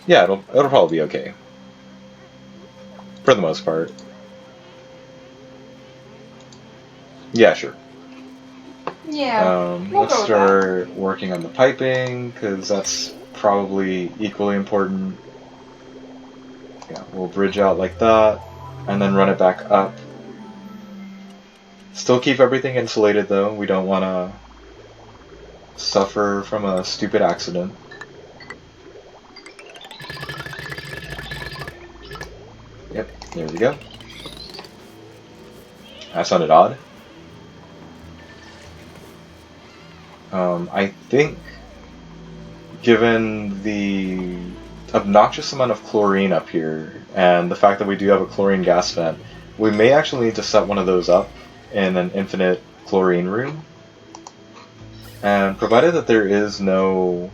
Speaker 1: yeah, it'll probably be okay. For the most part. Yeah, sure.
Speaker 2: Yeah,
Speaker 1: let's start working on the piping, because that's probably equally important. Yeah, we'll bridge out like that, and then run it back up. Still keep everything insulated though, we don't want to suffer from a stupid accident. Yep, there we go. That sounded odd. I think, given the obnoxious amount of chlorine up here, and the fact that we do have a chlorine gas vent, we may actually need to set one of those up in an infinite chlorine room. And provided that there is no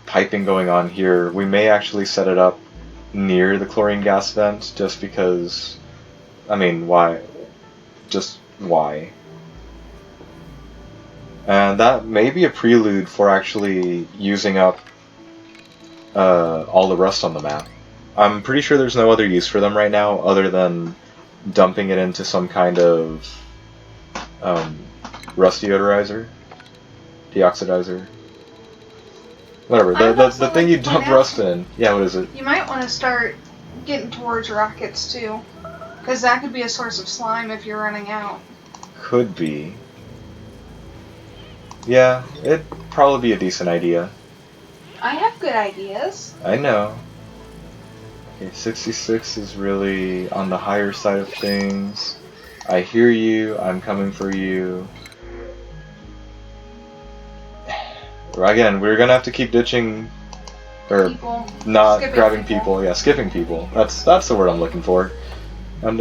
Speaker 1: piping going on here, we may actually set it up near the chlorine gas vent, just because, I mean, why? Just why? And that may be a prelude for actually using up all the rust on the map. I'm pretty sure there's no other use for them right now other than dumping it into some kind of rust deodorizer, deoxidizer, whatever. The thing you dump rust in. Yeah, what is it?
Speaker 2: You might want to start getting towards rockets too, because that could be a source of slime if you're running out.
Speaker 1: Could be. Yeah, it'd probably be a decent idea.
Speaker 2: I have good ideas.
Speaker 1: I know. Okay, 66 is really on the higher side of things. I hear you, I'm coming for you. Again, we're gonna have to keep ditching, or
Speaker 2: people.
Speaker 1: not
Speaker 2: Skipping
Speaker 1: grabbing people. Yeah, skipping people. That's the word I'm looking for. We're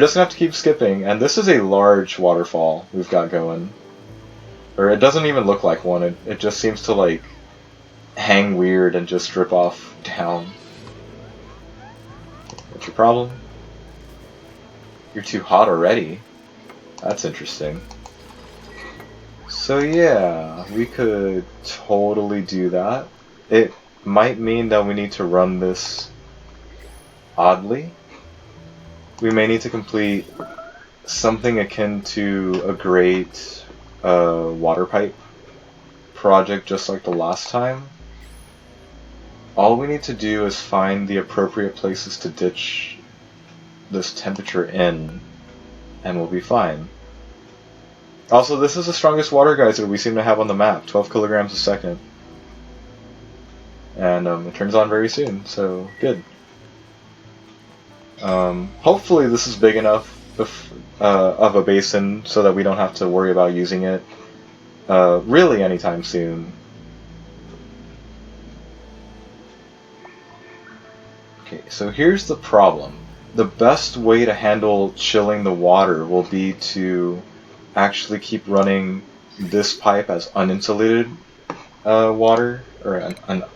Speaker 1: just gonna have to keep skipping, and this is a large waterfall we've got going. Or it doesn't even look like one, it just seems to like hang weird and just drip off down. What's your problem? You're too hot already. That's interesting. So yeah, we could totally do that. It might mean that we need to run this oddly. We may need to complete something akin to a great water pipe project just like the last time. All we need to do is find the appropriate places to ditch this temperature in, and we'll be fine. Also, this is the strongest water geyser we seem to have on the map, 12 kilograms a second. And it turns on very soon, so good. Hopefully this is big enough of a basin so that we don't have to worry about using it really anytime soon. Okay, so here's the problem. The best way to handle chilling the water will be to actually keep running this pipe as uninsulated water, or an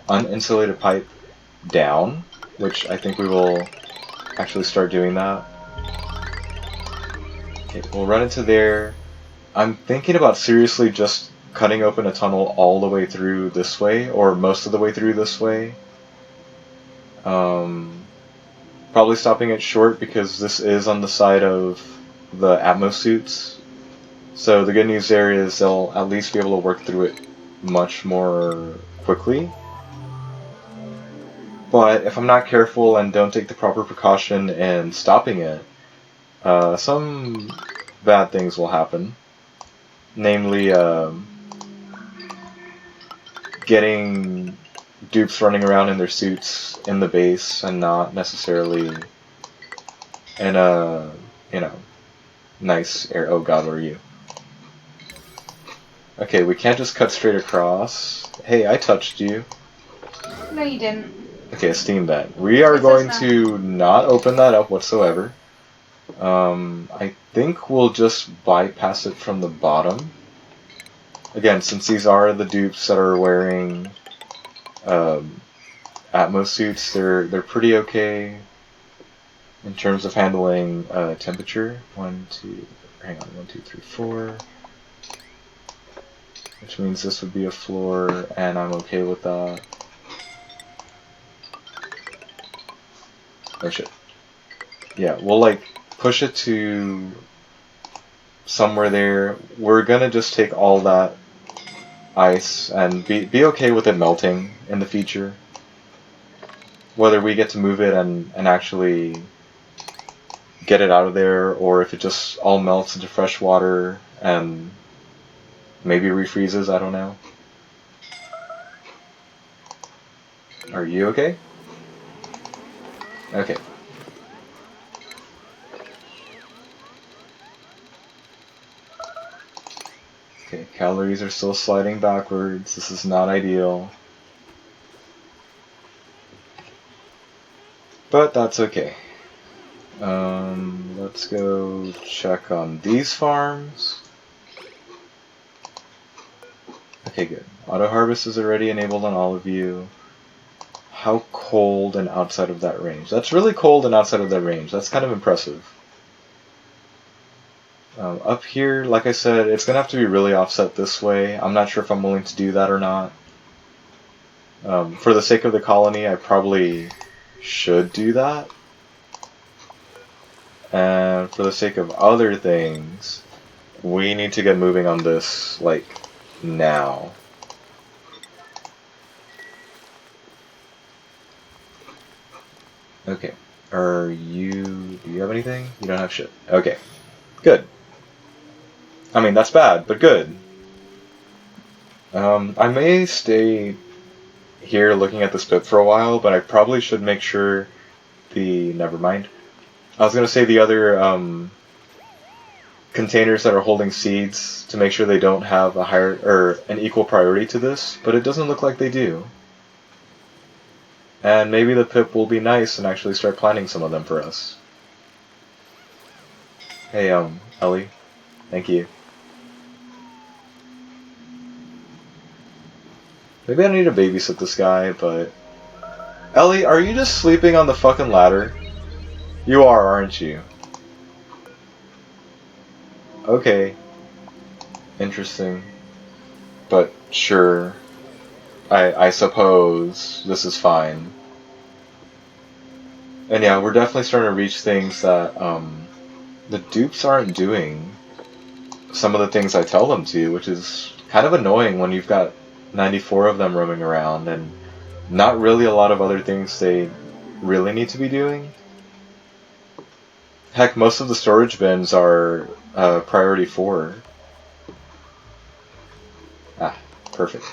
Speaker 1: uninsulated pipe down, which I think we will actually start doing that. Okay, we'll run into there. I'm thinking about seriously just cutting open a tunnel all the way through this way, or most of the way through this way. Probably stopping it short because this is on the side of the Atmos suits. So the good news there is they'll at least be able to work through it much more quickly. But if I'm not careful and don't take the proper precaution in stopping it, some bad things will happen. Namely, getting dupes running around in their suits in the base and not necessarily in a, nice air. Oh god, where are you? Okay, we can't just cut straight across. Hey, I touched you.
Speaker 2: No, you didn't.
Speaker 1: Okay, esteem that. We are going to not open that up whatsoever. I think we'll just bypass it from the bottom. Again, since these are the dupes that are wearing Atmos suits, they're pretty okay in terms of handling temperature. 1, 2, 3, 4. Which means this would be a floor, and I'm okay with that. Oh shit. Yeah, we'll like push it to somewhere there. We're gonna just take all that ice and be okay with it melting in the future. Whether we get to move it and actually get it out of there, or if it just all melts into fresh water and maybe refreezes, I don't know. Are you okay? Okay. Okay, calories are still sliding backwards. This is not ideal. But that's okay. Let's go check on these farms. Okay, good. Auto harvest is already enabled on all of you. How cold and outside of that range? That's really cold and outside of that range. That's kind of impressive. Up here, like I said, it's going to have to be really offset this way. I'm not sure if I'm willing to do that or not. For the sake of the colony, I probably should do that. And for the sake of other things, we need to get moving on this, like, now. Okay. Do you have anything? You don't have shit. Okay. Good. I mean, that's bad, but good. I may stay here looking at this pit for a while, but I probably should make sure never mind. I was gonna say the other, containers that are holding seeds to make sure they don't have a higher, or an equal priority to this, but it doesn't look like they do. And maybe the pip will be nice and actually start planting some of them for us. Hey, Ellie. Thank you. Maybe I need to babysit this guy, but... Ellie, are you just sleeping on the fucking ladder? You are, aren't you? Okay. Interesting. But sure. I suppose this is fine. And yeah, we're definitely starting to reach things that, the dupes aren't doing some of the things I tell them to, which is kind of annoying when you've got 94 of them roaming around and not really a lot of other things they really need to be doing. Heck, most of the storage bins are priority 4. Ah, perfect.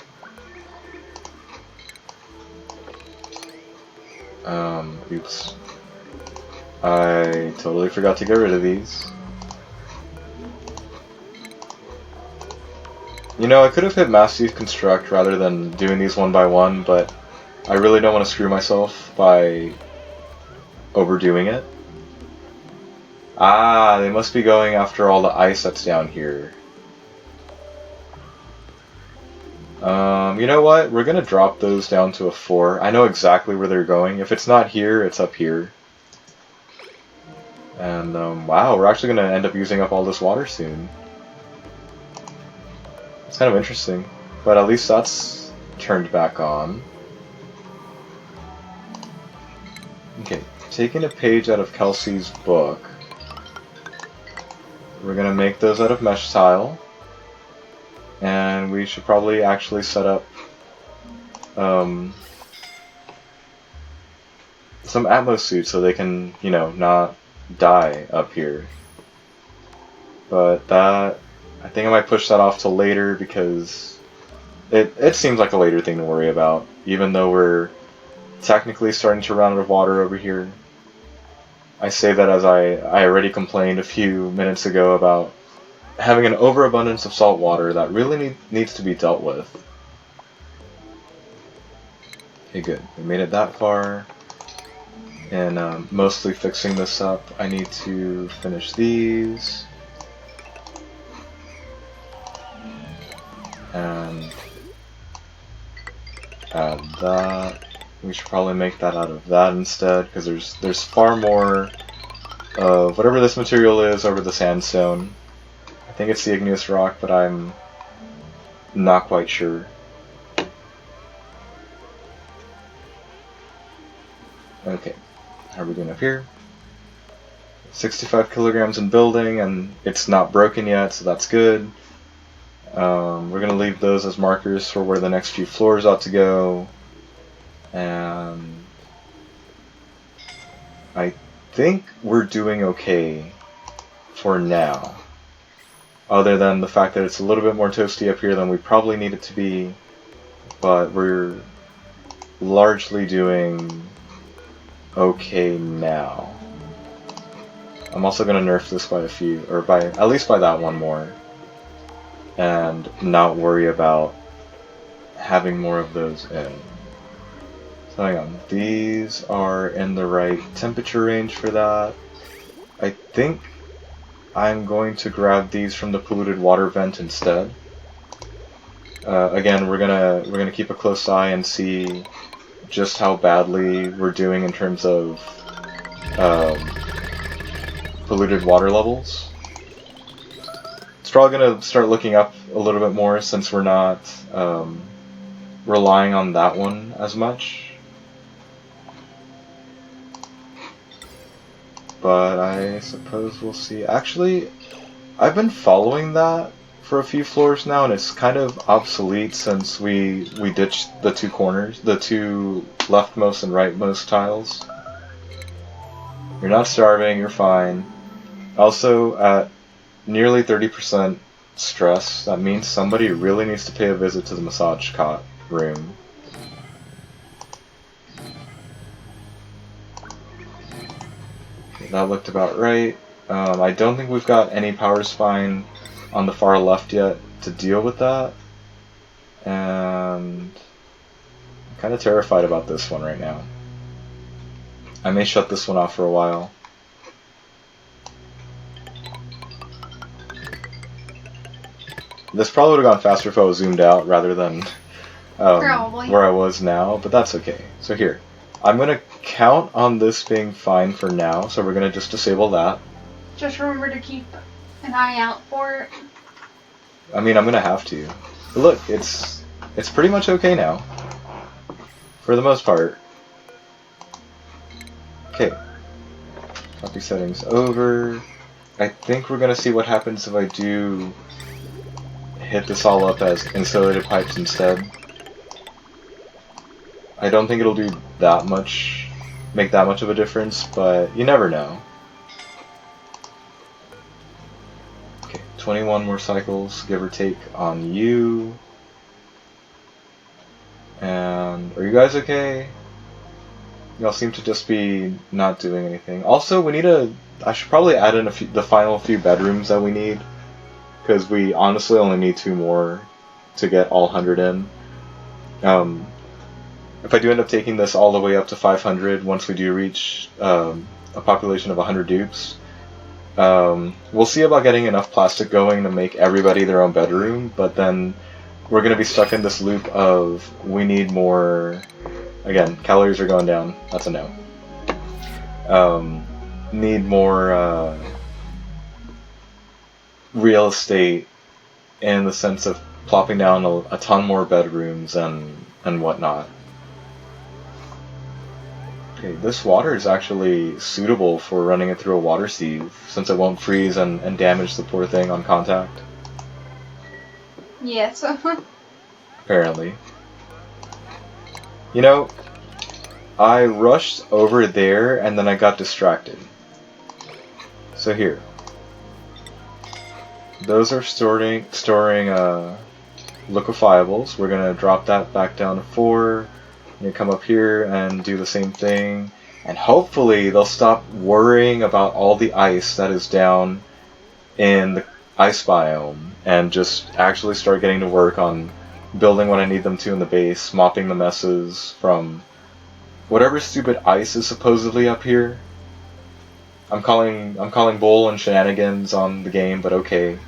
Speaker 1: Oops. I totally forgot to get rid of these. You know, I could have hit Massive Construct rather than doing these one by one, but I really don't want to screw myself by overdoing it. Ah, they must be going after all the ice that's down here. You know what? We're gonna drop those down to a 4. I know exactly where they're going. If it's not here, it's up here. And, wow, we're actually gonna end up using up all this water soon. It's kind of interesting. But at least that's turned back on. Okay, taking a page out of Kelsey's book. We're gonna make those out of mesh tile. And we should probably actually set up some Atmos suits so they can, you know, not die up here. But that, I think I might push that off till later because it seems like a later thing to worry about, even though we're technically starting to run out of water over here. I say that as I already complained a few minutes ago about having an overabundance of salt water that really needs to be dealt with. Okay, good. We made it that far. And mostly fixing this up, I need to finish these. And add that. We should probably make that out of that instead, because there's far more of whatever this material is over the sandstone. I think it's the igneous rock, but I'm not quite sure. Okay, how are we doing up here? 65 kilograms in building, and it's not broken yet, so that's good. We're going to leave those as markers for where the next few floors ought to go. And I think we're doing okay for now. Other than the fact that it's a little bit more toasty up here than we probably need it to be. But we're largely doing okay now. I'm also going to nerf this by a few, or by at least by that one more. And not worry about having more of those in. So hang on, these are in the right temperature range for that. I think I'm going to grab these from the polluted water vent instead. Again, we're gonna keep a close eye and see just how badly we're doing in terms of polluted water levels. It's probably gonna start looking up a little bit more since we're not relying on that one as much. But I suppose we'll see. Actually, I've been following that for a few floors now, and it's kind of obsolete since we ditched the two corners, the two leftmost and rightmost tiles. You're not starving, you're fine. Also, at nearly 30% stress, that means somebody really needs to pay a visit to the massage cot room. That looked about right. I don't think we've got any power spine on the far left yet to deal with that. And I'm kind of terrified about this one right now. I may shut this one off for a while. This probably would have gone faster if I was zoomed out rather than where I was now, but that's okay. So here, I'm going to count on this being fine for now, so we're going to just disable that.
Speaker 2: Just remember to keep an eye out for it.
Speaker 1: I mean, I'm going to have to. But look, it's pretty much okay now. For the most part. Okay. Copy settings over. I think we're going to see what happens if I do hit this all up as insulated pipes instead. I don't think it'll do that much, make that much of a difference, but you never know. Okay, 21 more cycles, give or take, on you. And are you guys okay? Y'all seem to just be not doing anything. Also, we need I should probably add in the final few bedrooms that we need, because we honestly only need 2 more to get all 100 in. If I do end up taking this all the way up to 500 once we do reach a population of 100 dupes, we'll see about getting enough plastic going to make everybody their own bedroom, but then we're going to be stuck in this loop of we need more. Again, calories are going down. That's a no. Need more real estate in the sense of plopping down a ton more bedrooms and whatnot. Okay, this water is actually suitable for running it through a water sieve, since it won't freeze and damage the poor thing on contact.
Speaker 2: Yes.
Speaker 1: Apparently. You know, I rushed over there and then I got distracted. So here. Those are storing liquefiables. We're going to drop that back down to 4. You come up here and do the same thing, and hopefully they'll stop worrying about all the ice that is down in the ice biome and just actually start getting to work on building what I need them to in the base, mopping the messes from whatever stupid ice is supposedly up here. I'm calling bull and shenanigans on the game, but okay.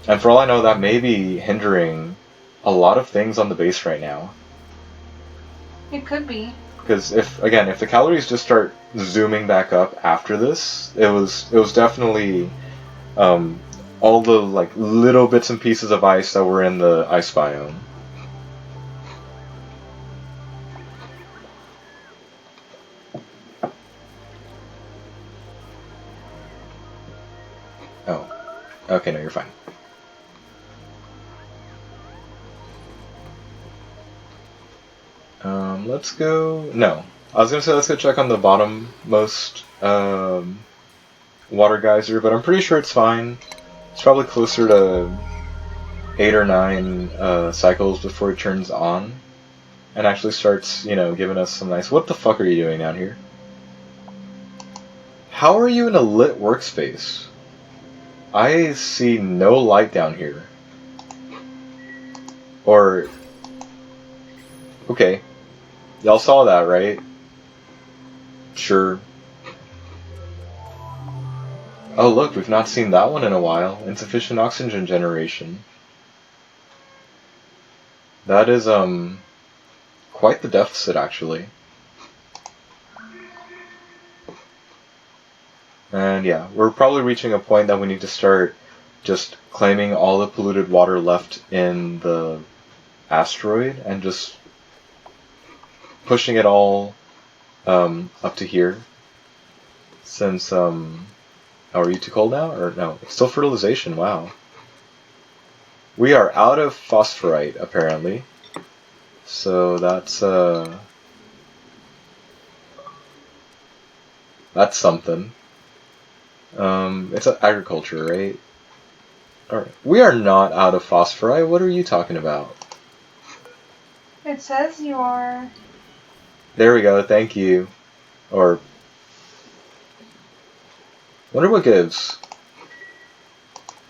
Speaker 1: And for all I know, that may be hindering a lot of things on the base right now.
Speaker 2: It could be.
Speaker 1: Because if the calories just start zooming back up after this, it was definitely all the like little bits and pieces of ice that were in the ice biome. Oh, okay, no, you're fine. Let's go. No, I was gonna say let's go check on the bottommost water geyser, but I'm pretty sure it's fine. It's probably closer to 8 or 9 cycles before it turns on and actually starts, giving us some nice. What the fuck are you doing down here? How are you in a lit workspace? I see no light down here. Or okay. Y'all saw that, right? Sure. Oh look, we've not seen that one in a while. Insufficient oxygen generation. That is, quite the deficit, actually. And yeah, we're probably reaching a point that we need to start just claiming all the polluted water left in the asteroid and just pushing it all up to here, since Oh, are you too cold now? Or no? It's still fertilization, wow. We are out of phosphorite, apparently. So that's something. It's agriculture, right? Alright. We are not out of phosphorite. What are you talking about?
Speaker 2: It says you are.
Speaker 1: There we go, thank you. Or... wonder what gives.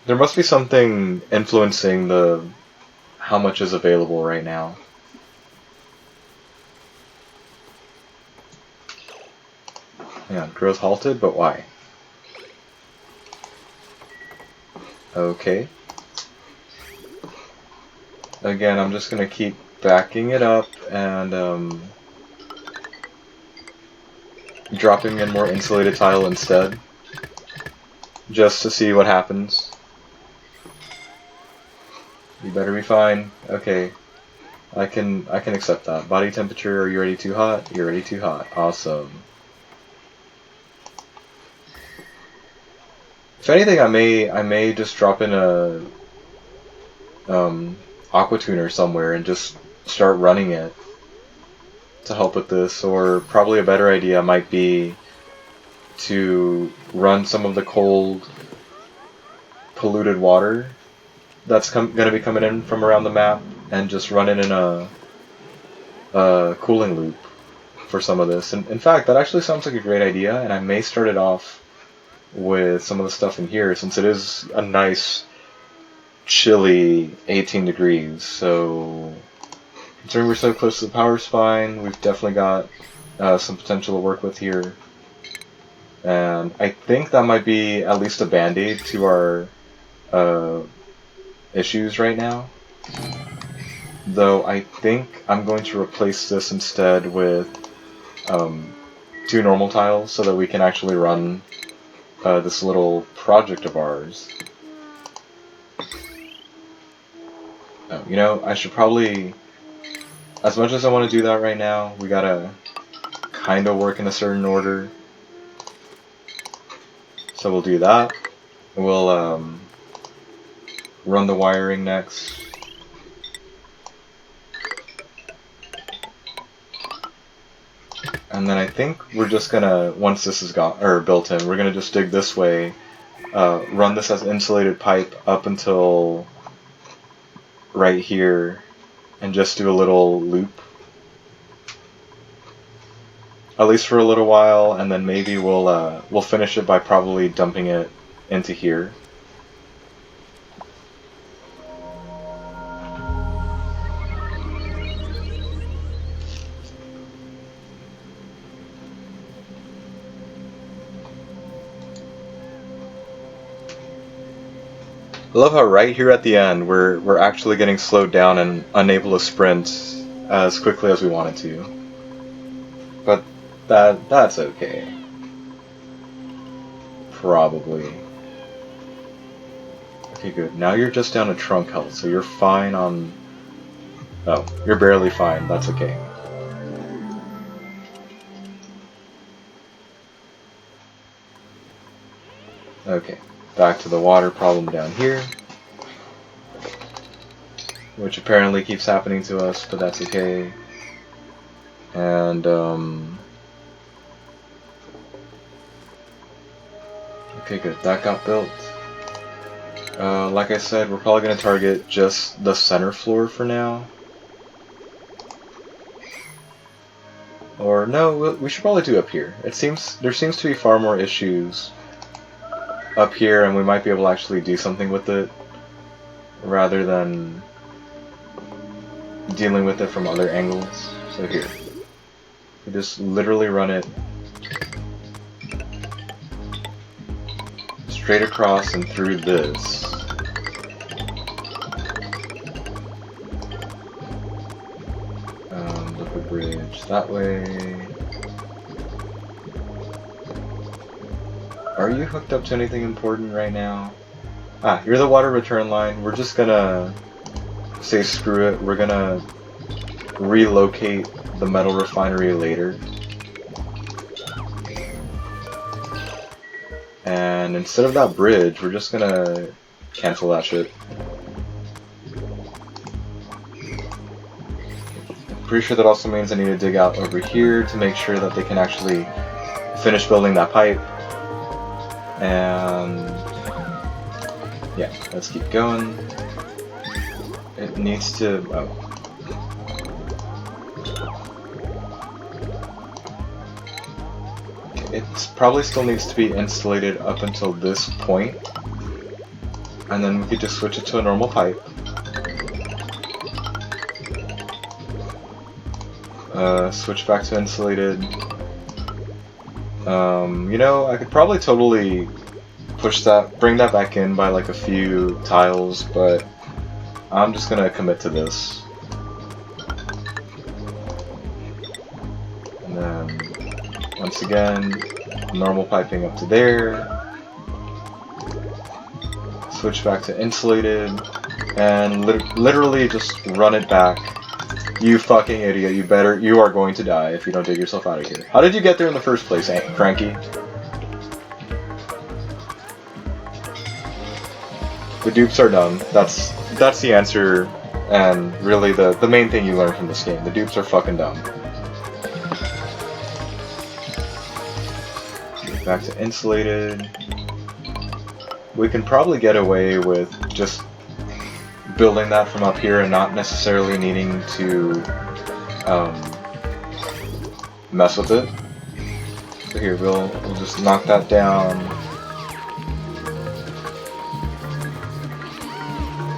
Speaker 1: There must be something influencing the how much is available right now. Yeah, growth halted, but why? Okay. Again, I'm just gonna keep backing it up and dropping in more insulated tile instead, just to see what happens. You better be fine. Okay. I can accept that. Body temperature, are you already too hot? You're already too hot. Awesome. If anything, I may just drop in a aqua tuner somewhere and just start running it to help with this, or probably a better idea might be to run some of the cold, polluted water that's going to be coming in from around the map and just run it in a cooling loop for some of this. And in fact, that actually sounds like a great idea, and I may start it off with some of the stuff in here, since it is a nice chilly 18 degrees. So considering we're so close to the power spine, we've definitely got some potential to work with here. And I think that might be at least a band-aid to our issues right now. Though I think I'm going to replace this instead with 2 normal tiles so that we can actually run this little project of ours. Oh, you know, I should probably, as much as I want to do that right now, we gotta kind of work in a certain order. So we'll do that. We'll run the wiring next. And then I think we're just gonna, once this is built in, we're gonna just dig this way, run this as insulated pipe up until right here, and just do a little loop. At least for a little while, and then maybe we'll finish it by probably dumping it into here. I love how right here at the end we're actually getting slowed down and unable to sprint as quickly as we wanted to. But that's okay. Probably. Okay, good. Now you're just down to trunk health, so you're fine on... Oh, you're barely fine. That's okay. Okay, back to the water problem down here. Which apparently keeps happening to us, but that's okay. And, okay, good. That got built. Like I said, we're probably going to target just the center floor for now. Or, no, we should probably do up here. There seems to be far more issues up here, and we might be able to actually do something with it, rather than dealing with it from other angles. So here. We just literally run it straight across and through this. Liquid bridge that way. Are you hooked up to anything important right now? Ah, you're the water return line. We're just gonna say screw it. We're gonna relocate the metal refinery later. And instead of that bridge, we're just gonna cancel that shit. Pretty sure that also means I need to dig out over here to make sure that they can actually finish building that pipe. And yeah, let's keep going. It needs to... oh. It probably still needs to be insulated up until this point. And then we could just switch it to a normal pipe. Switch back to insulated. You know, I could probably totally bring that back in by like a few tiles, but I'm just gonna commit to this. And then, once again, normal piping up to there. Switch back to insulated, and literally just run it back. You fucking idiot, you are going to die if you don't dig yourself out of here. How did you get there in the first place, Cranky? The dupes are dumb. That's the answer, and really the main thing you learn from this game. The dupes are fucking dumb. Back to insulated. We can probably get away with just building that from up here and not necessarily needing to mess with it. So here, we'll just knock that down.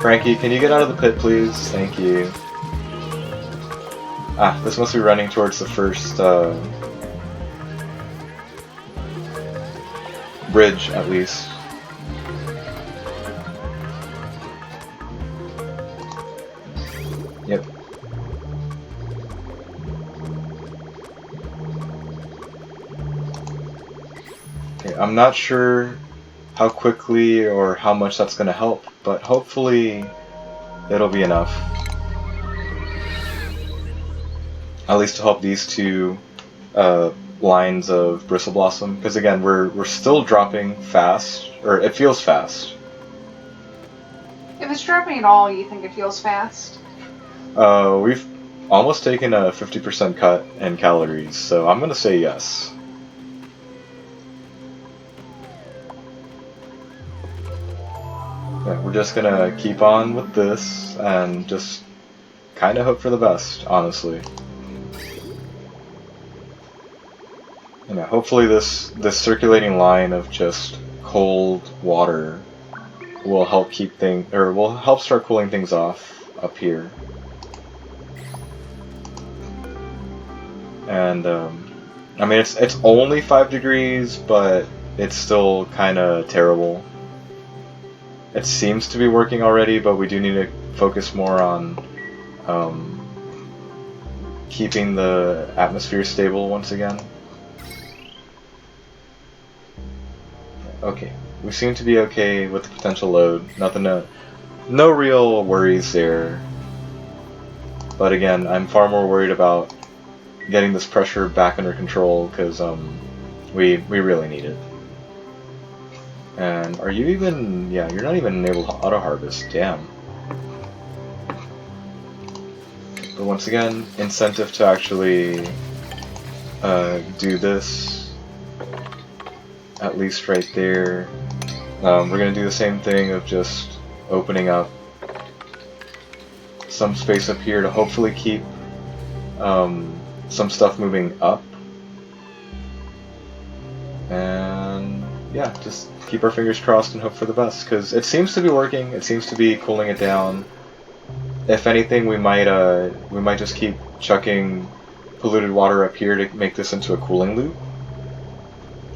Speaker 1: Frankie, can you get out of the pit, please? Thank you. Ah, this must be running towards the first bridge, at least. Yep. Okay, I'm not sure how quickly or how much that's going to help, but hopefully it'll be enough. At least to help these two lines of Bristle Blossom, because again, we're still dropping fast, or it feels fast.
Speaker 2: If it's dropping at all, you think it feels fast?
Speaker 1: We've almost taken a 50% cut in calories, so I'm gonna say yes. Yeah, we're just gonna keep on with this and just kind of hope for the best, honestly. And yeah, hopefully this circulating line of just cold water will help will help start cooling things off up here. And I mean, it's only 5 degrees, but it's still kind of terrible. It seems to be working already, but we do need to focus more on keeping the atmosphere stable once again. Okay, we seem to be okay with the potential load. No real worries there. But again, I'm far more worried about getting this pressure back under control, because we really need it. And are you even... yeah, you're not even able to auto-harvest, damn. But once again, incentive to actually do this, at least right there. We're going to do the same thing of just opening up some space up here to hopefully keep some stuff moving up. And yeah, just keep our fingers crossed and hope for the best, because it seems to be working. It seems to be cooling it down. If anything, we might just keep chucking polluted water up here to make this into a cooling loop,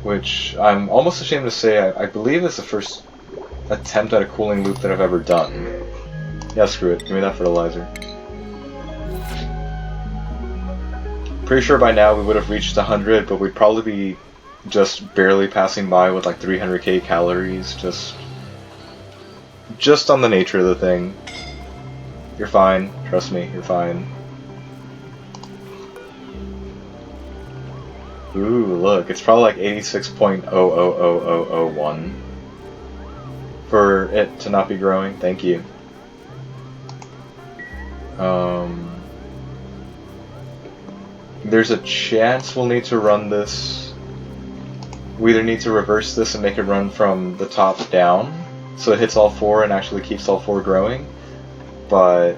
Speaker 1: which I'm almost ashamed to say I believe is the first attempt at a cooling loop that I've ever done. Yeah, screw it. Give me that fertilizer. Pretty sure by now we would have reached 100, but we'd probably be just barely passing by with like 300k calories, just on the nature of the thing. You're fine, trust me, you're fine. Ooh, look, it's probably like 86.000001 for it to not be growing. Thank you. There's a chance we'll need to run this. We either need to reverse this and make it run from the top down, so it hits all four and actually keeps all four growing. But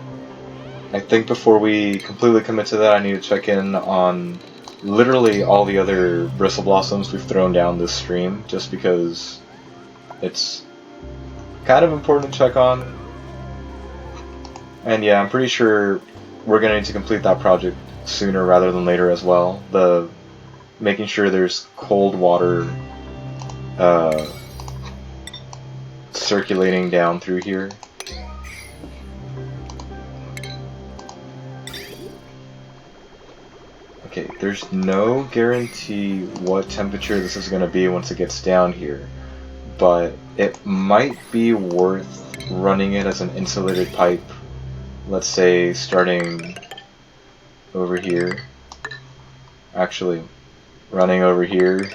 Speaker 1: I think before we completely commit to that, I need to check in on literally all the other bristle blossoms we've thrown down this stream, just because it's kind of important to check on. And yeah, I'm pretty sure we're going to need to complete that project sooner rather than later as well. The making sure there's cold water circulating down through here. Okay, there's no guarantee what temperature this is going to be once it gets down here, but it might be worth running it as an insulated pipe, let's say starting over here. Actually, running over here.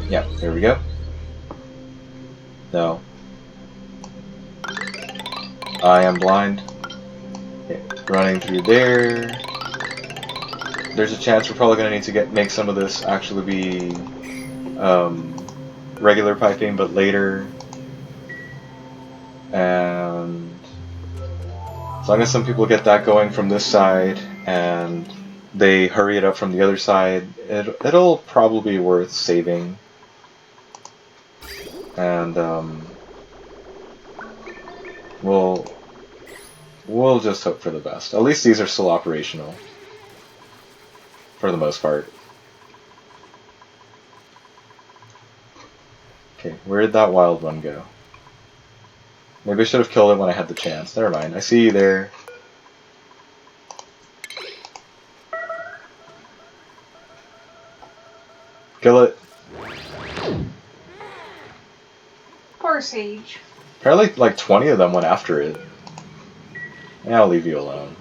Speaker 1: Yeah, there we go. No. I am blind. Okay, running through there. There's a chance we're probably going to need to make some of this actually be regular piping, but later. And as long as some people get that going from this side and they hurry it up from the other side, it'll probably be worth saving. And we'll just hope for the best. At least these are still operational for the most part. Okay, where did that wild one go? Maybe I should have killed it when I had the chance. Never mind. I see you there. Kill it.
Speaker 2: Poor Sage.
Speaker 1: Apparently like 20 of them went after it. Yeah, I'll leave you alone.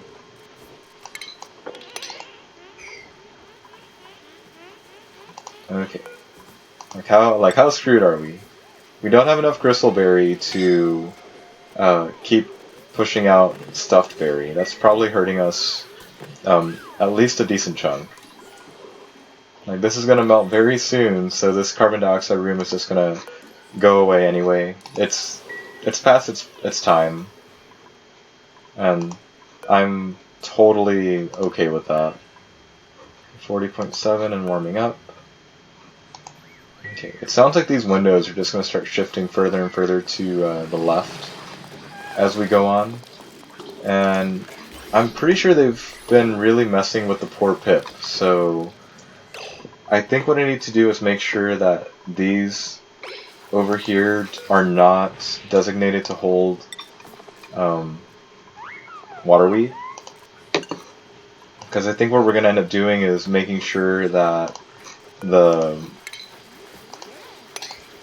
Speaker 1: Okay. Like how screwed are we? We don't have enough Gristleberry to keep pushing out Stuffed Berry. That's probably hurting us at least a decent chunk. Like this is gonna melt very soon, so this carbon dioxide room is just gonna go away anyway. It's past its time, and I'm totally okay with that. 40.7 and warming up. Okay, it sounds like these windows are just going to start shifting further and further to the left as we go on. And I'm pretty sure they've been really messing with the poor Pip, so I think what I need to do is make sure that these over here are not designated to hold waterweed. Because I think what we're going to end up doing is making sure that the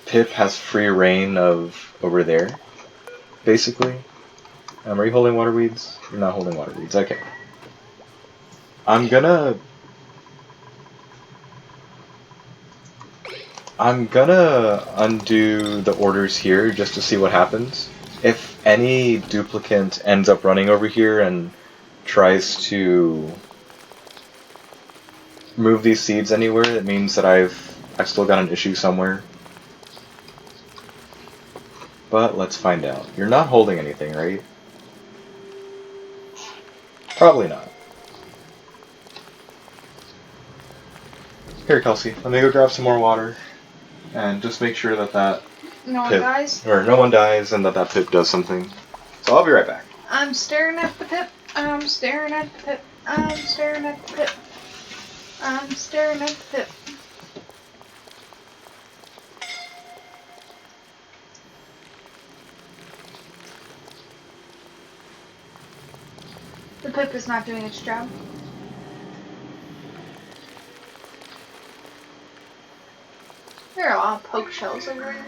Speaker 1: Pip has free reign of over there, basically. Are you holding water weeds? You're not holding water weeds. Okay. I'm gonna undo the orders here just to see what happens. If any duplicant ends up running over here and tries to move these seeds anywhere, it means that I've still got an issue somewhere. But let's find out. You're not holding anything, right? Probably not. Here, Kelsey, let me go grab some more water. And just make sure that
Speaker 2: no one
Speaker 1: Pip,
Speaker 2: dies?
Speaker 1: or no one dies and that Pip does something. So I'll be right back.
Speaker 2: I'm staring at the Pip. I'm staring at the Pip. I'm staring at the Pip. I'm staring at the Pip. The Pip is not doing its job. There are a lot of poke shells over here.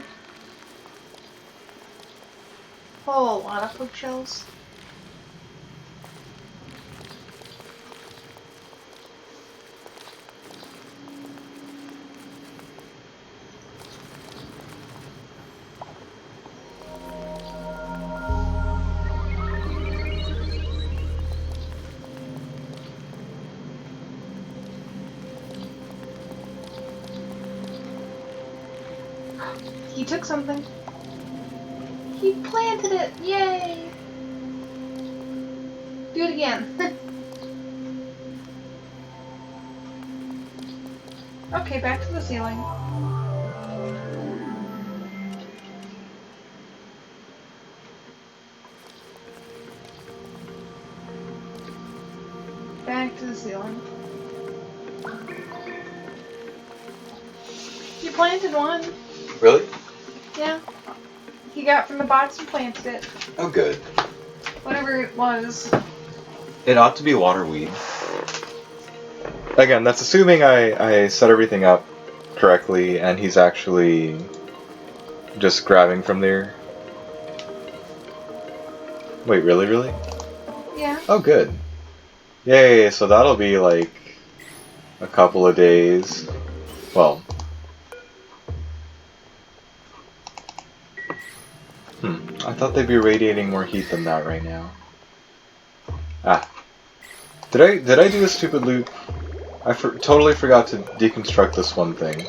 Speaker 2: Oh, a lot of poke shells. He took something. He planted it! Yay! Do it again. Okay, back to the ceiling. Back to the ceiling. You planted one.
Speaker 1: Really?
Speaker 2: Yeah. He got from the box and planted it.
Speaker 1: Oh, good.
Speaker 2: Whatever it was.
Speaker 1: It ought to be waterweed. Again, that's assuming I set everything up correctly and he's actually just grabbing from there. Wait, really?
Speaker 2: Yeah.
Speaker 1: Oh, good. Yay, so that'll be like a couple of days. Well. I thought they'd be radiating more heat than that right now. Ah. Did I do a stupid loop? I totally forgot to deconstruct this one thing.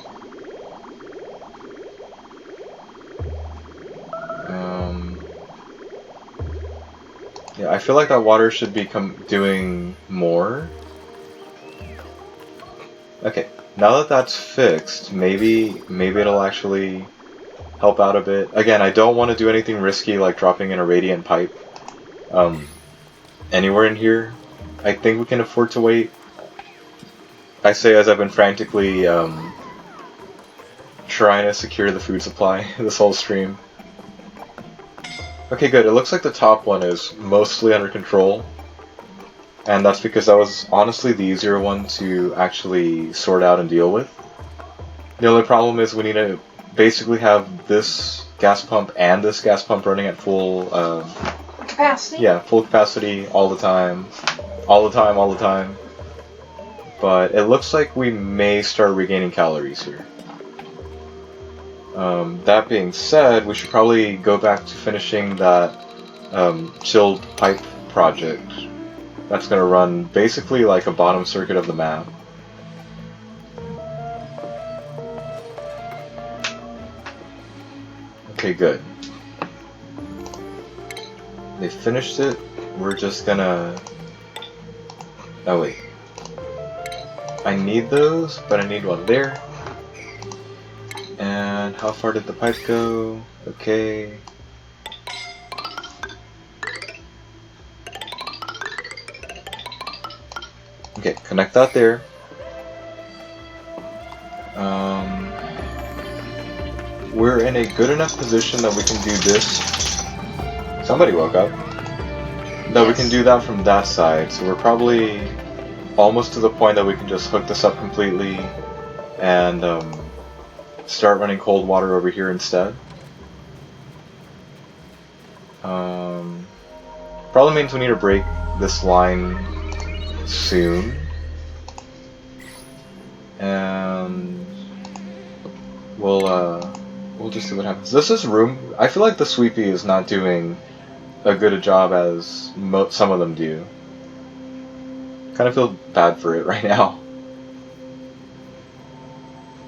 Speaker 1: Yeah, I feel like that water should be doing more. Okay, now that that's fixed, maybe it'll actually help out a bit. Again, I don't want to do anything risky like dropping in a radiant pipe anywhere in here. I think we can afford to wait. I say as I've been frantically trying to secure the food supply this whole stream. Okay, good. It looks like the top one is mostly under control. And that's because that was honestly the easier one to actually sort out and deal with. The only problem is we need to basically have this gas pump and this gas pump running at full
Speaker 2: capacity?
Speaker 1: Yeah, full capacity all the time. All the time. But it looks like we may start regaining calories here. That being said, we should probably go back to finishing that chilled pipe project. That's going to run basically like a bottom circuit of the map. Okay, good. They finished it. We're just gonna... Oh wait. I need those, but I need one there. And how far did the pipe go? Okay. Okay, connect that there. We're in a good enough position that we can do this. Somebody woke up. That we can do that from that side, so we're probably almost to the point that we can just hook this up completely and start running cold water over here instead. Probably means we need to break this line soon. And we'll just see what happens. This is room. I feel like the sweepy is not doing a good a job as some of them do. Kind of feel bad for it right now.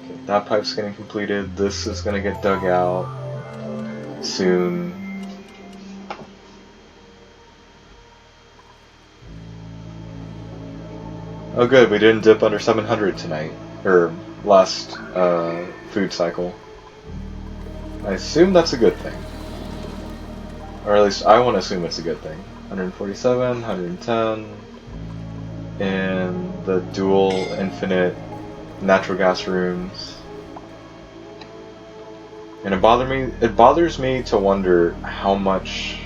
Speaker 1: Okay, that pipe's getting completed. This is gonna get dug out soon. Oh good, we didn't dip under 700 tonight, or last food cycle. I assume that's a good thing. Or at least I want to assume it's a good thing. 147, 110, in the dual infinite natural gas rooms. And it bothers me to wonder how much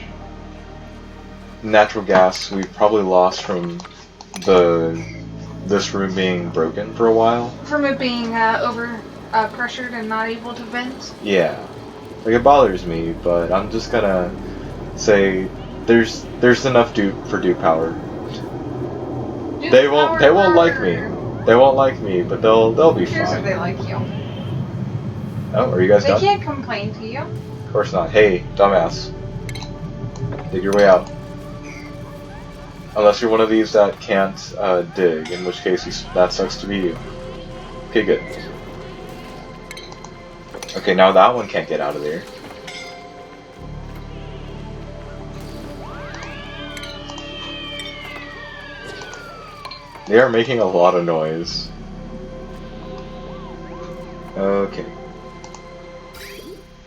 Speaker 1: natural gas we've probably lost from this room being broken for a while.
Speaker 2: From it being over pressured and not able to vent?
Speaker 1: Yeah. Like, it bothers me, but I'm just gonna say there's enough dupe for dupe power. They won't like me. They won't like me, but they'll be fine.
Speaker 2: Here's if they like you.
Speaker 1: Oh, are you guys done?
Speaker 2: They can't complain to you.
Speaker 1: Of course not. Hey, dumbass. Dig your way out. Unless you're one of these that can't dig, in which case that sucks to be you. Okay, good. Okay, now that one can't get out of there. They are making a lot of noise. Okay.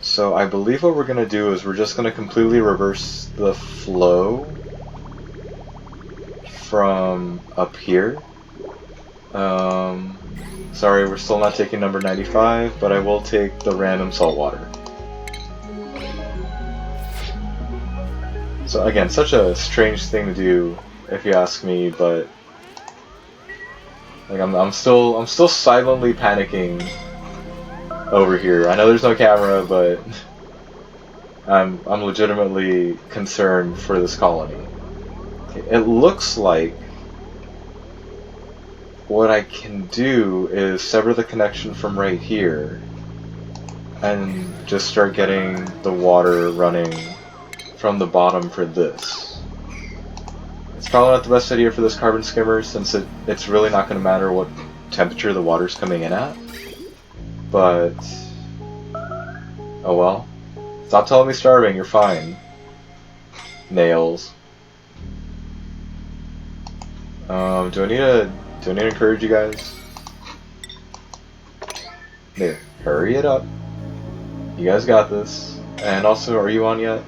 Speaker 1: So I believe what we're gonna do is we're just gonna completely reverse the flow from up here. Sorry, we're still not taking number 95, but I will take the random salt water. So again, such a strange thing to do, if you ask me, but like I'm still silently panicking over here. I know there's no camera, but I'm legitimately concerned for this colony. Okay, it looks like what I can do is sever the connection from right here and just start getting the water running from the bottom for this. It's probably not the best idea for this carbon skimmer since it's really not going to matter what temperature the water's coming in at. But, oh well. Stop telling me starving, you're fine. Nails. Do I need to encourage you guys? There, hurry it up. You guys got this. And also, are you on yet?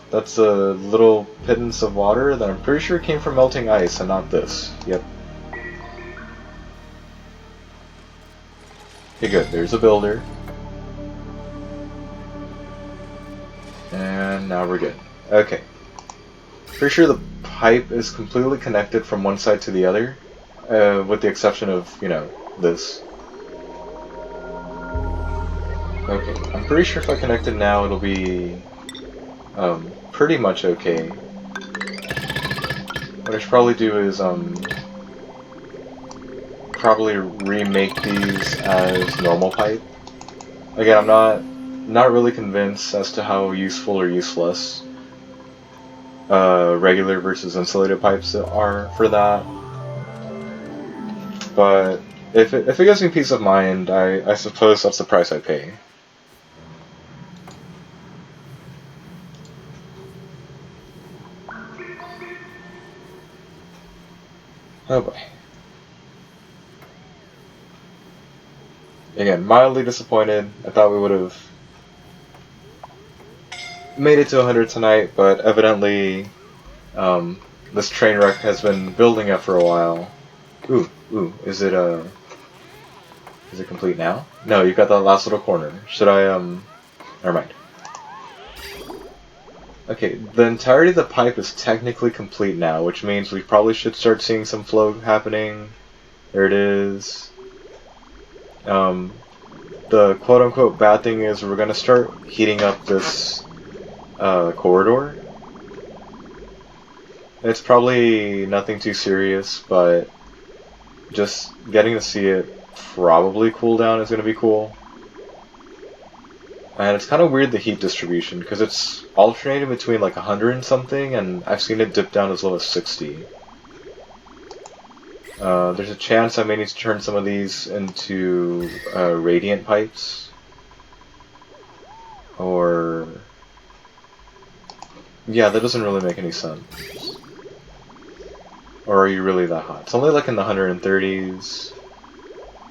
Speaker 1: That's a little pittance of water that I'm pretty sure came from melting ice and not this. Yep. Okay, good. There's a builder. And now we're good. Okay. Pretty sure the pipe is completely connected from one side to the other, with the exception of, you know, this. Okay, I'm pretty sure if I connect it now, it'll be pretty much okay. What I should probably do is probably remake these as normal pipe. Again, I'm not really convinced as to how useful or useless regular versus insulated pipes are for that. But if it gives me peace of mind, I suppose that's the price I pay. Oh boy. Again, mildly disappointed. I thought we would have made it to 100 tonight, but evidently this train wreck has been building up for a while. Ooh, is it complete now? No, you've got that last little corner. Should I, never mind. Okay, the entirety of the pipe is technically complete now, which means we probably should start seeing some flow happening. There it is. The quote-unquote bad thing is we're gonna start heating up this corridor. It's probably nothing too serious, but just getting to see it probably cool down is gonna be cool. And it's kind of weird, the heat distribution, because it's alternating between like 100 and something, and I've seen it dip down as low as 60. There's a chance I may need to turn some of these into radiant pipes. Or... yeah, that doesn't really make any sense. Or are you really that hot? It's only like in the 130s.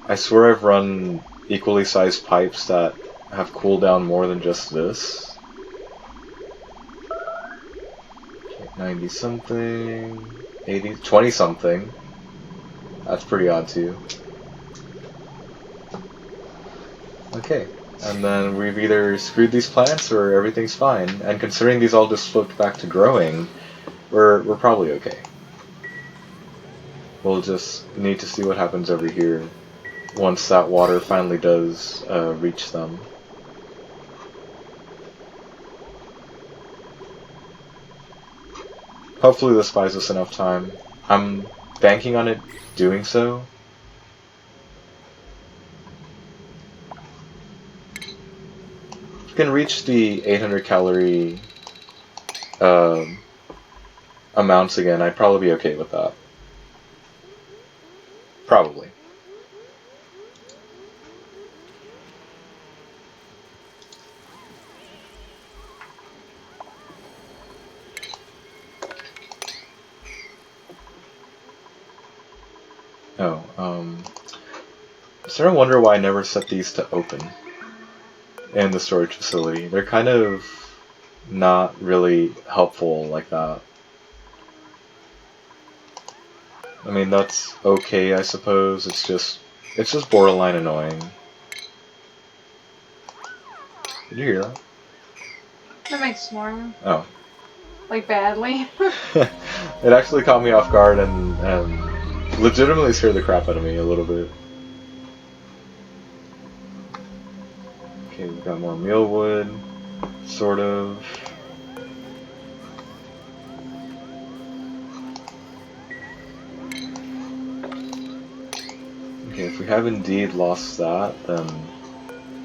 Speaker 1: I swear I've run equally sized pipes that have cooled down more than just this. 90 something, 80, 20 something. That's pretty odd too. Okay, and then we've either screwed these plants or everything's fine. And considering these all just flipped back to growing, we're probably okay. We'll just need to see what happens over here once that water finally does reach them. Hopefully this buys us enough time. I'm banking on it doing so. If we can reach the 800 calorie amounts again, I'd probably be okay with that. Probably. starting to wonder why I never set these to open in the storage facility. They're kind of not really helpful like that. I mean, that's okay, I suppose. It's just borderline annoying. Did you hear that?
Speaker 2: That makes snoring.
Speaker 1: Oh.
Speaker 2: Like badly.
Speaker 1: It actually caught me off guard and legitimately scared the crap out of me a little bit. Okay, we've got more mealwood, sort of. Okay, if we have indeed lost that, then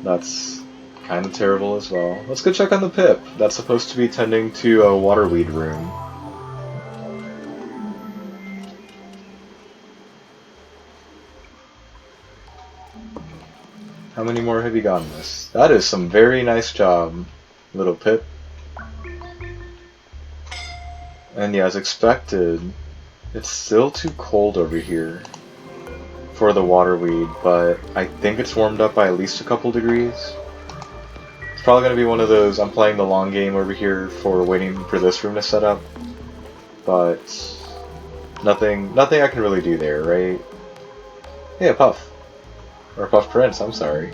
Speaker 1: that's kind of terrible as well. Let's go check on the pip. That's supposed to be tending to a waterweed room. How many more have you gotten this? That is some very nice job, little pip. And yeah, as expected, it's still too cold over here for the waterweed, but I think it's warmed up by at least a couple degrees. It's probably going to be one of those, I'm playing the long game over here for waiting for this room to set up, but nothing I can really do there, right? Hey, a puff. Or Puff Prince, I'm sorry.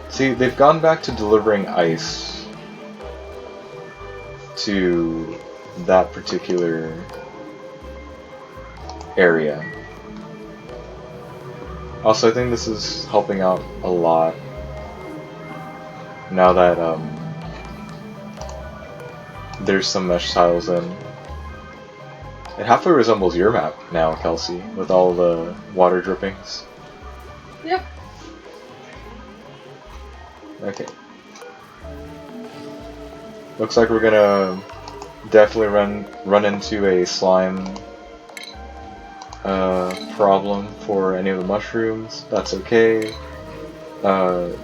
Speaker 1: See, they've gone back to delivering ice to that particular area. Also, I think this is helping out a lot now that there's some mesh tiles in. It halfway resembles your map now, Kelsey, with all the water drippings.
Speaker 2: Yep.
Speaker 1: Okay. Looks like we're gonna definitely run into a slime problem for any of the mushrooms. That's okay.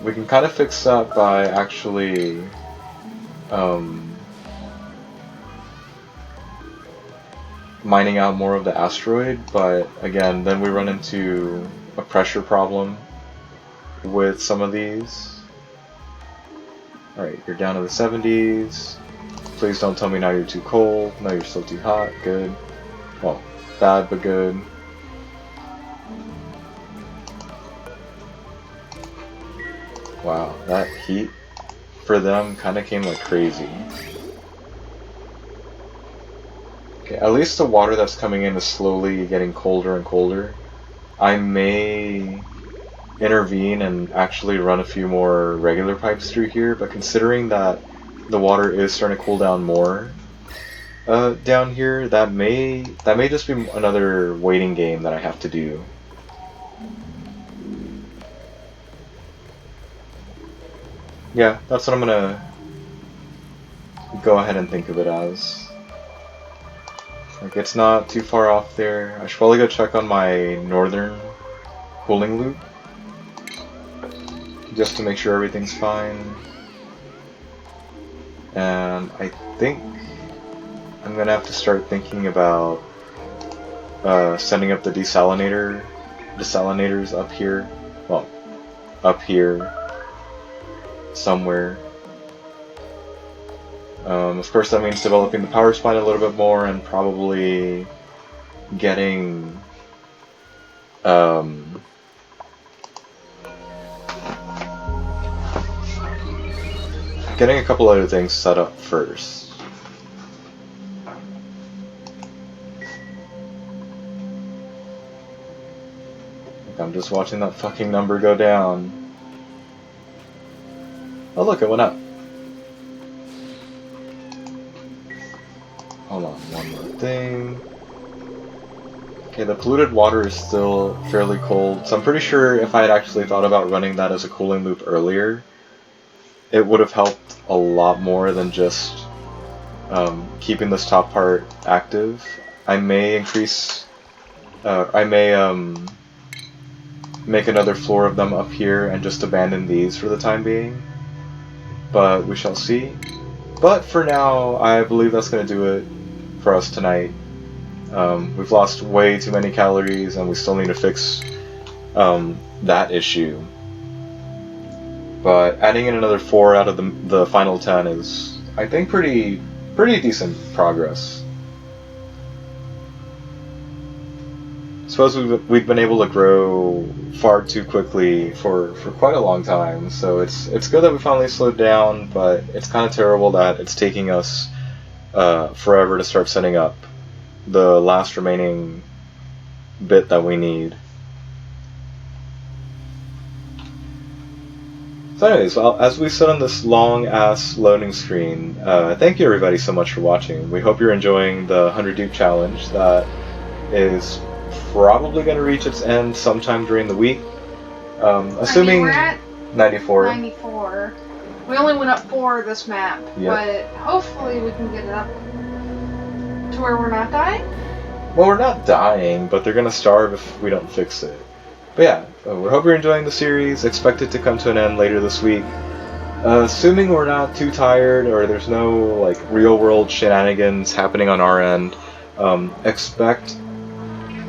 Speaker 1: We can kind of fix that by actually mining out more of the asteroid, but again, then we run into a pressure problem with some of these. Alright, you're down to the 70s. Please don't tell me now you're too cold. No, you're still too hot. Good. Well, bad but good. Wow, that heat for them kind of came like crazy. Okay, at least the water that's coming in is slowly getting colder and colder. I may intervene and actually run a few more regular pipes through here, but considering that the water is starting to cool down more down here, that may just be another waiting game that I have to do. Yeah, that's what I'm gonna go ahead and think of it as. Like, it's not too far off there. I should probably go check on my northern cooling loop, just to make sure everything's fine. And I think I'm gonna have to start thinking about sending up the desalinators up here. Well, up here somewhere. Of course, that means developing the power spine a little bit more and probably getting getting a couple other things set up first. I'm just watching that fucking number go down. Oh look, it went up. Hold on, one more thing. Okay, the polluted water is still fairly cold, so I'm pretty sure if I had actually thought about running that as a cooling loop earlier, it would have helped a lot more than just keeping this top part active. I may increase, make another floor of them up here and just abandon these for the time being, but we shall see. But for now, I believe that's going to do it for us tonight. We've lost way too many calories, and we still need to fix that issue. But adding in another 4 out of the final 10 is, I think, pretty decent progress. I suppose we've been able to grow far too quickly for quite a long time, so it's good that we finally slowed down, but it's kind of terrible that it's taking us forever to start setting up the last remaining bit that we need. So anyways, well, as we sit on this long-ass loading screen, thank you everybody so much for watching. We hope you're enjoying the 100 Dupe Challenge that is probably going to reach its end sometime during the week. Assuming
Speaker 2: we're at
Speaker 1: 94.
Speaker 2: 94. We only went up 4 this map, but hopefully we can get it up to where we're not dying?
Speaker 1: Well, we're not dying, but they're going to starve if we don't fix it. But yeah, we hope you're enjoying the series. Expect it to come to an end later this week. Assuming we're not too tired or there's no like real world shenanigans happening on our end, expect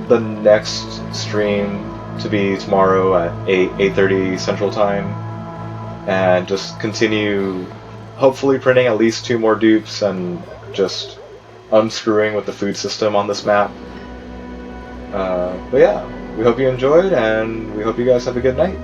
Speaker 1: the next stream to be tomorrow at 8:30 Central Time, and just continue hopefully printing at least 2 more dupes and just unscrewing with the food system on this map. But yeah, we hope you enjoyed, and we hope you guys have a good night.